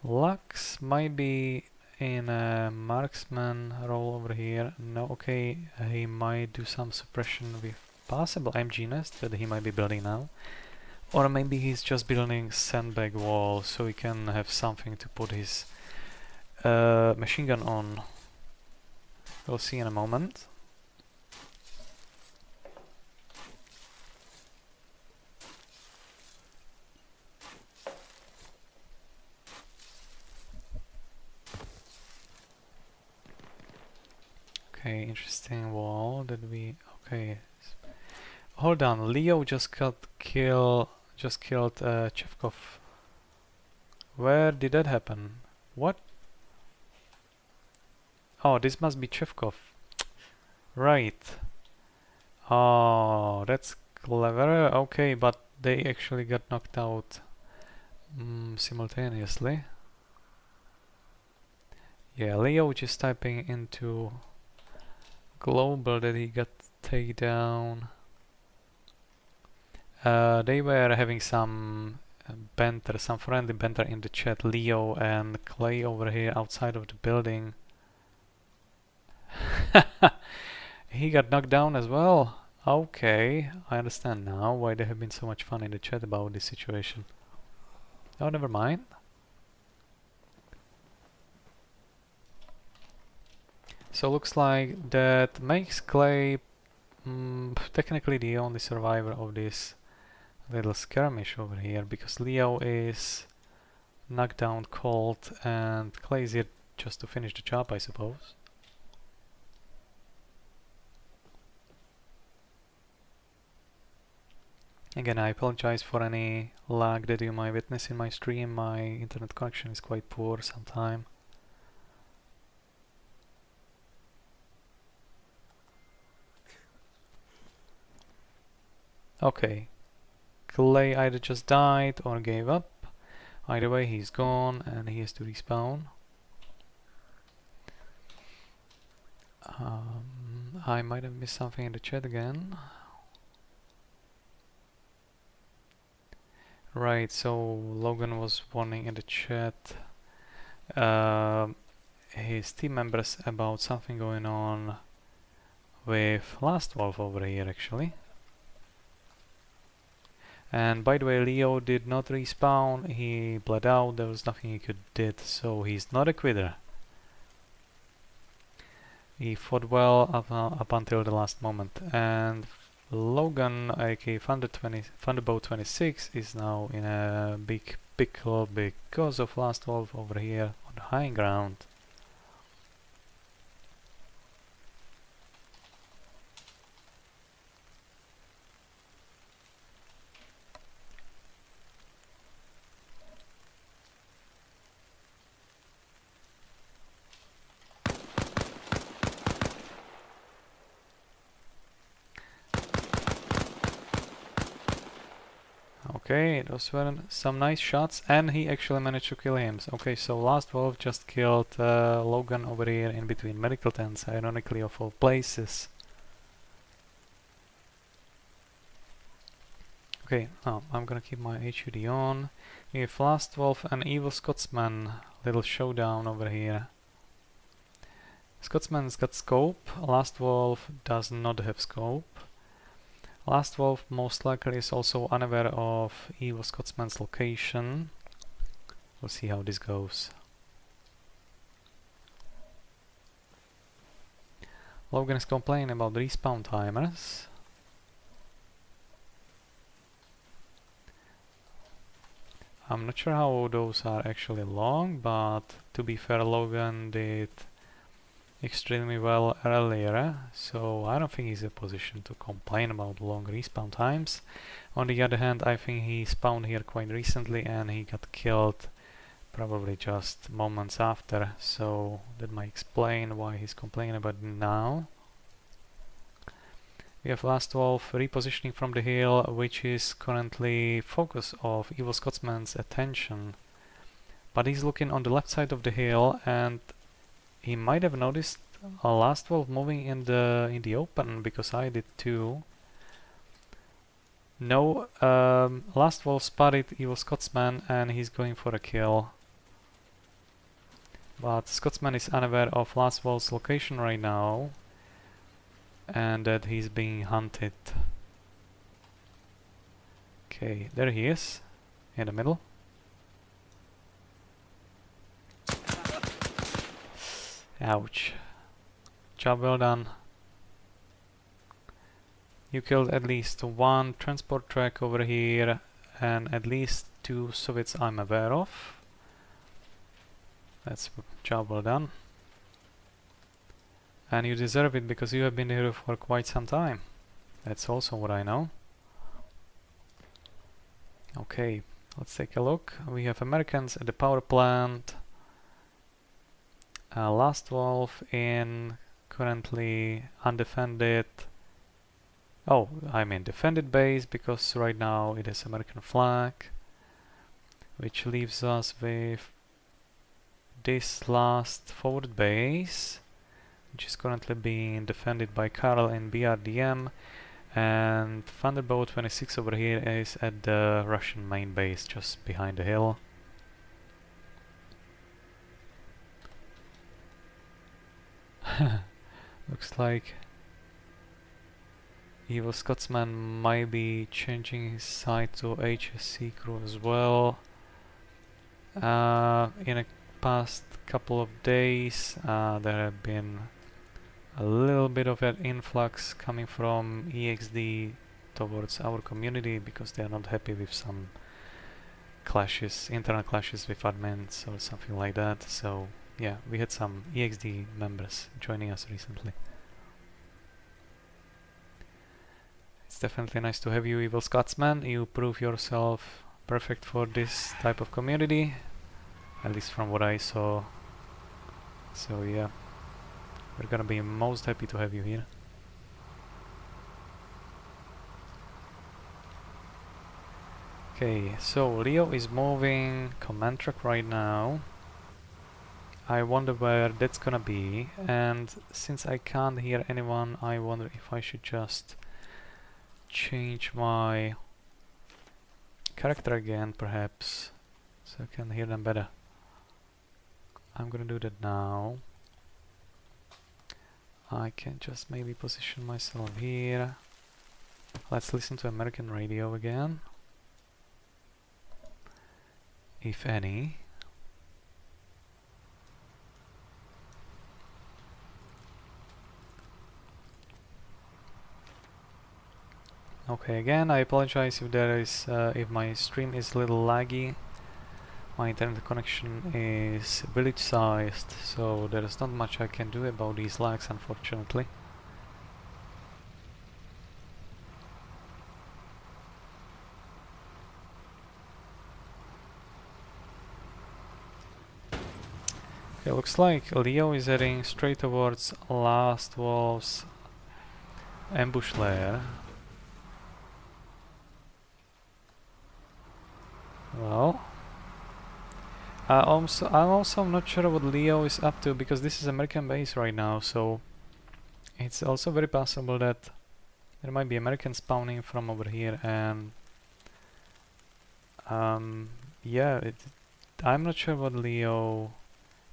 Lux might be in a marksman role over here. No, okay, he might do some suppression with possible MG nest that he might be building now. Or maybe he's just building sandbag wall so he can have something to put his machine gun on. We'll see in a moment. Okay, interesting wall that we... okay. Hold on, Leo just killed Chevkov. Where did that happen? What? Oh, this must be Chevkov. Right. Oh, that's clever. Okay, but they actually got knocked out simultaneously. Yeah, Leo just typing into global that he got taken down. They were having some banter, some friendly banter in the chat. Leo and Clay over here outside of the building. He got knocked down as well. Okay, I understand now why there have been so much fun in the chat about this situation. Oh, never mind. So looks like that makes Clay technically the only survivor of this little skirmish over here, because Leo is knocked down cold and Clay is here just to finish the job, I suppose. Again, I apologize for any lag that you might witness in my stream. My internet connection is quite poor sometimes. Okay. Clay either just died or gave up. Either way, he's gone and he has to respawn. I might have missed something in the chat again. Right, so Logan was warning in the chat his team members about something going on with Last Wolf over here actually. And by the way, Leo did not respawn, he bled out, there was nothing he could did, so he's not a quitter. He fought well up until the last moment, and Logan, aka Thunderbolt 26, is now in a big pickle because of Last Wolf over here on the high ground. Okay, those were some nice shots, and he actually managed to kill him. Okay, so Last Wolf just killed Logan over here in between medical tents, ironically of all places. Okay, I'm gonna keep my HUD on. We have Last Wolf and Evil Scotsman, little showdown over here. Scotsman's got scope, Last Wolf does not have scope. Last Wolf most likely is also unaware of Evil Scotsman's location. We'll see how this goes. Logan is complaining about respawn timers. I'm not sure how those are actually long, but to be fair, Logan did extremely well earlier, so I don't think he's in a position to complain about long respawn times. On the other hand, I think he spawned here quite recently and he got killed probably just moments after, so that might explain why he's complaining about it now. We have Last Wolf repositioning from the hill, which is currently focus of Evil Scotsman's attention, but he's looking on the left side of the hill and he might have noticed a Last Wolf moving in the open, because I did too. No, Last Wolf spotted Evil Scotsman and he's going for a kill. But Scotsman is unaware of Last Wolf's location right now and that he's being hunted. Okay, there he is, in the middle. Ouch. Job well done. You killed at least one transport track over here and at least 2 Soviets I'm aware of. That's job well done. And you deserve it because you have been here for quite some time. That's also what I know. Okay, let's take a look. We have Americans at the power plant. Last Wolf in currently undefended. Oh, I mean defended base, because right now it is American flag, which leaves us with this last forward base, which is currently being defended by Karl in BRDM, and Thunderbolt 26 over here is at the Russian main base just behind the hill. Looks like Evil Scotsman might be changing his side to HSC crew as well. In a past couple of days there have been a little bit of an influx coming from EXD towards our community because they are not happy with some clashes, internal clashes with admins or something like that. So yeah, we had some EXD members joining us recently. It's definitely nice to have you, Evil Scotsman. You prove yourself perfect for this type of community, at least from what I saw. So yeah, we're gonna be most happy to have you here. Okay, so Leo is moving command truck right now. I wonder where that's gonna be, and since I can't hear anyone, I wonder if I should just change my character again, perhaps, so I can hear them better. I'm gonna do that now. I can just maybe position myself here. Let's listen to American radio again, if any. Okay, again, I apologize if there is, if my stream is a little laggy. My internet connection is village-sized, so there is not much I can do about these lags, unfortunately. Okay, looks like Leo is heading straight towards Last Wolf's ambush lair. Well, I'm also not sure what Leo is up to, because this is American base right now, so it's also very possible that there might be Americans spawning from over here, and yeah, I'm not sure what Leo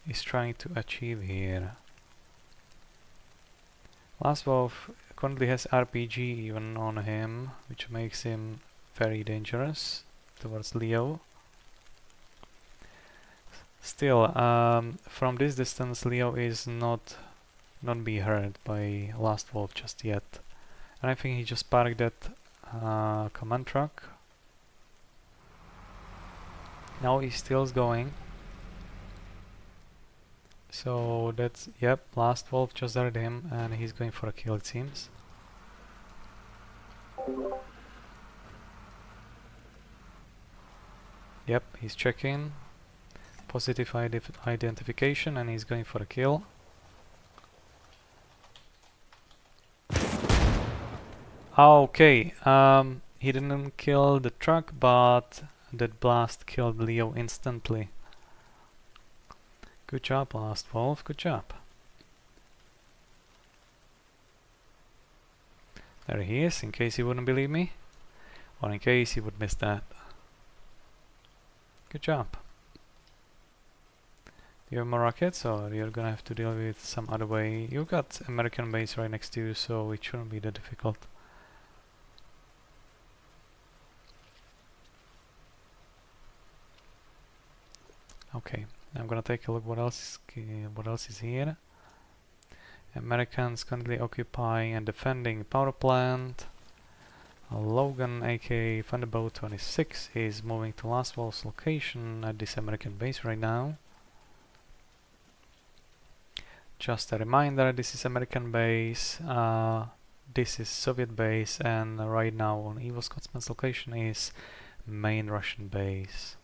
is trying to achieve here. Last Wolf currently has RPG even on him, which makes him very dangerous towards Leo. Still, from this distance, Leo is not be hurt by Last Wolf just yet, and I think he just parked that command truck. Now he still going. So that's, yep, Last Wolf just heard him, and he's going for a kill, it seems. Yep, he's checking. Positive identification, and he's going for a kill. Okay, he didn't kill the truck, but that blast killed Leo instantly. Good job, Last Wolf, good job. There he is, in case you wouldn't believe me, or in case you would miss that. Good job. Do you have more rockets, or you're gonna have to deal with some other way? You've got American base right next to you, so it shouldn't be that difficult. Okay, I'm gonna take a look what else is here. Americans currently occupying and defending power plant. Logan, aka Thunderbolt 26, is moving to Last Wolf's location at this American base right now. Just a reminder, this is American base, this is Soviet base, and right now on Evil Scotsman's location is main Russian base.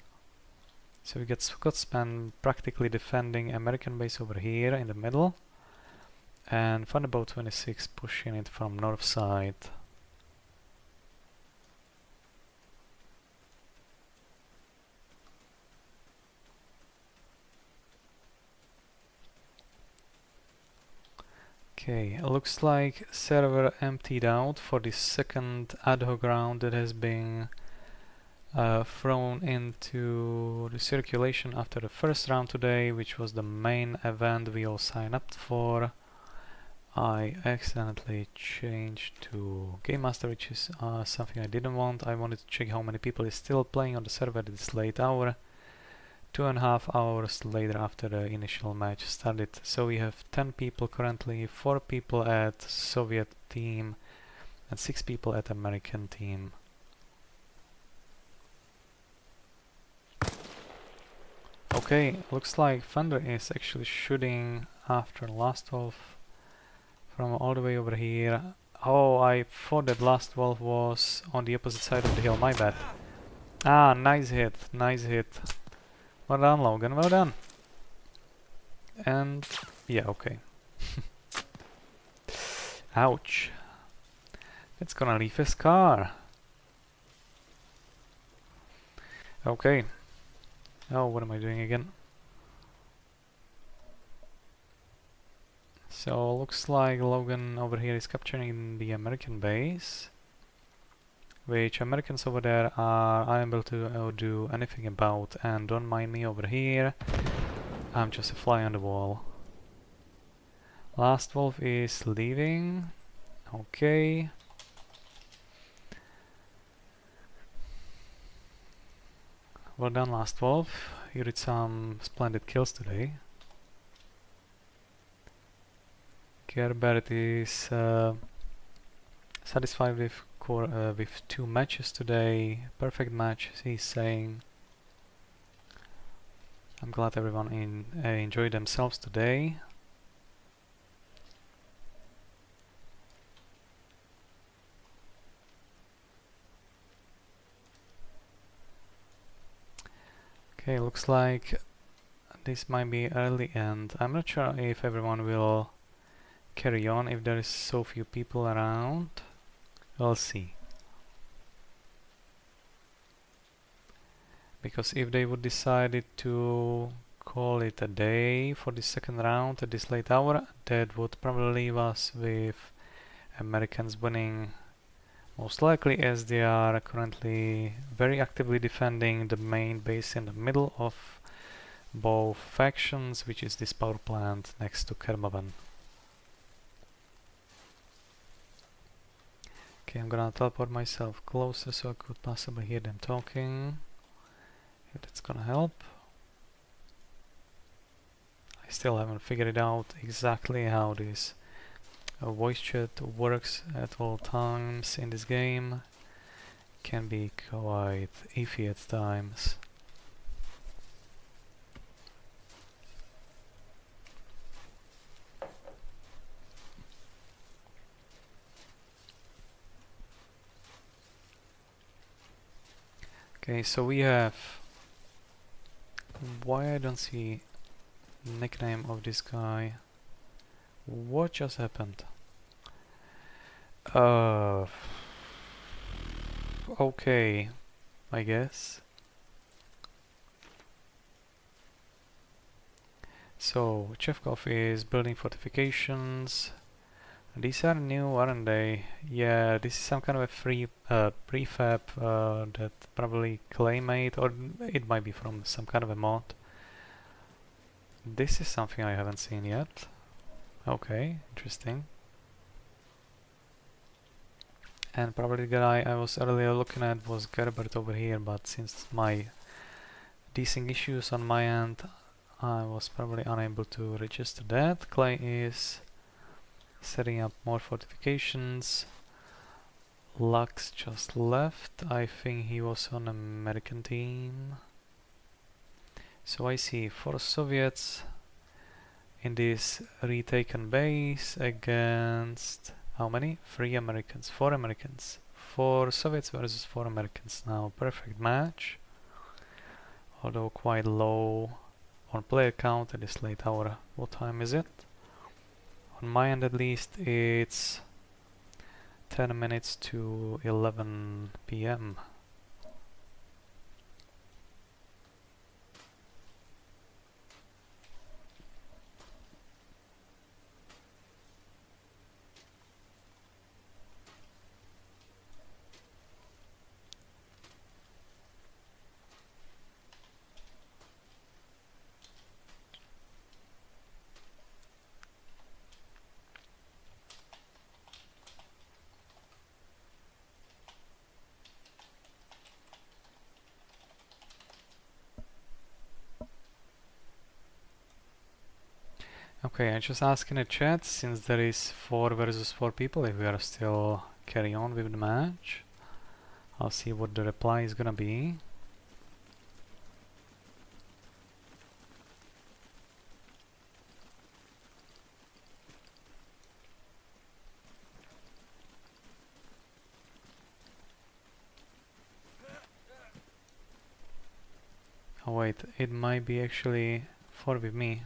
So we get Scotsman practically defending American base over here in the middle, and Thunderbolt 26 pushing it from north side. Okay, looks like server emptied out for the second ad hoc round that has been thrown into the circulation after the first round today, which was the main event we all signed up for. I accidentally changed to Game Master, which is something I didn't want. I wanted to check how many people is still playing on the server at this late hour. 2.5 hours later after the initial match started. So we have 10 people currently, 4 people at Soviet team and 6 people at American team. Okay, looks like Thunder is actually shooting after Last Wolf from all the way over here. Oh, I thought that Last Wolf was on the opposite side of the hill, my bad. Ah, nice hit, nice hit. Well done, Logan, well done. And yeah, okay. Ouch. It's gonna leave his car. Okay. Oh, what am I doing again? So looks like Logan over here is capturing the American base, which Americans over there are unable to do anything about, and don't mind me over here, I'm just a fly on the wall. Last wolf is leaving. Okay. Well done, Last Wolf. You did some splendid kills today. Gerbert is satisfied with 2 matches today. Perfect match, he's saying. I'm glad everyone enjoyed themselves today. Okay, looks like this might be early end. I'm not sure if everyone will carry on if there is so few people around. We'll see. Because if they would decide to call it a day for the second round at this late hour, that would probably leave us with Americans winning, most likely, as they are currently very actively defending the main base in the middle of both factions, which is this power plant next to Kermavan. Okay, I'm gonna teleport myself closer so I could possibly hear them talking. If that's gonna help. I still haven't figured it out exactly how this voice chat works at all times in this game. Can be quite iffy at times. Okay, so we have... Why I don't see nickname of this guy? What just happened? Okay, I guess. So, Chevkov is building fortifications. These are new, aren't they? Yeah, this is some kind of a free prefab that probably Clay made, or it might be from some kind of a mod. This is something I haven't seen yet. Okay, interesting. And probably the guy I was earlier looking at was Gerbert over here, but since my desync issues on my end, I was probably unable to register that. Clay is setting up more fortifications. Lux just left. I think he was on American team. So I see 4 Soviets in this retaken base against how many? 3 Americans, 4 Americans. 4 Soviets versus 4 Americans now. Perfect match. Although quite low on player count at this late hour. What time is it? On my end at least it's 10 minutes to 11 PM. Okay, I just asked in the chat, since there is 4 versus 4 people, if we are still carry on with the match. I'll see what the reply is gonna be. Oh wait, it might be actually 4 with me.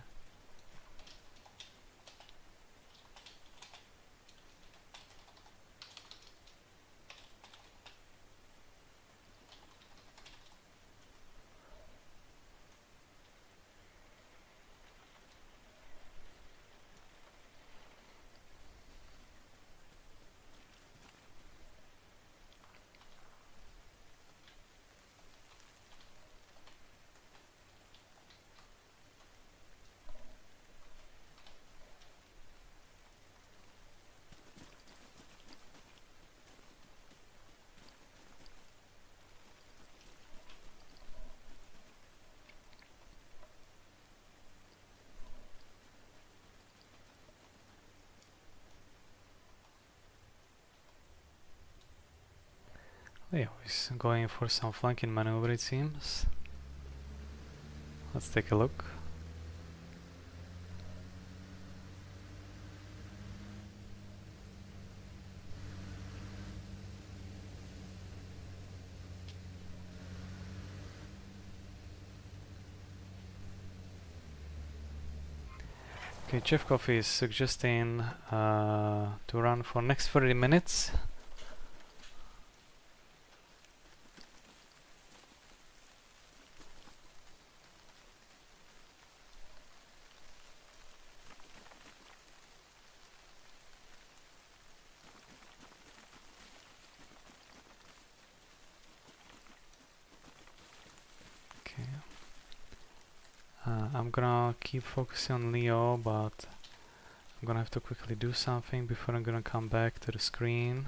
Leo is going for some flanking maneuver, it seems. Let's take a look. Okay, Chevkov is suggesting to run for next 30 minutes. I'm gonna keep focusing on Leo, but I'm gonna have to quickly do something before I'm gonna come back to the screen.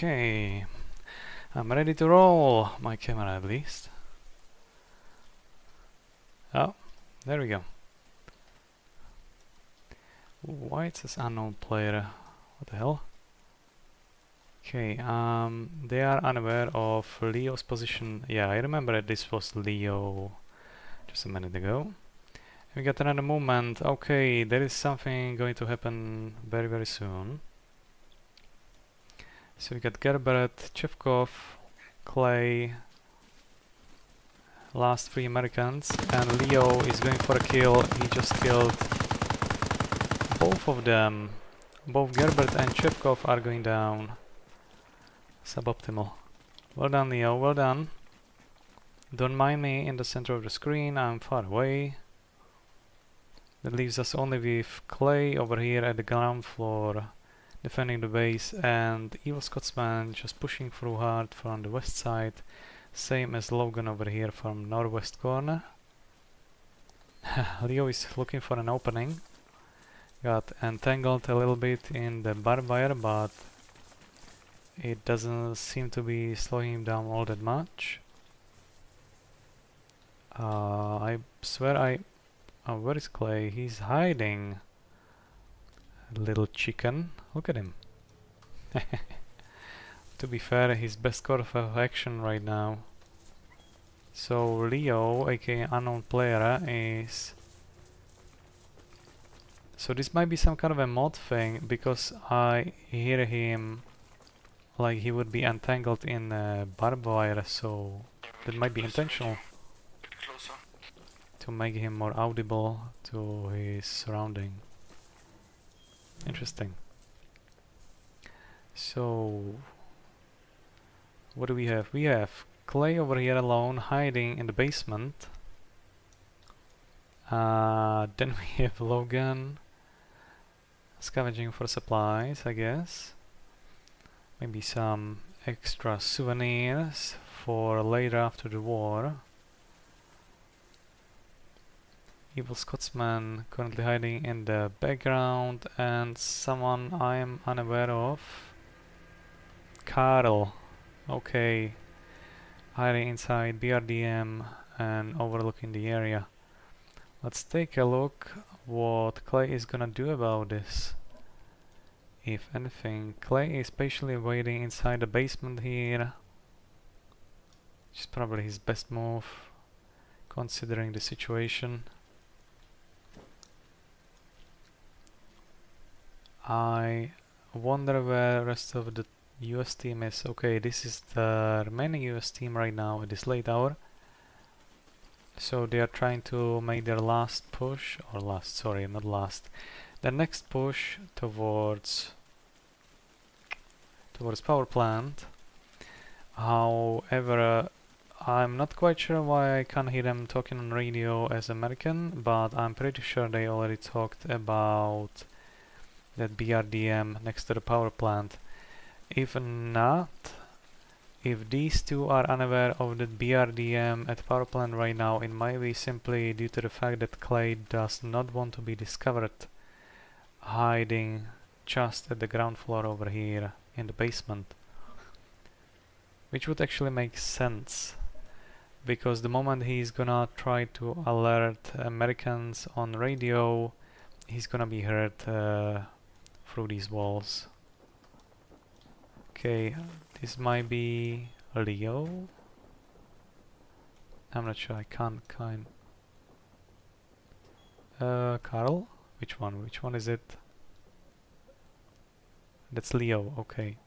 Okay, I'm ready to roll my camera at least. Oh, there we go. Why it says unknown player? What the hell? Okay, they are unaware of Leo's position. Yeah, I remember that this was Leo just a minute ago. We got another movement. Okay, there is something going to happen very, very soon. So we got Gerbert, Chevkov, Clay, last 3 Americans, and Leo is going for a kill. He just killed both of them. Both Gerbert and Chevkov are going down. Suboptimal. Well done, Leo, well done. Don't mind me in the center of the screen, I'm far away. That leaves us only with Clay over here at the ground floor, defending the base, and Evil Scotsman just pushing through hard from the west side, same as Logan over here from northwest corner. Leo is looking for an opening. Got entangled a little bit in the barbed wire, but it doesn't seem to be slowing him down all that much. I swear where is Clay? He's hiding. Little chicken. Look at him. To be fair, his best course of action right now. So Leo, aka unknown player, is... So this might be some kind of a mod thing, because I hear him like he would be entangled in barbed wire, so that might be intentional. To make him more audible to his surrounding. Interesting. So what do we have? We have Clay over here alone, hiding in the basement. Then we have Logan scavenging for supplies, I guess. Maybe some extra souvenirs for later after the war. Evil Scotsman currently hiding in the background, and someone I am unaware of. Carl. Okay. Hiding inside BRDM and overlooking the area. Let's take a look what Clay is gonna do about this. If anything, Clay is patiently waiting inside the basement here. Which is probably his best move, considering the situation. I wonder where the rest of the US team is. Okay, this is the remaining US team right now at this late hour. So they are trying to make their last push, or last, sorry, not last. The next push towards power plant. However, I'm not quite sure why I can't hear them talking on radio as American, but I'm pretty sure they already talked about that BRDM next to the power plant. If not, if these two are unaware of the BRDM at power plant right now, it might be simply due to the fact that Clay does not want to be discovered hiding just at the ground floor over here in the basement. Which would actually make sense, because the moment he's gonna try to alert Americans on radio, he's gonna be heard through these walls. Okay, this might be Leo. I'm not sure, I can't Carl? Which one? Which one is it? That's Leo, okay.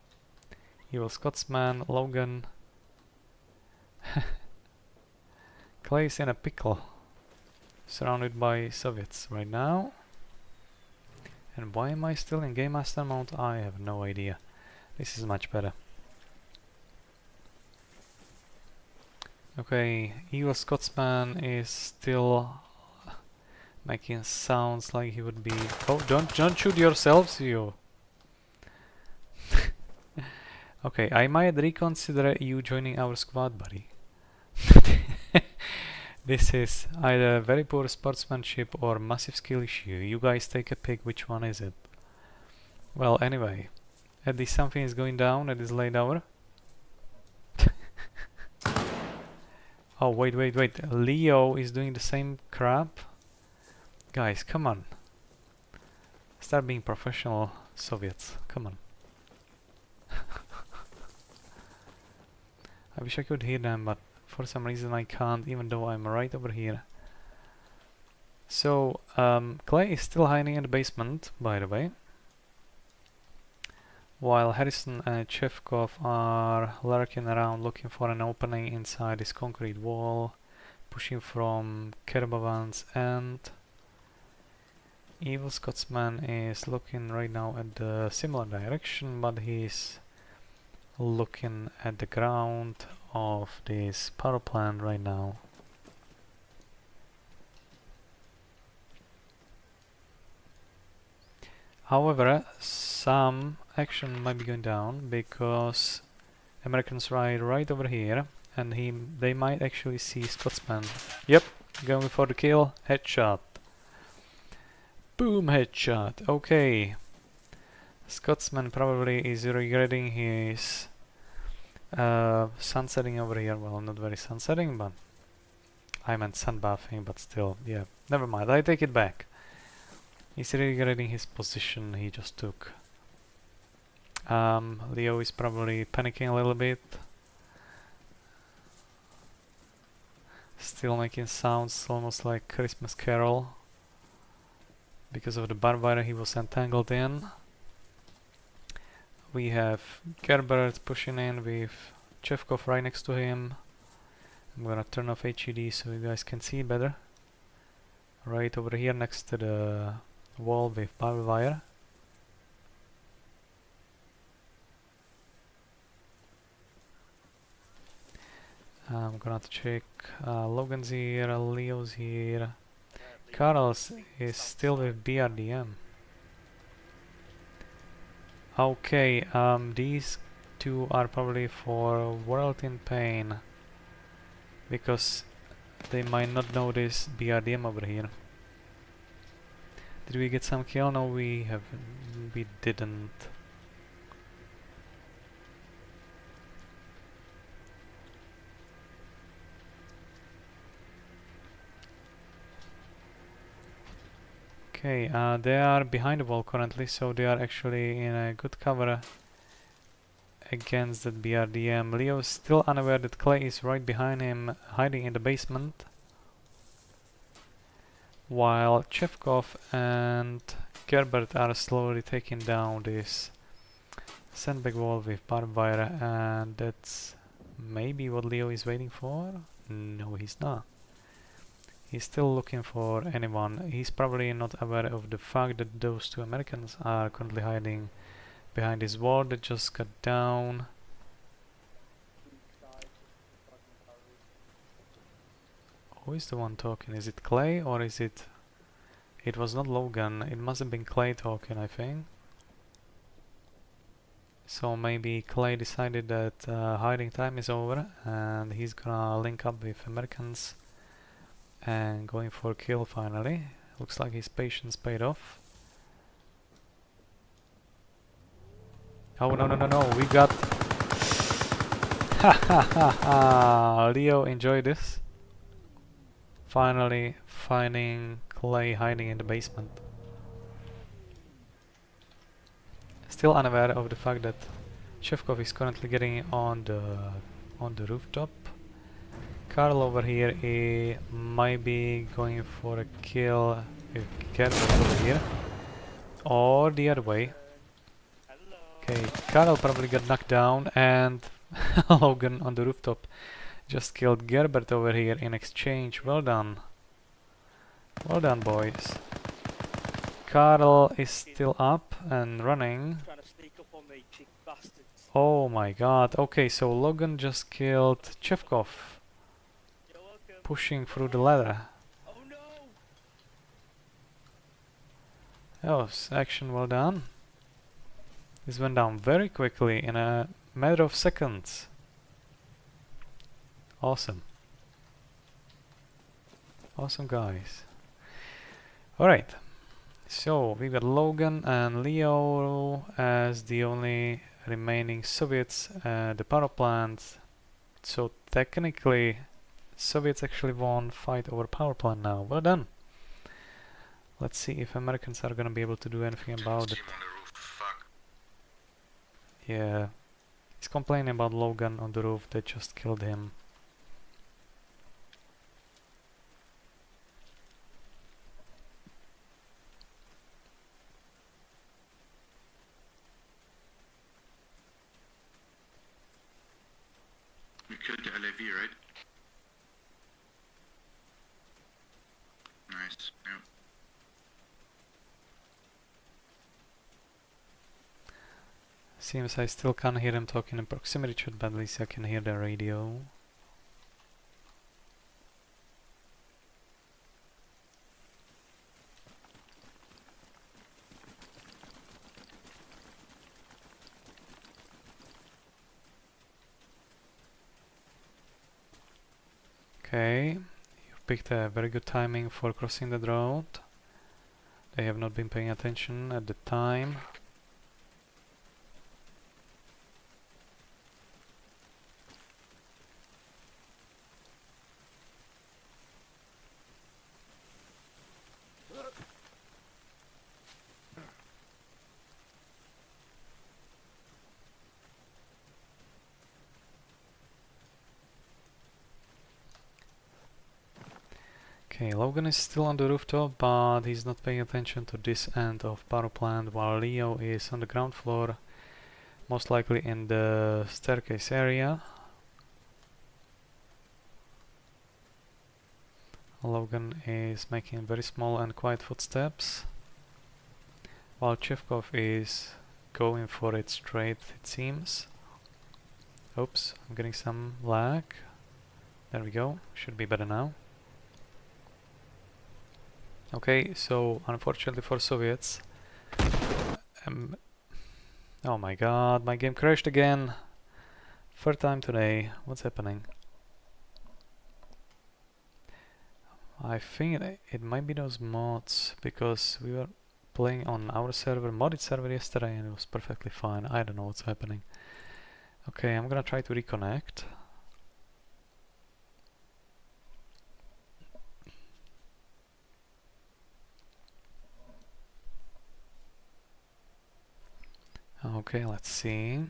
Evil Scotsman, Logan. Clay's in a pickle. Surrounded by Soviets right now. And why am I still in Game Master mode? I have no idea. This is much better. Okay, Evil Scotsman is still making sounds like he would be... Oh, don't shoot yourselves, you! Okay, I might reconsider you joining our squad, buddy. This is either very poor sportsmanship or massive skill issue. You guys take a pick, which one is it? Well, anyway, at least something is going down at this late hour. Oh, wait. Leo is doing the same crap? Guys, come on. Start being professional Soviets. Come on. I wish I could hear them, but for some reason I can't, even though I'm right over here. So, Clay is still hiding in the basement, by the way. While Harrison and Chevkov are lurking around looking for an opening inside this concrete wall, pushing from Kerbovan's end. Evil Scotsman is looking right now at the similar direction, but he's looking at the ground of this power plant right now. However, some action might be going down because Americans are right over here, and they might actually see Scotsman. Yep, going for the kill. Headshot. Boom, headshot. Okay. Scotsman probably is regretting his sunsetting over here. Well, not very sunsetting, but I meant sunbathing, but still, yeah. Never mind, I take it back. He's regretting his position he just took. Leo is probably panicking a little bit. Still making sounds almost like Christmas Carol because of the barbed wire he was entangled in. We have Gerbert pushing in with Chevkov right next to him. I'm gonna turn off HUD so you guys can see better. Right over here next to the wall with barbed wire. I'm gonna check Logan's here, Leo's here. Carlos is still with BRDM. Okay, these two are probably for World in Pain because they might not notice BRDM over here. Did we get some kill? No, we didn't. Okay, they are behind the wall currently, so they are actually in a good cover against that BRDM. Leo is still unaware that Clay is right behind him, hiding in the basement, while Chevkov and Gerbert are slowly taking down this sandbag wall with barbed wire, and that's maybe what Leo is waiting for? No, he's not. He's still looking for anyone. He's probably not aware of the fact that those two Americans are currently hiding behind this wall that just got down. Who is the one talking? Is it Clay or is it... It was not Logan, it must have been Clay talking, I think. So maybe Clay decided that hiding time is over and he's gonna link up with Americans and going for a kill finally. Looks like his patience paid off. Oh no no no no, we got... Ha ha ha ha! Leo, enjoy this. Finally finding Clay hiding in the basement. Still unaware of the fact that Shevkov is currently getting on the rooftop. Karl over here might be going for a kill with Gerber over here. Or the other way. Okay, Karl probably got knocked down and Logan on the rooftop just killed Gerbert over here in exchange. Well done. Well done, boys. Karl is still up and running. Oh my god. Okay, so Logan just killed Chevkov. Pushing through the ladder. That was action well done. This went down very quickly in a matter of seconds. Awesome. Awesome, guys. Alright. So, we've got Logan and Leo as the only remaining Soviets at the power plant. So, technically, Soviets actually won fight over power plant now. Well done. Let's see if Americans are gonna be able to do anything about it. Yeah. He's complaining about Logan on the roof that just killed him. You killed the LAV, right? Nice, yeah. Seems I still can't hear them talking in proximity chat, but at least I can hear the radio. Okay, you've picked a very good timing for crossing the road. They have not been paying attention at the time. Okay, Logan is still on the rooftop, but he's not paying attention to this end of power plant, while Leo is on the ground floor, most likely in the staircase area. Logan is making very small and quiet footsteps, while Chevkov is going for it straight, it seems. Oops, I'm getting some lag. There we go, should be better now. Okay, so unfortunately for Soviets, oh my god, my game crashed again. Third time today. What's happening? I think it might be those mods, because we were playing on our server, modded server yesterday, and it was perfectly fine. I don't know what's happening. Okay, I'm gonna try to reconnect. Okay, let's see.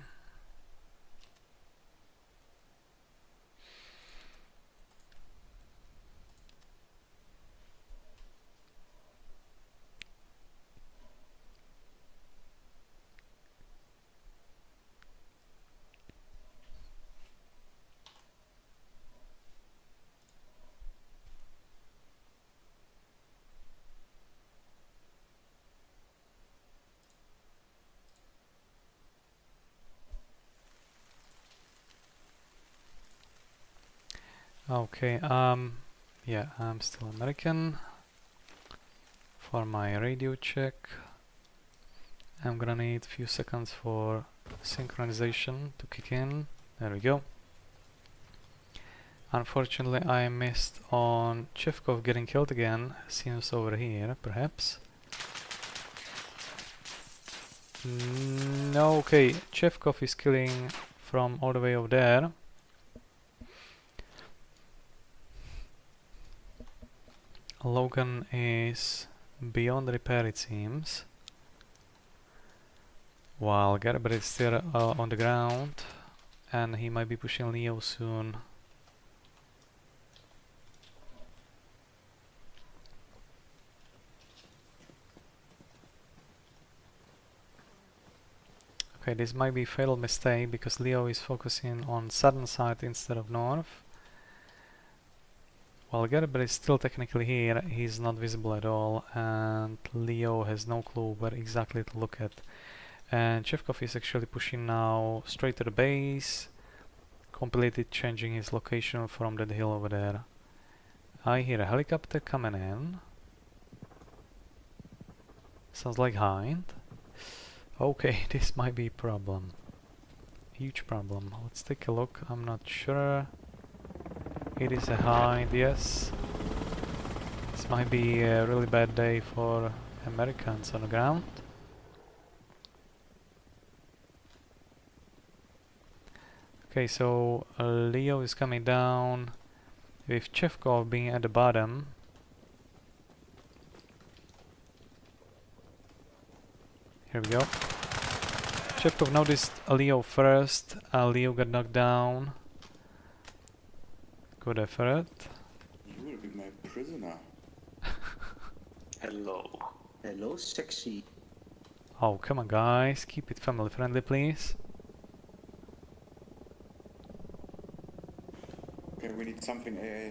Okay, Yeah, I'm still American. For my radio check, I'm gonna need a few seconds for synchronization to kick in. There we go. Unfortunately, I missed on Chevkov getting killed again. Seems over here, perhaps. No, okay. Chevkov is killing from all the way over there. Logan is beyond repair, it seems. While Gerber is still on the ground, and he might be pushing Leo soon. Okay, this might be a fatal mistake because Leo is focusing on southern side instead of north. While Gerber is still technically here, he's not visible at all, and Leo has no clue where exactly to look at. And Chevkov is actually pushing now straight to the base, completely changing his location from that hill over there. I hear a helicopter coming in. Sounds like Hind. Okay, this might be a problem. Huge problem. Let's take a look. I'm not sure. It is a Hind, yes. This might be a really bad day for Americans on the ground. Okay, so Leo is coming down with Chevkov being at the bottom. Here we go. Chevkov noticed Leo first. Leo got knocked down. Good effort. You will be my prisoner. Hello. Hello, sexy. Oh, come on, guys. Keep it family friendly, please. Okay, we need something AA.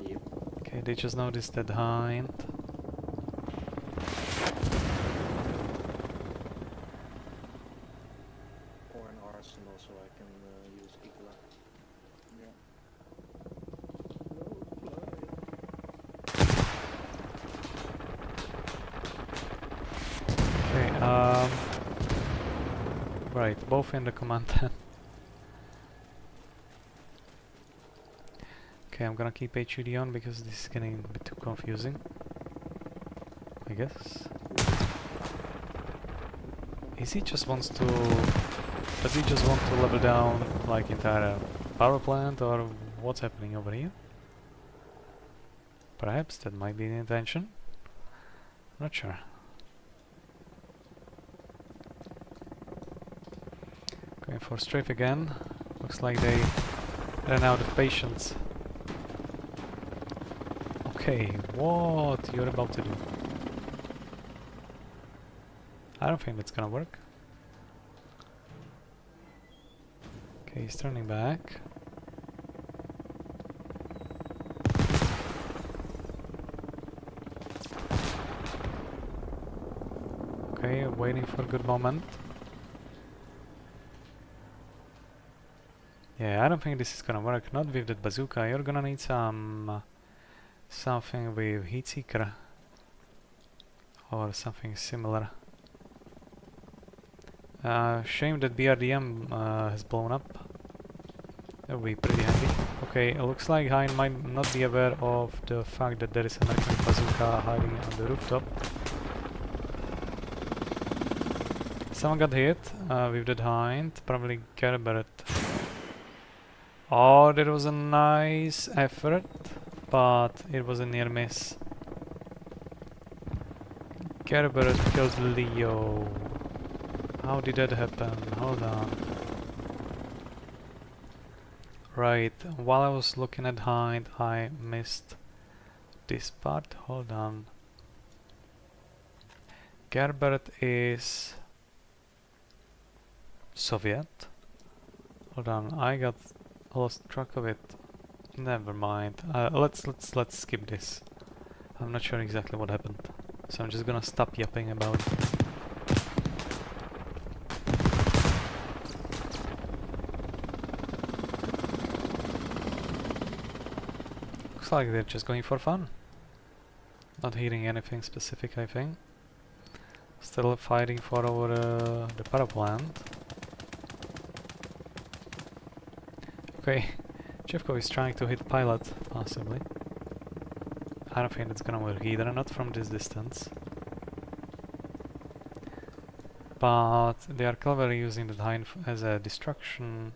Yep. Okay, they just noticed that Hind. Or an arsenal so I can use Igla. Okay, right, both in the command tent. Okay, I'm gonna keep HUD on because this is getting a bit too confusing, I guess. Does he just want to level down like entire power plant, or what's happening over here? Perhaps that might be the intention. Not sure. Going for strafe again. Looks like they ran out of patience. Okay, what you're about to do? I don't think that's gonna work. Okay, he's turning back. Okay, waiting for a good moment. Yeah, I don't think this is gonna work. Not with that bazooka. You're gonna need some something with heat seeker or something similar. Shame that BRDM has blown up. That would be pretty handy. Okay, it looks like Hind might not be aware of the fact that there is an American bazooka hiding on the rooftop. Someone got hit with that Hind, probably Gerbert. Oh, that was a nice effort, but it was a near miss. Gerbert killed Leo. How did that happen? Hold on. Right, while I was looking at Hind, I missed this part. Hold on. Gerbert is Soviet. Hold on, I lost track of it. Never mind. Let's skip this. I'm not sure exactly what happened, so I'm just gonna stop yapping about it. Looks looks like they're just going for fun. Not hearing anything specific, I think. Still fighting for our the power plant. Okay, Chevkov is trying to hit pilot, possibly. I don't think it's gonna work either, not from this distance. But they are cleverly using the Hind as a distraction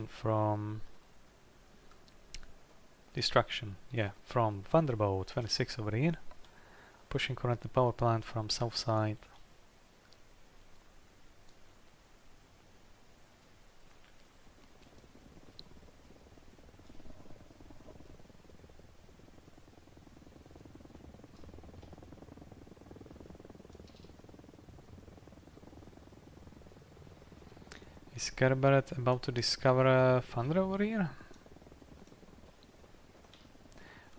from from Thunderbolt 26 over here, pushing current the power plant from south side. Is Gerbert about to discover a thunder over here?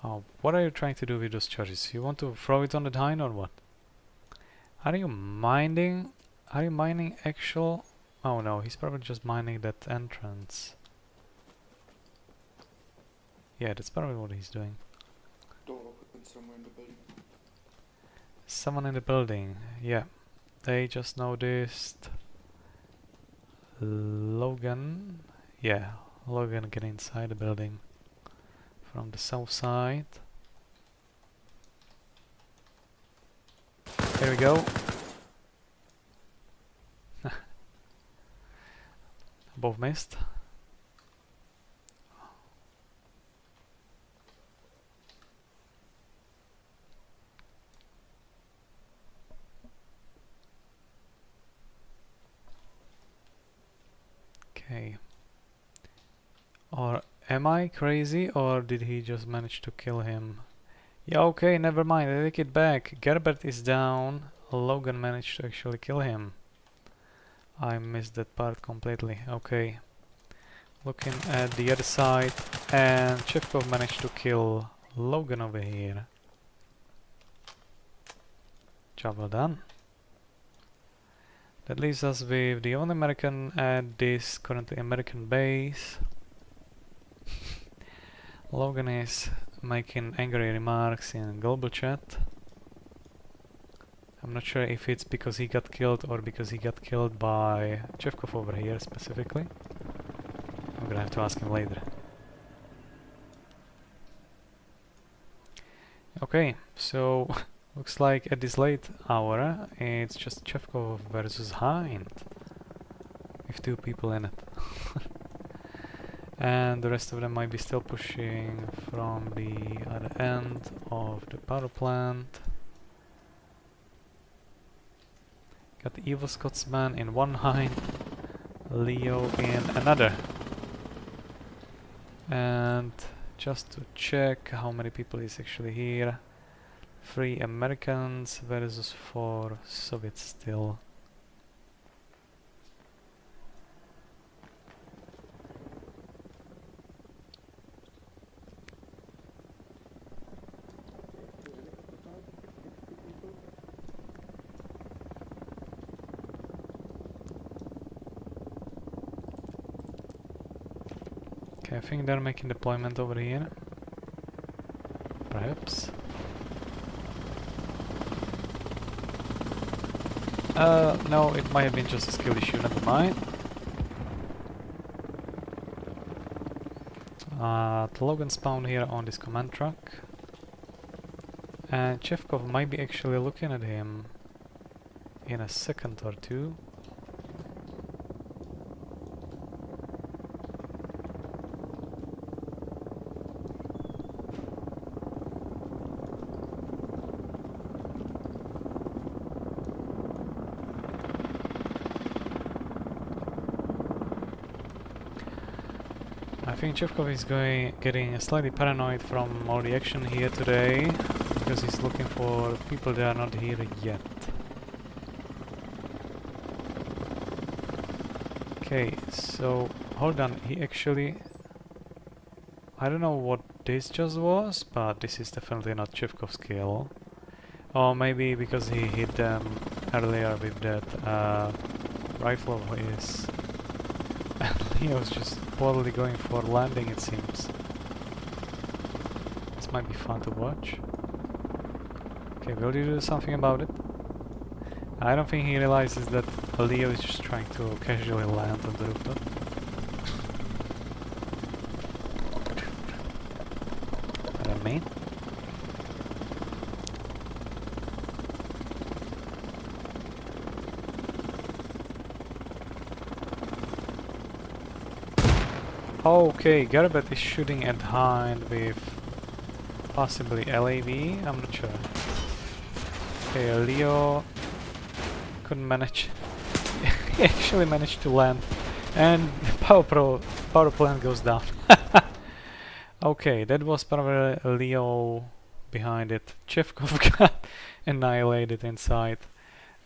Oh, what are you trying to do with those charges? You want to throw it on the Hind or what? Are you mining? Are you mining actual? Oh no, he's probably just mining that entrance. Yeah, that's probably what he's doing. Door open somewhere in the building. Someone in the building, yeah. They just noticed Logan. Yeah, Logan get inside the building from the south side. Here we go. Both missed. Okay. Or am I crazy, or did he just manage to kill him? Yeah, okay, never mind, I take it back. Gerbert is down. Logan managed to actually kill him. I missed that part completely. Okay. Looking at the other side, and Chevkov managed to kill Logan over here. Job well done. That leaves us with the only American at this currently American base. Logan is making angry remarks in global chat. I'm not sure if it's because he got killed or because he got killed by Chevkov over here specifically. I'm gonna have to ask him later. Okay, so looks like at this late hour it's just Chevkov versus Hind with 2 people in it. And the rest of them might be still pushing from the other end of the power plant. Got the Evil Scotsman in one Hind, Leo in another. And just to check how many people is actually here. 3 Americans versus 4 Soviets still. Okay, I think they're making deployment over here. Perhaps. No, it might have been just a skill issue, never mind. Logan spawned here on this command truck. And Chevkov might be actually looking at him in a second or two. I think Chevkov is getting slightly paranoid from all the action here today, because he's looking for people that are not here yet. Okay, so hold on, he actually... I don't know what this just was, but this is definitely not Chevkov's kill. Or maybe because he hit them earlier with that rifle of his. And Leo's just totally going for landing, it seems. this might be fun to watch. Okay, will you do something about it? I don't think he realizes that Leo is just trying to casually land on the rooftop. What I mean? Okay, Garbett is shooting at Hind with possibly LAV, I'm not sure. Okay, Leo couldn't manage. He actually managed to land, and power plant goes down. Okay, that was probably Leo behind it. Chevkov got annihilated inside,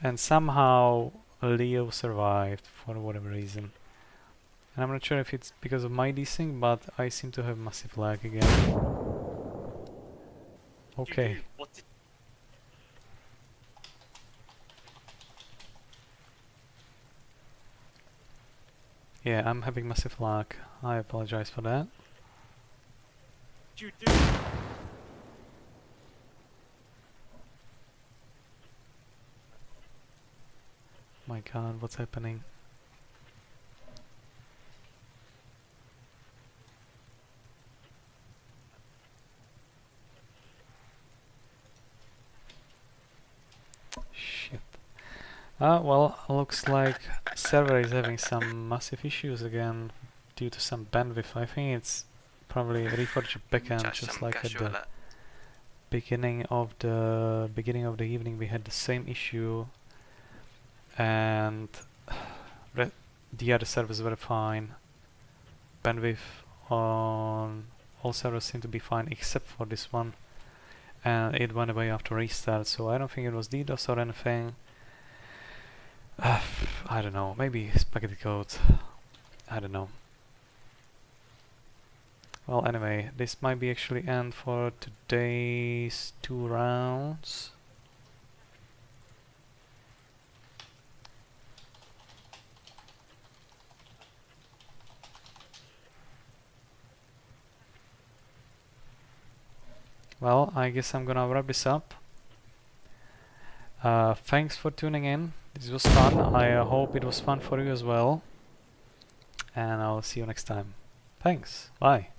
and somehow Leo survived for whatever reason. And I'm not sure if it's because of my desync, but I seem to have massive lag again. Okay. Yeah, I'm having massive lag. I apologize for that. You do. My god, what's happening? Shit. Well, looks like server is having some massive issues again due to some bandwidth. I think it's probably Reforger backend, just like at the beginning of the evening we had the same issue, and the other servers were fine. Bandwidth on all servers seemed to be fine except for this one, and it went away after restart, so I don't think it was DDoS or anything. I don't know, maybe spaghetti code, I don't know. Well, anyway, this might be actually end for today's 2 rounds. Well, I guess I'm gonna wrap this up. Thanks for tuning in. This was fun. I hope it was fun for you as well. And I'll see you next time. Thanks. Bye.